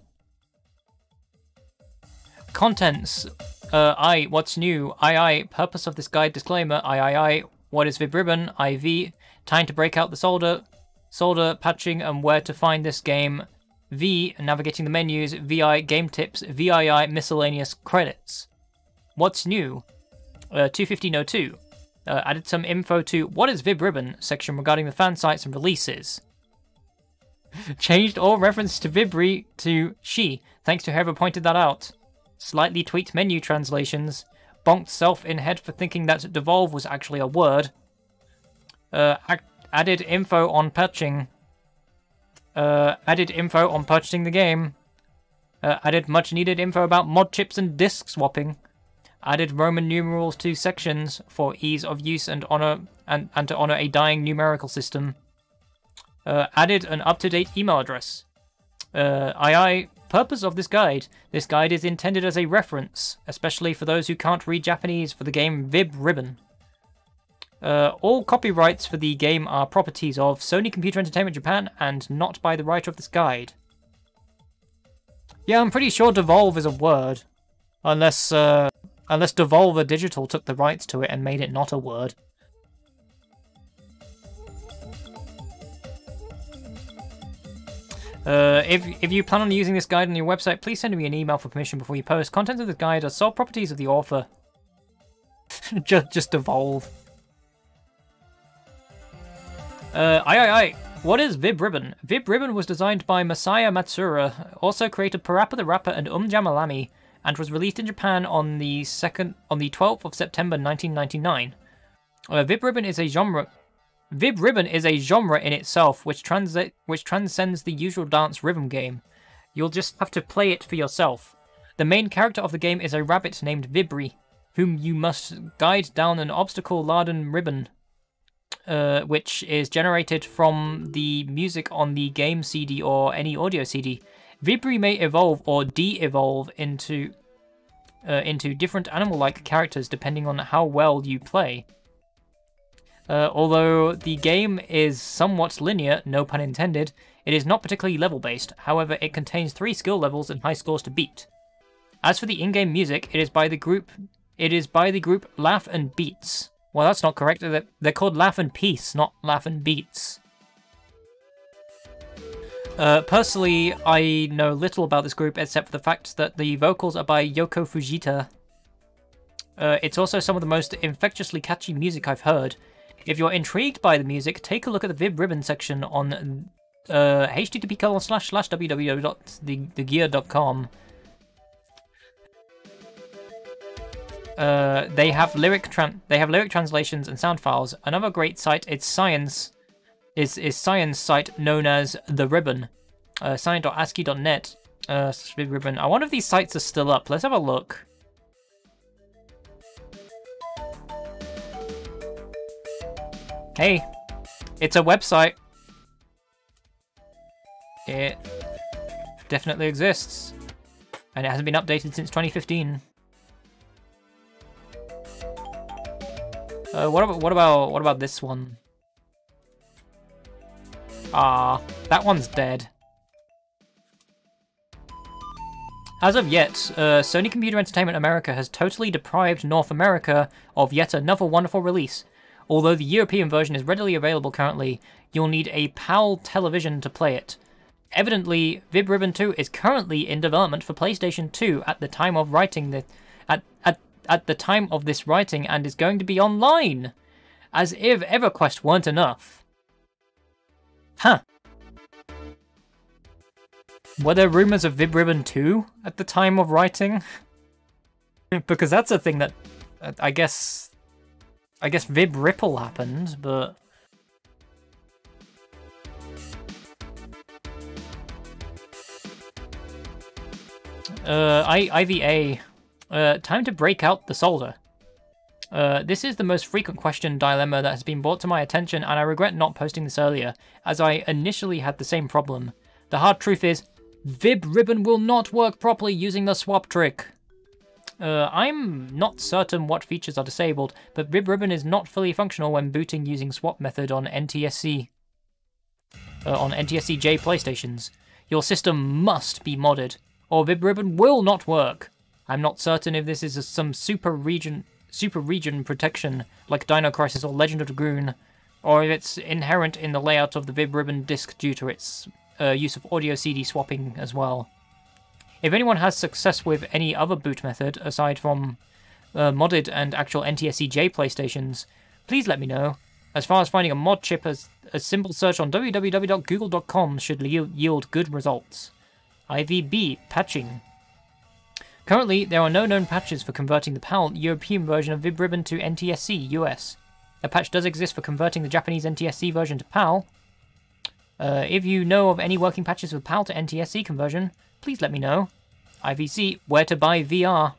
Contents. What's new? Purpose of this guide disclaimer. What is Vib Ribbon? IV. Time to break out the solder, patching, and where to find this game. V. Navigating the menus. VI. Game tips. VII. Miscellaneous credits. What's new? 215.02. Added some info to What is Vib Ribbon section regarding the fan sites and releases. Changed all reference to Vibri to she, thanks to whoever pointed that out. Slightly tweaked menu translations. Bonked self in head for thinking that devolve was actually a word. Added info on patching. Added info on purchasing the game. Added much needed info about mod chips and disk swapping. Added Roman numerals to sections for ease of use and honor and to honor a dying numerical system. Added an up-to-date email address. Purpose of this guide. This guide is intended as a reference, especially for those who can't read Japanese, for the game Vib Ribbon. All copyrights for the game are properties of Sony Computer Entertainment Japan and not by the writer of this guide. Yeah, I'm pretty sure devolve is a word. Unless Devolver Digital took the rights to it and made it not a word. If you plan on using this guide on your website, please send me an email for permission before you post. Contents of this guide are sole properties of the author. just devolve. What is Vib Ribbon? Vib Ribbon was designed by Masaya Matsura, also created Parappa the Rapper and Jamalami, and was released in Japan on the 12th of September 1999. Vib Ribbon is a genre in itself, which transcends the usual dance rhythm game. You'll just have to play it for yourself. The main character of the game is a rabbit named Vibri, whom you must guide down an obstacle-laden ribbon, which is generated from the music on the game CD or any audio CD. Vibri may evolve or de-evolve into different animal-like characters depending on how well you play. Although the game is somewhat linear, no pun intended, it is not particularly level-based. However, it contains 3 skill levels and high scores to beat. As for the in-game music, it is by the group It is by the group Laugh and Beats. Well, that's not correct. They're called Laugh and Peace, not Laugh and Beats. Personally, I know little about this group except for the fact that the vocals are by Yoko Fujita. It's also some of the most infectiously catchy music I've heard. If you're intrigued by the music, take a look at the Vib Ribbon section on http://www.thegear.com. They have lyric translations and sound files. Another great site is science site known as The Ribbon. Science.ascii.net Vib Ribbon. I wonder if these sites are still up. Let's have a look. Hey, it's a website. It definitely exists, and it hasn't been updated since 2015. What about this one? Ah, that one's dead. As of yet, Sony Computer Entertainment America has totally deprived North America of yet another wonderful release. Although the European version is readily available currently, you'll need a PAL television to play it. Evidently, Vib Ribbon 2 is currently in development for PlayStation 2 at the time of writing at the time of this writing, and is going to be online. As if EverQuest weren't enough. Huh. Were there rumors of Vib Ribbon 2 at the time of writing? Because that's a thing that I guess Vib Ripple happened, but IVA. Time to break out the solder. This is the most frequent question dilemma that has been brought to my attention, and I regret not posting this earlier, as I initially had the same problem. The hard truth is, Vib Ribbon will not work properly using the swap trick. I'm not certain what features are disabled, but Vib Ribbon is not fully functional when booting using swap method on NTSC. On NTSC-J PlayStations. Your system must be modded, or Vib Ribbon will not work. I'm not certain if this is some super region protection like Dino Crisis or Legend of Dragoon, or if it's inherent in the layout of the Vib Ribbon disc due to its use of audio CD swapping as well. If anyone has success with any other boot method aside from modded and actual NTSC-J PlayStations, please let me know. As far as finding a mod chip, a simple search on www.google.com should yield good results. IVB patching. Currently, there are no known patches for converting the PAL European version of Vib Ribbon to NTSC US. A patch does exist for converting the Japanese NTSC version to PAL. If you know of any working patches for PAL to NTSC conversion, please let me know. IVC, where to buy VR.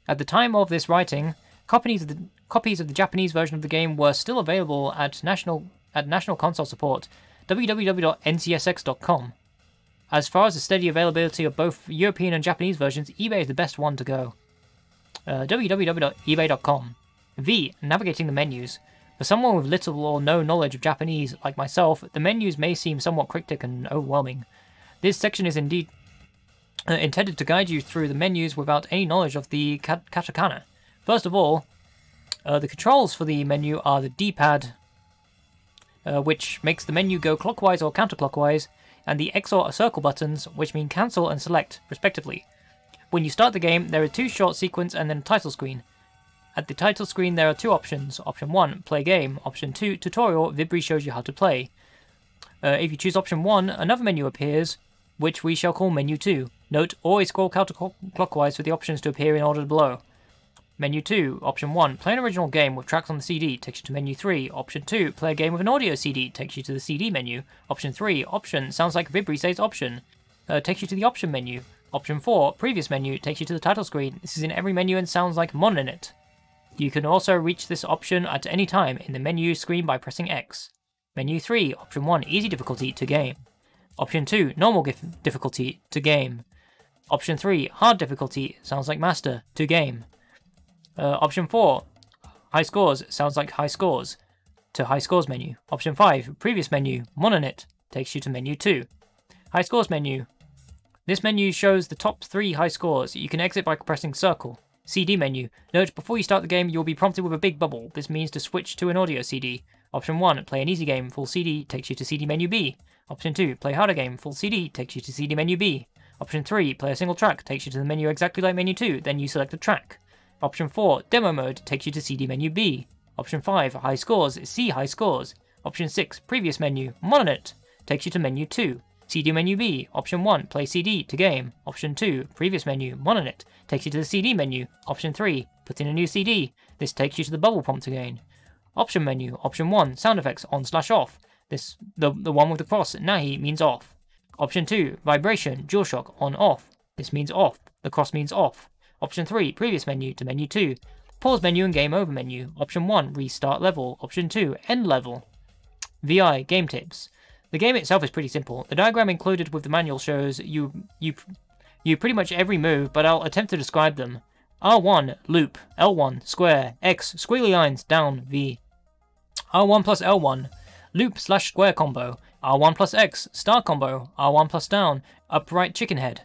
At the time of this writing, copies of the Japanese version of the game were still available at National Console Support, www.ncsx.com. As far as the steady availability of both European and Japanese versions, eBay is the best one to go. www.ebay.com. V. Navigating the menus. For someone with little or no knowledge of Japanese, like myself, the menus may seem somewhat cryptic and overwhelming. This section is indeed intended to guide you through the menus without any knowledge of the katakana. First of all, the controls for the menu are the D-pad, which makes the menu go clockwise or counterclockwise, and the X or circle buttons, which mean cancel and select, respectively. When you start the game, there are two short sequence and then a title screen. At the title screen, there are two options. Option 1, play game. Option 2, tutorial. Vibri shows you how to play. If you choose option 1, another menu appears, which we shall call menu 2. Note, always scroll counterclockwise for the options to appear in order below. Menu 2, option 1, play an original game with tracks on the CD, takes you to menu 3. Option 2, play a game with an audio CD, takes you to the CD menu. Option 3, option, sounds like Vibri says option, takes you to the option menu. Option 4, previous menu, takes you to the title screen. This is in every menu and sounds like Mon in it. You can also reach this option at any time in the menu screen by pressing X. Menu 3, option 1, easy difficulty to game. Option 2, normal difficulty to game. Option 3, hard difficulty, sounds like master, to game. Option 4, high scores, sounds like high scores, to high scores menu. Option 5, previous menu, Mononit, takes you to menu 2. High scores menu. This menu shows the top 3 high scores. You can exit by pressing circle. CD menu. Note, before you start the game, you will be prompted with a big bubble. This means to switch to an audio CD. Option 1, play an easy game, full CD, takes you to CD menu B. Option 2, play harder game, full CD, takes you to CD menu B. Option 3, play a single track, takes you to the menu exactly like menu 2, then you select a track. Option 4, demo mode, takes you to CD menu B. Option 5, high scores, see high scores. Option 6, previous menu, Mononet, takes you to menu 2. CD menu B. Option 1, play CD to game. Option 2, previous menu, Mononet, takes you to the CD menu. Option 3, put in a new CD. This takes you to the bubble prompt again. Option menu. Option 1, sound effects on/off. This the one with the cross, nahi, means off. Option 2, vibration, DualShock, on/off. This means off. The cross means off. Option 3, previous menu to menu 2. Pause menu and game over menu. Option 1, restart level. Option 2, end level. VI, game tips. The game itself is pretty simple. The diagram included with the manual shows you pretty much every move, but I'll attempt to describe them. R1, loop. L1, square. X, squiggly lines, down, V. R1 plus L1, loop/square combo. R1 plus X, star combo. R1 plus down, upright chicken head.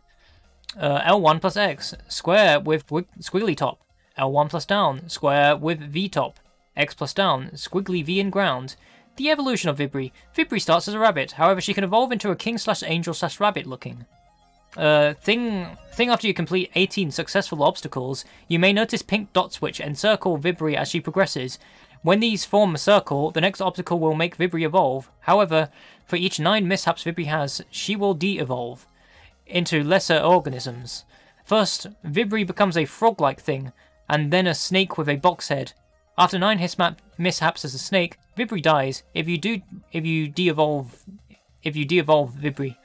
L1 plus X, square with squiggly top. L1 plus down, square with V top. X plus down, squiggly V in ground. The evolution of Vibri. Vibri starts as a rabbit, however she can evolve into a king/angel/rabbit looking. Thing after you complete 18 successful obstacles, you may notice pink dot switch encircle Vibri as she progresses. When these form a circle, the next obstacle will make Vibri evolve. However, for each 9 mishaps Vibri has, she will de-evolve into lesser organisms. First, Vibri becomes a frog-like thing, and then a snake with a box head. After 9 mishaps as a snake, Vibri dies. If you de-evolve Vibri,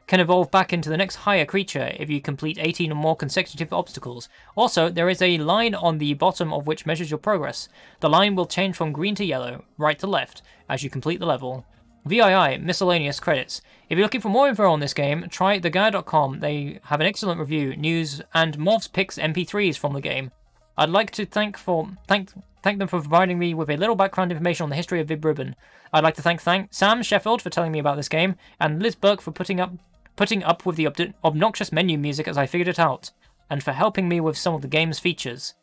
can evolve back into the next higher creature if you complete 18 or more consecutive obstacles. Also, there is a line on the bottom of which measures your progress. The line will change from green to yellow, right to left, as you complete the level. VII, miscellaneous credits. If you're looking for more info on this game, try theguy.com. They have an excellent review, news, and Morphs picks MP3s from the game. I'd like to thank them for providing me with a little background information on the history of Vib Ribbon. I'd like to thank Sam Sheffield for telling me about this game, and Liz Burke for putting up with the obnoxious menu music as I figured it out, and for helping me with some of the game's features.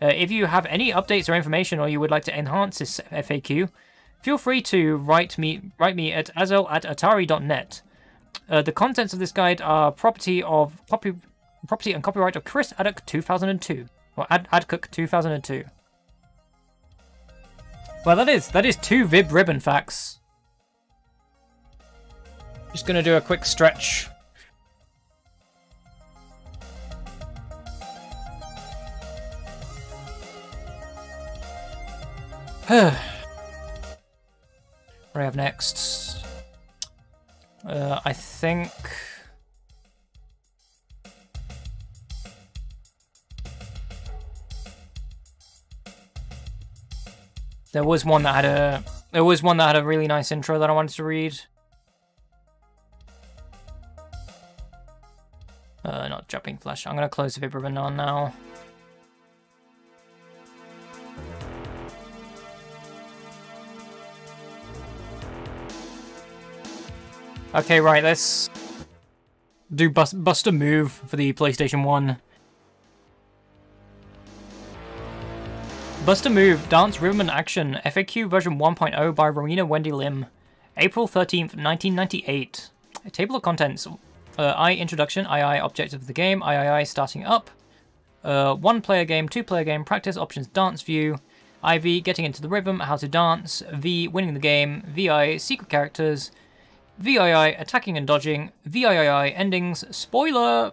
If you have any updates or information, or you would like to enhance this FAQ, feel free to write me at azel@atari.net. The contents of this guide are property and copyright of Chris Adcock 2002, or Adcock 2002. Well, that is 2 Vib Ribbon facts. Just gonna do a quick stretch. What do I have next? I think... There was one that had a really nice intro that I wanted to read. Not Jumping Flash. I'm gonna close the Vib Ribbon on now. Okay, right, let's do Bust a Move for the PlayStation 1. Bust a Move, Dance, Rhythm and Action, FAQ version 1.0 by Rowena Wendy Lim. April 13th, 1998. A table of contents. I introduction, II objective of the game, III starting up. 1 player game, 2 player game, practice options, dance view. IV getting into the rhythm, how to dance. V winning the game. VI secret characters. VII attacking and dodging. VII endings. Spoiler!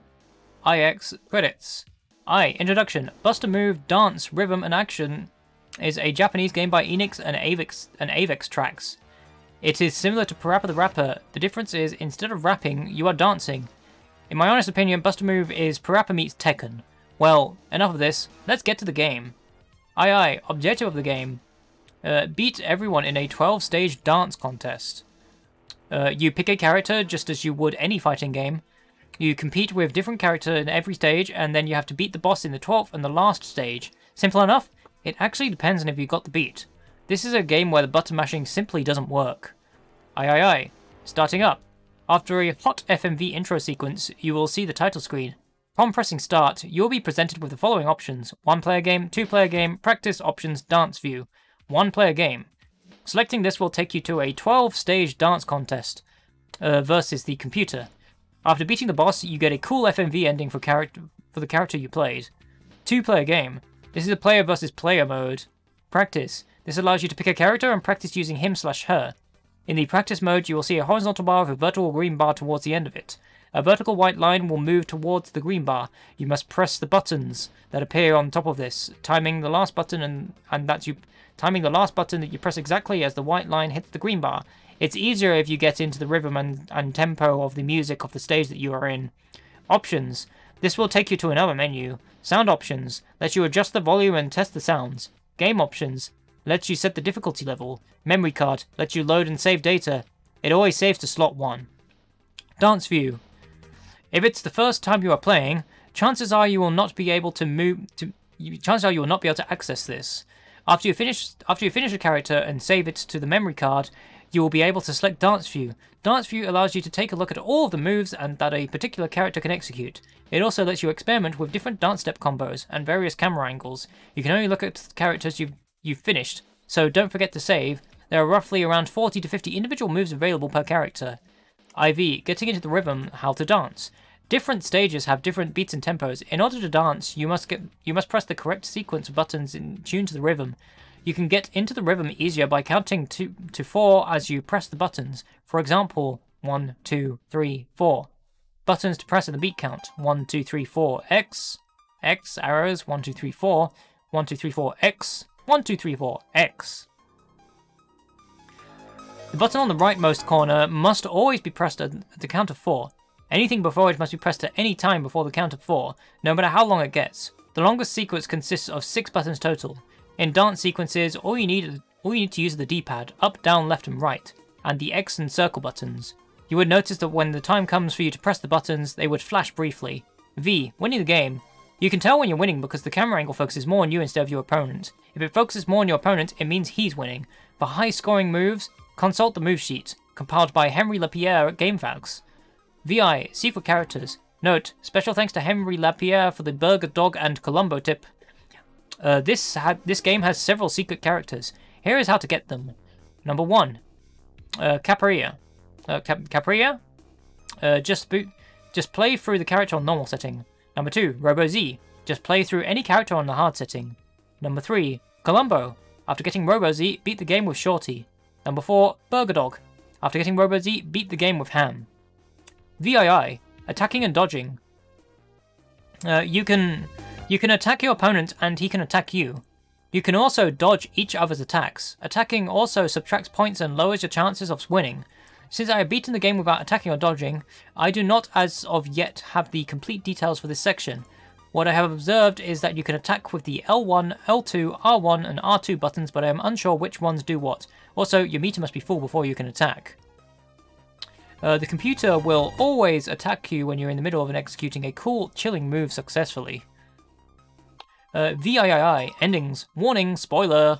IX credits. Introduction. Bust a Move, Dance, Rhythm and Action is a Japanese game by Enix and Avex Tracks. It is similar to Parappa the Rapper. The difference is, instead of rapping, you are dancing. In my honest opinion, Bust a Move is Parappa meets Tekken. Well, enough of this, let's get to the game. II, objective of the game. Beat everyone in a 12-stage dance contest. You pick a character just as you would any fighting game. You compete with different characters in every stage, and then you have to beat the boss in the 12th and the last stage. Simple enough? It actually depends on if you got the beat. This is a game where the button mashing simply doesn't work. Starting up. After a hot FMV intro sequence, you will see the title screen. Upon pressing start, you'll be presented with the following options: 1-player game, 2-player game, practice, options, dance view. 1-player game. Selecting this will take you to a 12-stage dance contest versus the computer. After beating the boss, you get a cool FMV ending for the character you played. 2-player game. This is a player versus player mode. Practice. This allows you to pick a character and practice using him/her. In the practice mode, you will see a horizontal bar with a vertical green bar towards the end of it. A vertical white line will move towards the green bar. You must press the buttons that appear on top of this, timing the last button timing the last button that you press exactly as the white line hits the green bar. It's easier if you get into the rhythm and tempo of the music of the stage that you are in. Options. This will take you to another menu. Sound options. Lets you adjust the volume and test the sounds. Game options. Lets you set the difficulty level. Memory card. Lets you load and save data. It always saves to slot 1. Dance view. If it's the first time you are playing, chances are you will not be able to access this. After you finish a character and save it to the memory card, you will be able to select Dance View. Dance View allows you to take a look at all of the moves that a particular character can execute. It also lets you experiment with different dance step combos and various camera angles. You can only look at the characters you've finished, so don't forget to save. There are roughly around 40 to 50 individual moves available per character. IV, getting into the rhythm, how to dance. Different stages have different beats and tempos. In order to dance, you must press the correct sequence of buttons in tune to the rhythm. You can get into the rhythm easier by counting to 4 as you press the buttons. For example, 1, 2, 3, 4. Buttons to press in the beat count: 1, 2, 3, 4, X, X, arrows, 1, 2, 3, 4, 1, 2, 3, 4, X, 1, 2, 3, 4, X. The button on the rightmost corner must always be pressed at the count of 4. Anything before it must be pressed at any time before the count of 4, no matter how long it gets. The longest sequence consists of 6 buttons total. In dance sequences, all you need to use is the D-pad, up, down, left and right, and the X and circle buttons. You would notice that when the time comes for you to press the buttons, they would flash briefly. V, winning the game. You can tell when you're winning because the camera angle focuses more on you instead of your opponent. If it focuses more on your opponent, it means he's winning. For high-scoring moves, consult the move sheet, compiled by Henry Lapierre at GameFAQs. VI, secret characters. Note, special thanks to Henry Lapierre for the Burger Dog and Columbo tip. This game has several secret characters. Here is how to get them. Number 1, Caparia. Caparia? Just play through the character on normal setting. Number 2, RoboZ. Just play through any character on the hard setting. Number 3, Columbo. After getting RoboZ, beat the game with Shorty. Number 4, Burger Dog. After getting RoboZ, beat the game with Ham. VII, attacking and dodging. You can attack your opponent and he can attack you. You can also dodge each other's attacks. Attacking also subtracts points and lowers your chances of winning. Since I have beaten the game without attacking or dodging, I do not as of yet have the complete details for this section. What I have observed is that you can attack with the L1, L2, R1 and R2 buttons, but I am unsure which ones do what. Also, your meter must be full before you can attack. The computer will always attack you when you're in the middle of executing a cool, chilling move successfully. VII, endings, warning, spoiler.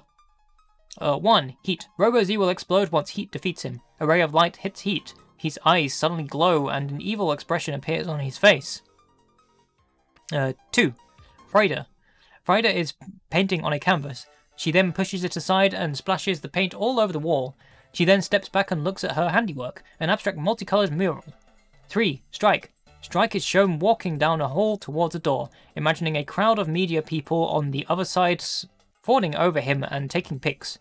1. Heat. RoboZ will explode once heat defeats him. A ray of light hits heat. His eyes suddenly glow and an evil expression appears on his face. 2. Frida. Frida is painting on a canvas. She then pushes it aside and splashes the paint all over the wall. She then steps back and looks at her handiwork, an abstract multicolored mural. 3. Strike. Strike is shown walking down a hall towards a door, imagining a crowd of media people on the other side fawning over him and taking pics.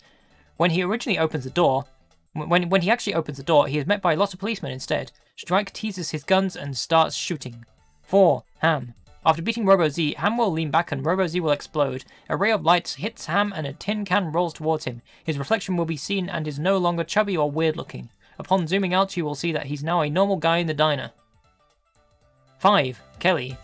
When he actually opens the door, he is met by lots of policemen instead. Strike teases his guns and starts shooting. 4. Ham. After beating RoboZ, Ham will lean back and RoboZ will explode. A ray of light hits Ham and a tin can rolls towards him. His reflection will be seen and is no longer chubby or weird looking. Upon zooming out, you will see that he's now a normal guy in the diner. 5. Kelly.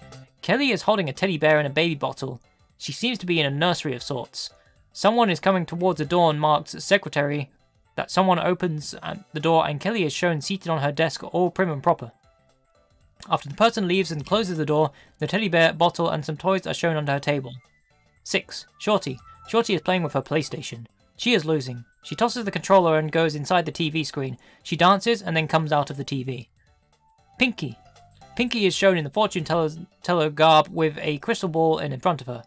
Kelly is holding a teddy bear in a baby bottle. She seems to be in a nursery of sorts. Someone is coming towards a door marked secretary. That someone opens the door and Kelly is shown seated on her desk all prim and proper. After the person leaves and closes the door, the teddy bear, bottle and some toys are shown under her table. 6. Shorty. Shorty is playing with her PlayStation. She is losing. She tosses the controller and goes inside the TV screen. She dances and then comes out of the TV. Pinky. Pinky is shown in the fortune teller garb with a crystal ball in front of her.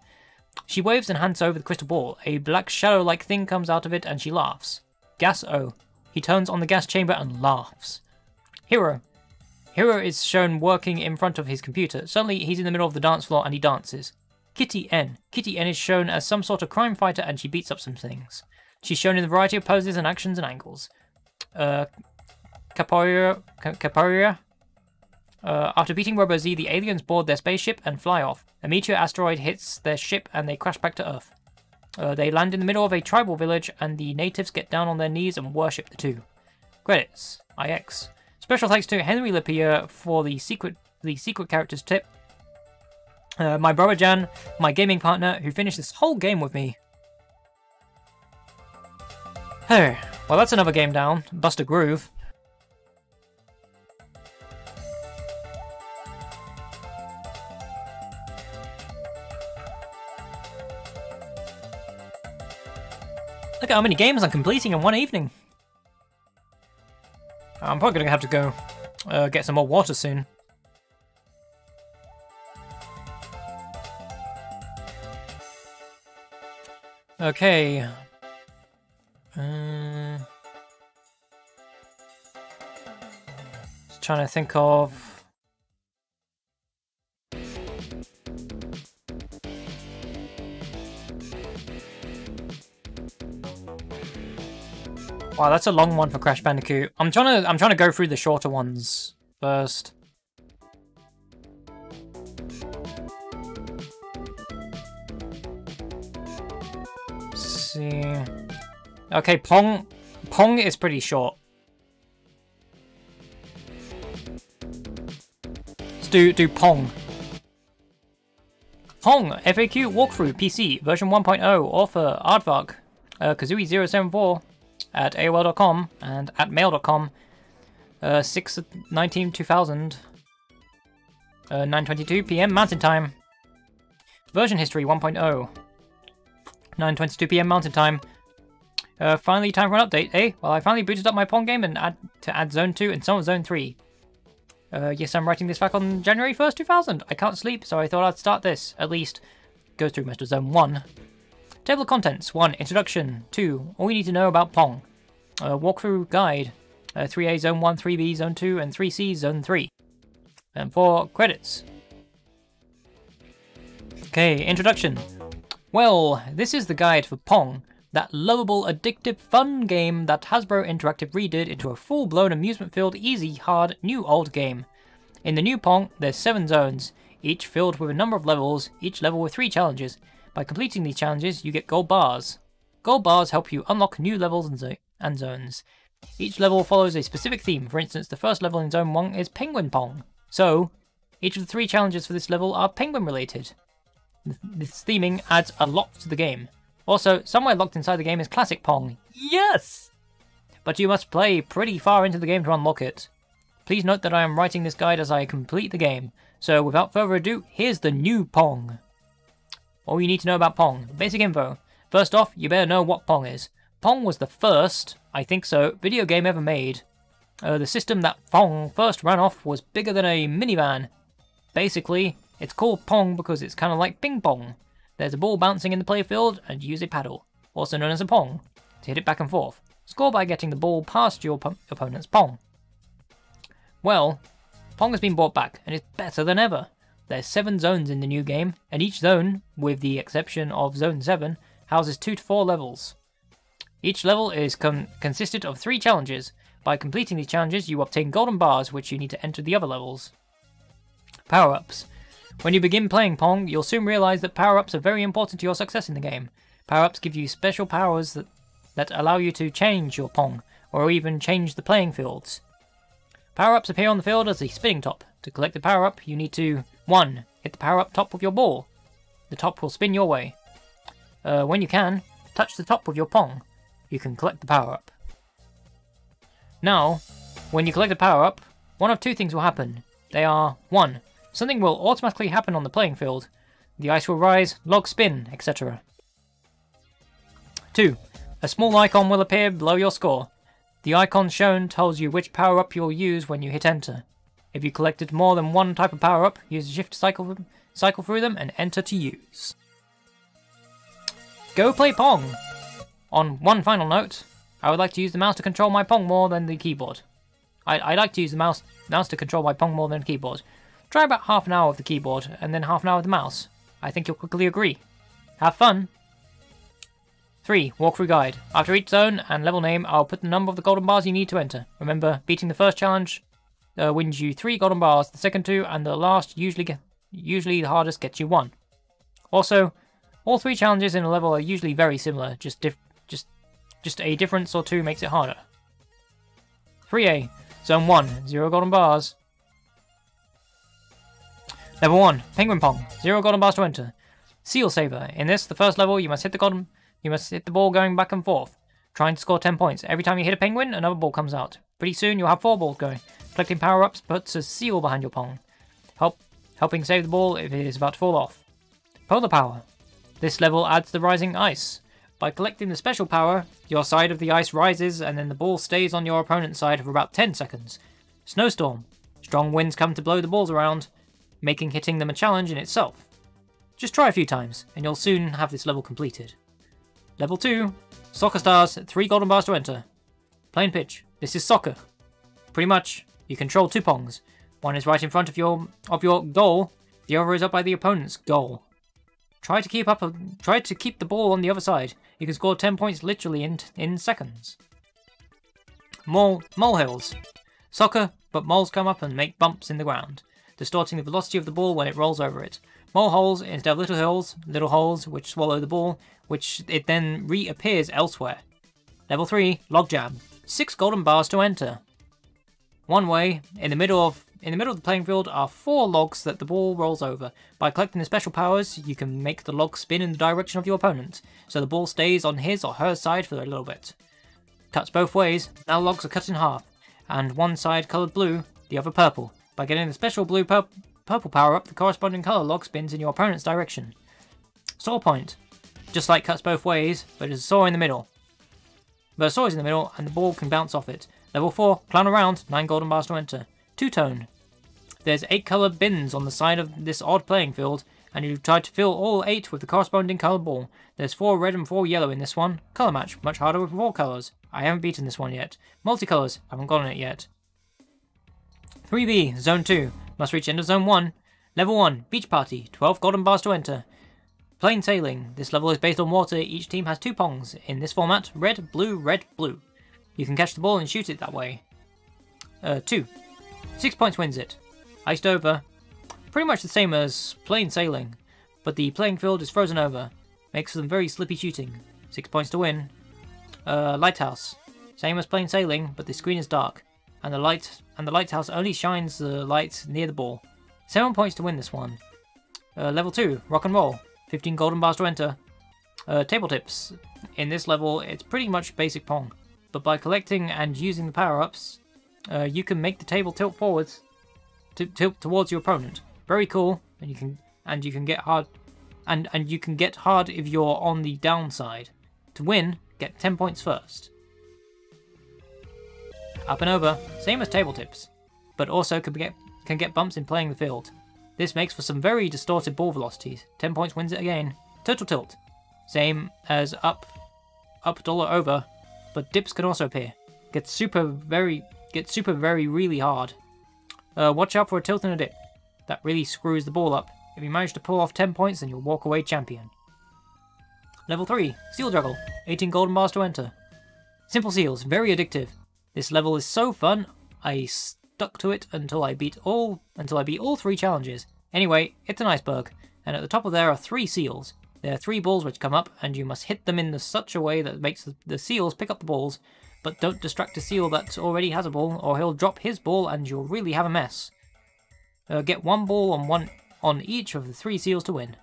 She waves and hands over the crystal ball. A black shadow-like thing comes out of it and she laughs. Gas-O. He turns on the gas chamber and laughs. Hero. Hero is shown working in front of his computer. Suddenly, he's in the middle of the dance floor and he dances. Kitty N. Kitty N is shown as some sort of crime fighter and she beats up some things. She's shown in a variety of poses and actions and angles. Capoeira. After beating Robo Z, the aliens board their spaceship and fly off. A meteor asteroid hits their ship and they crash back to Earth. They land in the middle of a tribal village and the natives get down on their knees and worship the two. Credits. IX. Special thanks to Henry Lapierre for the secret characters tip. My brother Jan, my gaming partner, who finished this whole game with me. Well, that's another game down. Bust a groove. Look at how many games I'm completing in one evening. I'm probably going to have to go get some more water soon. Okay. Just trying to think of... Wow, that's a long one for Crash Bandicoot. I'm trying to go through the shorter ones first. Let's see. Okay, Pong is pretty short. Let's do Pong. Pong FAQ walkthrough PC version 1.0 author Aardvark Kazooie074 at AOL.com and at mail.com 6/19/2000 9:22 p.m. Mountain Time. Version history 1.0 9:22 p.m. Mountain Time. Finally time for an update, eh? Well, I finally booted up my Pong game and add Zone 2 and some of Zone 3. Yes, I'm writing this back on January 1st, 2000. I can't sleep, so I thought I'd start this, at least. Go through most of Zone 1. Table of contents. 1. Introduction. 2. All you need to know about Pong. Walkthrough guide. 3A Zone 1, 3B Zone 2, and 3C Zone 3. And 4. Credits. Okay, introduction. Well, this is the guide for Pong. That lovable, addictive, fun game that Hasbro Interactive redid into a full-blown amusement-filled, easy, hard, new old game. In the new Pong, there's 7 zones, each filled with a number of levels, each level with 3 challenges. By completing these challenges, you get gold bars. Gold bars help you unlock new levels and zones. Each level follows a specific theme. For instance, the first level in Zone 1 is Penguin Pong. So, each of the 3 challenges for this level are penguin-related. This theming adds a lot to the game. Also, somewhere locked inside the game is Classic Pong. Yes! But you must play pretty far into the game to unlock it. Please note that I am writing this guide as I complete the game. So, without further ado, here's the new Pong. All you need to know about Pong. Basic info. First off, you better know what Pong is. Pong was the first, I think so, video game ever made. The system that Pong first ran off was bigger than a minivan. Basically, it's called Pong because it's kind of like ping pong. There's a ball bouncing in the playfield and you use a paddle, also known as a Pong, to hit it back and forth. Score by getting the ball past your opponent's Pong. Well, Pong has been brought back and it's better than ever. There's 7 zones in the new game, and each zone, with the exception of Zone 7, houses 2 to 4 levels. Each level is consisted of 3 challenges. By completing these challenges, you obtain golden bars, which you need to enter the other levels. Power-ups. When you begin playing Pong, you'll soon realize that power-ups are very important to your success in the game. Power-ups give you special powers that allow you to change your Pong, or even change the playing fields. Power-ups appear on the field as a spinning top. To collect the power-up, you need to 1. Hit the power-up top with your ball. The top will spin your way. When you can, touch the top with your Pong. You can collect the power-up. Now, when you collect a power-up, one of 2 things will happen. They are 1. Something will automatically happen on the playing field. The ice will rise, log spin, etc. 2. A small icon will appear below your score. The icon shown tells you which power-up you'll use when you hit enter. If you collected more than one type of power-up, use the shift to cycle through them and enter to use. Go play Pong! On one final note, I would like to use the mouse to control my Pong more than the keyboard. I like to use the mouse to control my Pong more than the keyboard. Try about half an hour with the keyboard, and then half an hour with the mouse. I think you'll quickly agree. Have fun! 3. Walkthrough guide. After each zone and level name, I'll put the number of the golden bars you need to enter. Remember, beating the first challenge wins you 3 golden bars, the second 2, and the last, usually the hardest, gets you 1. Also, all 3 challenges in a level are usually very similar, just a difference or 2 makes it harder. 3A. Zone 1, 0 golden bars. Level 1, Penguin Pong, 0 golden bars to enter. Seal Saver. In this, the first level, you must hit the ball going back and forth, trying to score 10 points. Every time you hit a penguin, another ball comes out. Pretty soon, you'll have 4 balls going. Collecting power-ups puts a seal behind your Pong, helping save the ball if it is about to fall off. Polar Power. This level adds the rising ice. By collecting the special power, your side of the ice rises and then the ball stays on your opponent's side for about 10 seconds. Snowstorm. Strong winds come to blow the balls around, making hitting them a challenge in itself. Just try a few times, and you'll soon have this level completed. Level 2. Soccer Stars, 3 golden bars to enter. Plain pitch. This is soccer. Pretty much, you control 2 Pongs. One is right in front of your goal, the other is up by the opponent's goal. Try to keep the ball on the other side. You can score 10 points literally in seconds. Molehills. Soccer, but moles come up and make bumps in the ground, distorting the velocity of the ball when it rolls over it. Moleholes, instead of little holes which swallow the ball, which it then reappears elsewhere. Level 3, Logjam. 6 golden bars to enter. One way, in the middle of the playing field are 4 logs that the ball rolls over. By collecting the special powers, you can make the log spin in the direction of your opponent, so the ball stays on his or her side for a little bit. Cuts both ways, now logs are cut in half, and one side coloured blue, the other purple. By getting the special purple power up, the corresponding colour log spins in your opponent's direction. Saw Point. Just like cuts both ways, but there's a saw in the middle. But a saw is in the middle, and the ball can bounce off it. Level 4, Clown Around, 9 golden bars to enter. Two-Tone. There's 8 coloured bins on the side of this odd playing field, and you try to fill all 8 with the corresponding coloured ball. There's 4 red and 4 yellow in this one. Colour match, much harder with 4 colours. I haven't beaten this one yet. Multicolours, haven't gotten it yet. 3B, Zone 2, must reach end of Zone 1. Level 1, Beach Party, 12 golden bars to enter. Plain Sailing, this level is based on water. Each team has 2 Pongs. In this format, red, blue, red, blue. You can catch the ball and shoot it that way. 2. 6 points wins it. Iced Over. Pretty much the same as Plain Sailing, but the playing field is frozen over. Makes for some very slippy shooting. 6 points to win. Lighthouse. Same as Plain Sailing, but the screen is dark, and the lighthouse only shines the light near the ball. 7 points to win this one. Level 2, Rock and Roll. 15 golden bars to enter. Table Tips. In this level, it's pretty much basic Pong, but by collecting and using the power-ups, you can make the table tilt forwards, tilt towards your opponent. Very cool, and you can get hard, and you can get hard if you're on the downside. To win, get 10 points first. Up and Over, same as Table Tips, but also can get bumps in playing the field. This makes for some very distorted ball velocities. 10 points wins it again. Total Tilt, same as up, dollar over, but dips can also appear. Gets super very really hard. Watch out for a tilt and a dip. That really screws the ball up. If you manage to pull off 10 points, then you'll walk away champion. Level 3, Seal Juggle. 18 golden bars to enter. Simple seals, very addictive. This level is so fun, I stuck to it until I beat all 3 challenges. Anyway, it's an iceberg, and at the top of there are 3 seals. There are 3 balls which come up, and you must hit them in such a way that makes the seals pick up the balls, but don't distract a seal that already has a ball, or he'll drop his ball and you'll really have a mess. Get 1 ball on each of the 3 seals to win.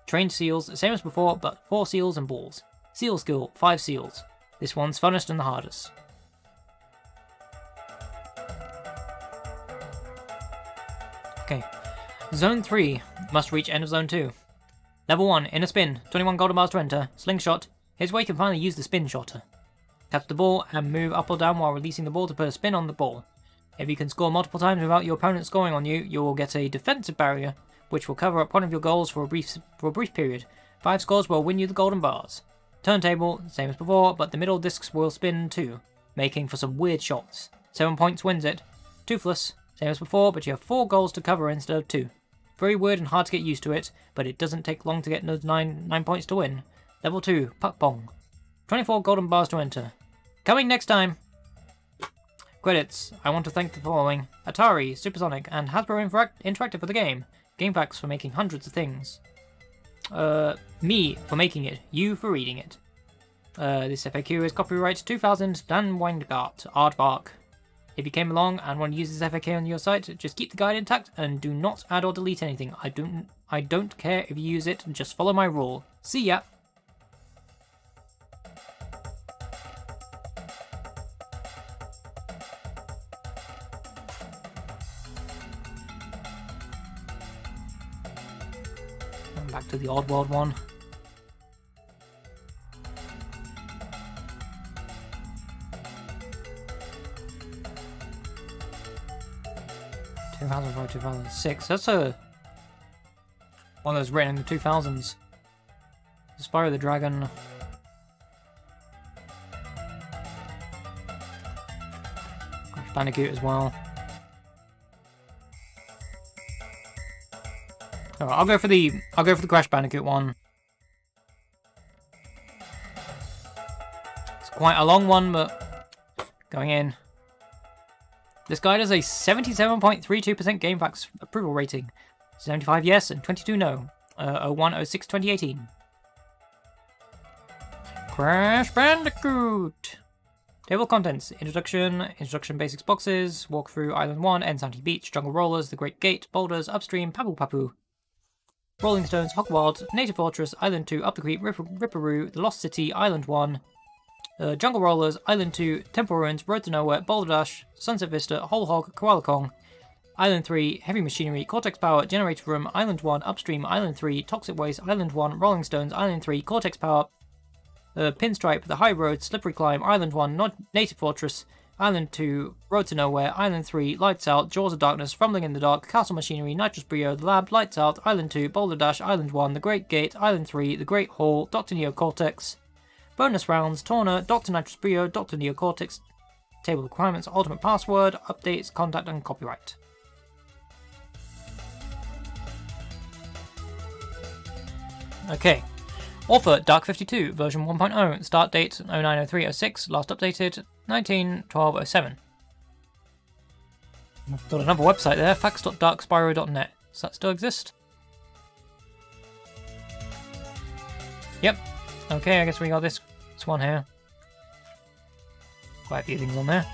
Trained seals, same as before, but 4 seals and balls. Seal skill, 5 seals. This one's funnest and the hardest. Okay, Zone 3 must reach end of Zone 2. Level 1, Inner Spin, 21 golden bars to enter. Slingshot, here's where you can finally use the spin shotter. Catch the ball and move up or down while releasing the ball to put a spin on the ball. If you can score multiple times without your opponent scoring on you, you will get a defensive barrier, which will cover up one of your goals for a brief period. 5 scores will win you the golden bars. Turntable, same as before, but the middle discs will spin too, making for some weird shots. 7 points wins it. Toothless, same as before, but you have 4 goals to cover instead of 2. Very weird and hard to get used to it, but it doesn't take long to get those 9 points to win. Level 2, Puck Pong. 24 golden bars to enter. Coming next time! Credits. I want to thank the following: Atari, Supersonic, and Hasbro Interactive for the game. GameFAQs for making hundreds of things. Me for making it. You for reading it. This FAQ is copyright 2000 Dan Weingart, Aardvark. If you came along and want to use this FAQ on your site, just keep the guide intact and do not add or delete anything. I don't care if you use it, just follow my rule. See ya! Back to the Oddworld one. (2005, 2006). That's one of those written in the 2000s. Spyro the Dragon. Crash Bandicoot as well. Oh, I'll go for the Crash Bandicoot one. It's quite a long one, but going in. This guide has a 77.32% GameFAQs approval rating. 75 yes and 22 no. 01/06/2018. Crash Bandicoot! Table of contents: Introduction Basics boxes, Walkthrough Island 1, End Sandy Beach, Jungle Rollers, The Great Gate, Boulders, Upstream, Papu Papu, Rolling Stones, Hogwild, Native Fortress, Island 2, Up the Creek, Ripperoo, The Lost City, Island 1, Jungle Rollers, Island 2, Temple Ruins, Road to Nowhere, Boulder Dash, Sunset Vista, Whole Hog, Koala Kong, Island 3, Heavy Machinery, Cortex Power, Generator Room, Island 1, Upstream, Island 3, Toxic Waste, Island 1, Rolling Stones, Island 3, Cortex Power, Pinstripe, The High Road, Slippery Climb, Island 1, Native Fortress, Island 2, Road to Nowhere, Island 3, Lights Out, Jaws of Darkness, Fumbling in the Dark, Castle Machinery, Nitrous Brio, The Lab, Lights Out, Island 2, Boulder Dash, Island 1, The Great Gate, Island 3, The Great Hall, Dr. Neo Cortex, Bonus Rounds, Torna, Dr. Nitrous Brio, Dr. Neo Cortex, Table of Requirements, Ultimate Password, Updates, Contact and Copyright. Okay. Author, Dark52, version 1.0, start date 090306, last updated 191207. I've got another website there, facts.darkspyro.net. Does that still exist? Yep. Okay, I guess we got this one here. Quite a few things on there.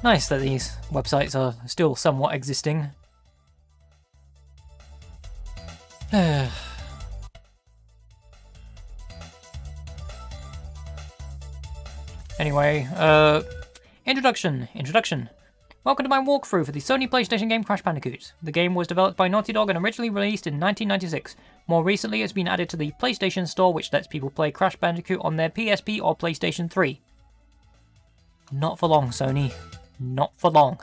Nice that these websites are still somewhat existing. Anyway, Introduction. Welcome to my walkthrough for the Sony PlayStation game Crash Bandicoot. The game was developed by Naughty Dog and originally released in 1996. More recently, it's been added to the PlayStation Store, which lets people play Crash Bandicoot on their PSP or PlayStation 3. Not for long, Sony. Not for long.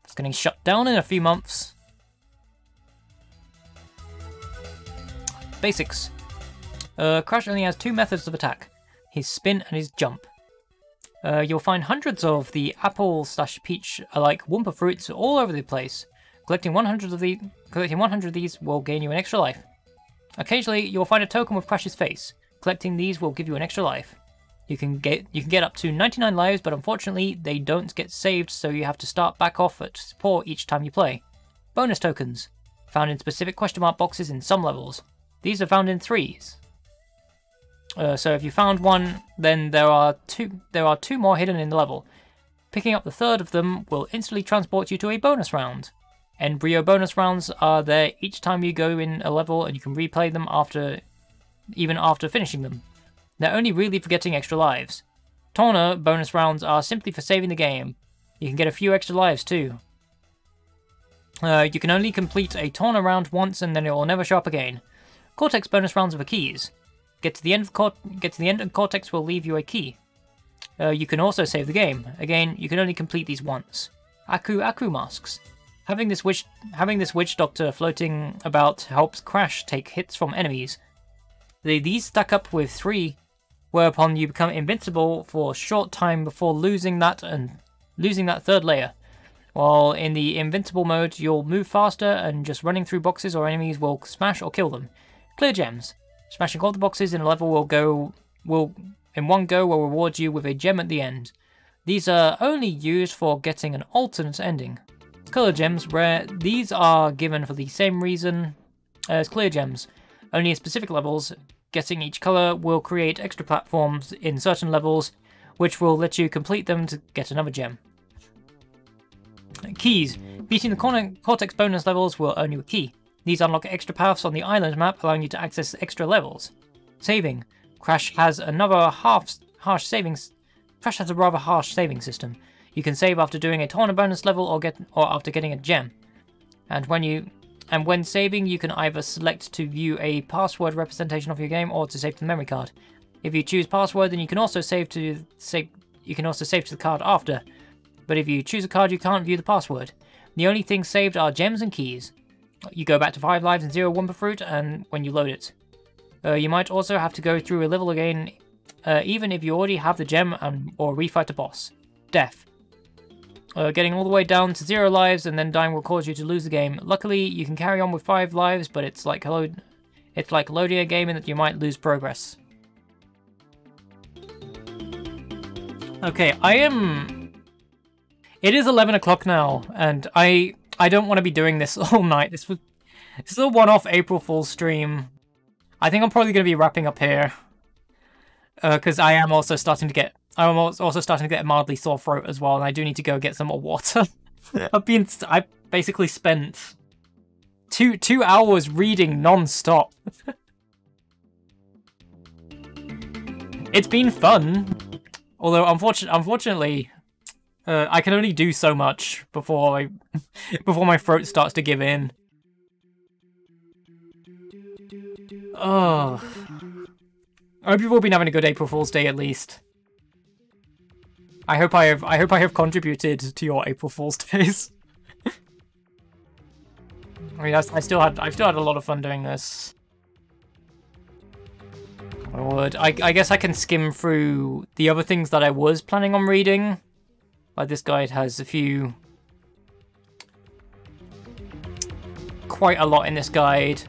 It's getting shut down in a few months. Basics. Crash only has 2 methods of attack. His spin and his jump. You'll find hundreds of the apple/peach-alike Wumpa fruits all over the place. Collecting 100 of these will gain you an extra life. Occasionally, you'll find a token with Crash's face. Collecting these will give you an extra life. You can get up to 99 lives, but unfortunately, they don't get saved, so you have to start back off at support each time you play. Bonus tokens. Found in specific question mark boxes in some levels. These are found in 3s. So if you found one, then there are two more hidden in the level. Picking up the 3rd of them will instantly transport you to a bonus round. Embryo bonus rounds are there each time you go in a level, and you can replay them even after finishing them. They're only really for getting extra lives. Torna bonus rounds are simply for saving the game. You can get a few extra lives too. You can only complete a Torna round once, and then it will never show up again. Cortex bonus rounds are for keys. Get to the end and Cortex will leave you a key. You can also save the game. Again, you can only complete these once. Aku masks. Having this witch doctor floating about helps Crash take hits from enemies. These stack up with 3, whereupon you become invincible for a short time before losing that 3rd layer. While in the invincible mode, you'll move faster and just running through boxes or enemies will smash or kill them. Clear gems. Smashing all the boxes in a level will reward you with a gem at the end. These are only used for getting an alternate ending. Color gems, rare. These are given for the same reason as clear gems. Only in specific levels. Getting each color will create extra platforms in certain levels, which will let you complete them to get another gem. Keys. Beating the Cortex bonus levels will earn you a key. These unlock extra paths on the island map, allowing you to access extra levels. Saving. Crash has a rather harsh saving system. You can save after doing a ton of bonus level or after getting a gem. And when saving, you can either select to view a password representation of your game or to save to the memory card. If you choose password, then you can also save to the card after. But if you choose a card, you can't view the password. The only things saved are gems and keys. You go back to 5 lives and 0 Wumpa Fruit and when you load it. You might also have to go through a level again, even if you already have the gem or refight a boss. Death. Getting all the way down to 0 lives and then dying will cause you to lose the game. Luckily, you can carry on with 5 lives, but it's like loading a game in that you might lose progress. Okay, It is 11 o'clock now, and I don't want to be doing this all night. This is a one-off April Fool's stream. I think I'm probably going to be wrapping up here, because I am also starting to get a mildly sore throat as well, and I do need to go get some more water. I basically spent two hours reading non-stop. It's been fun, although unfortunately. I can only do so much before my throat starts to give in. Oh, I hope you've all been having a good April Fool's Day at least. I hope I have contributed to your April Fool's Days. I mean, I've still had a lot of fun doing this. I guess I can skim through the other things that I was planning on reading. Like this guide has quite a lot in this guide.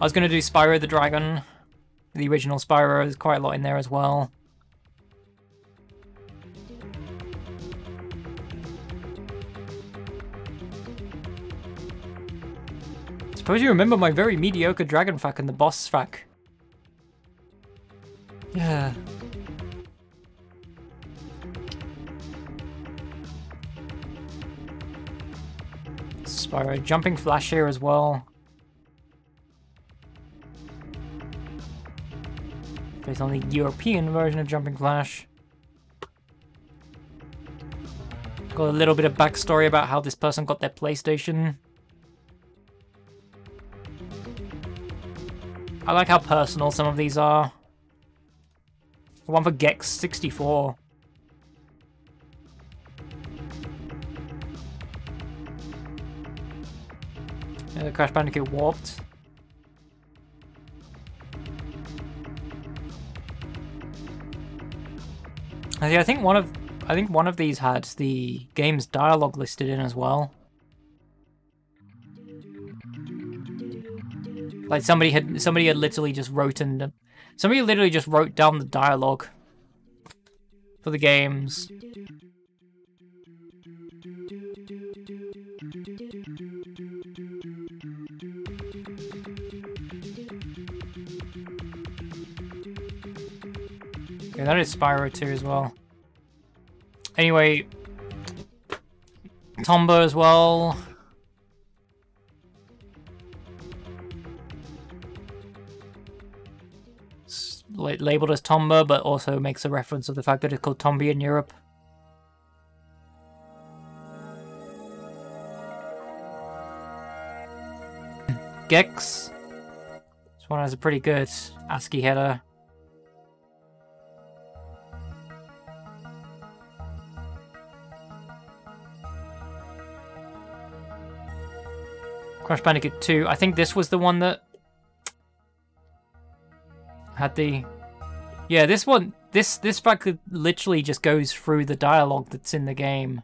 I was going to do Spyro the Dragon. The original Spyro, there's quite a lot in there as well. Suppose you remember my very mediocre Dragon Fac and the Boss Fac. Yeah. Spyro jumping flash here as well. Based on the European version of Jumping Flash. Got a little bit of backstory about how this person got their PlayStation. I like how personal some of these are. One for Gex64. Crash Bandicoot Warped. I think one of these had the game's dialogue listed in as well. Like somebody had literally just wrote down the dialogue for the games. Okay, that is Spyro 2 as well. Anyway, Tomba as well. It's labeled as Tomba, but also makes a reference of the fact that it's called Tombi in Europe. Gex. This one has a pretty good ASCII header. Crash Bandicoot 2. I think this was the one that had the... Yeah, this one, this fact literally just goes through the dialogue that's in the game.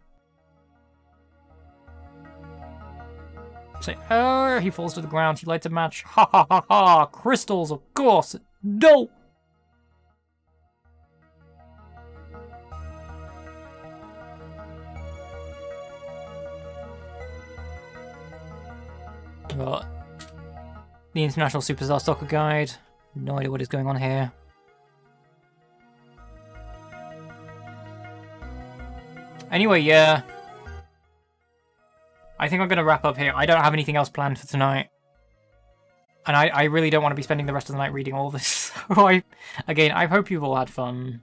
Say, oh, he falls to the ground, he lights a match. Ha ha ha ha, crystals, of course. No! Got the International Superstar Soccer Guide. No idea what is going on here. Anyway, yeah. I think I'm going to wrap up here. I don't have anything else planned for tonight. And I really don't want to be spending the rest of the night reading all this. Again, I hope you've all had fun.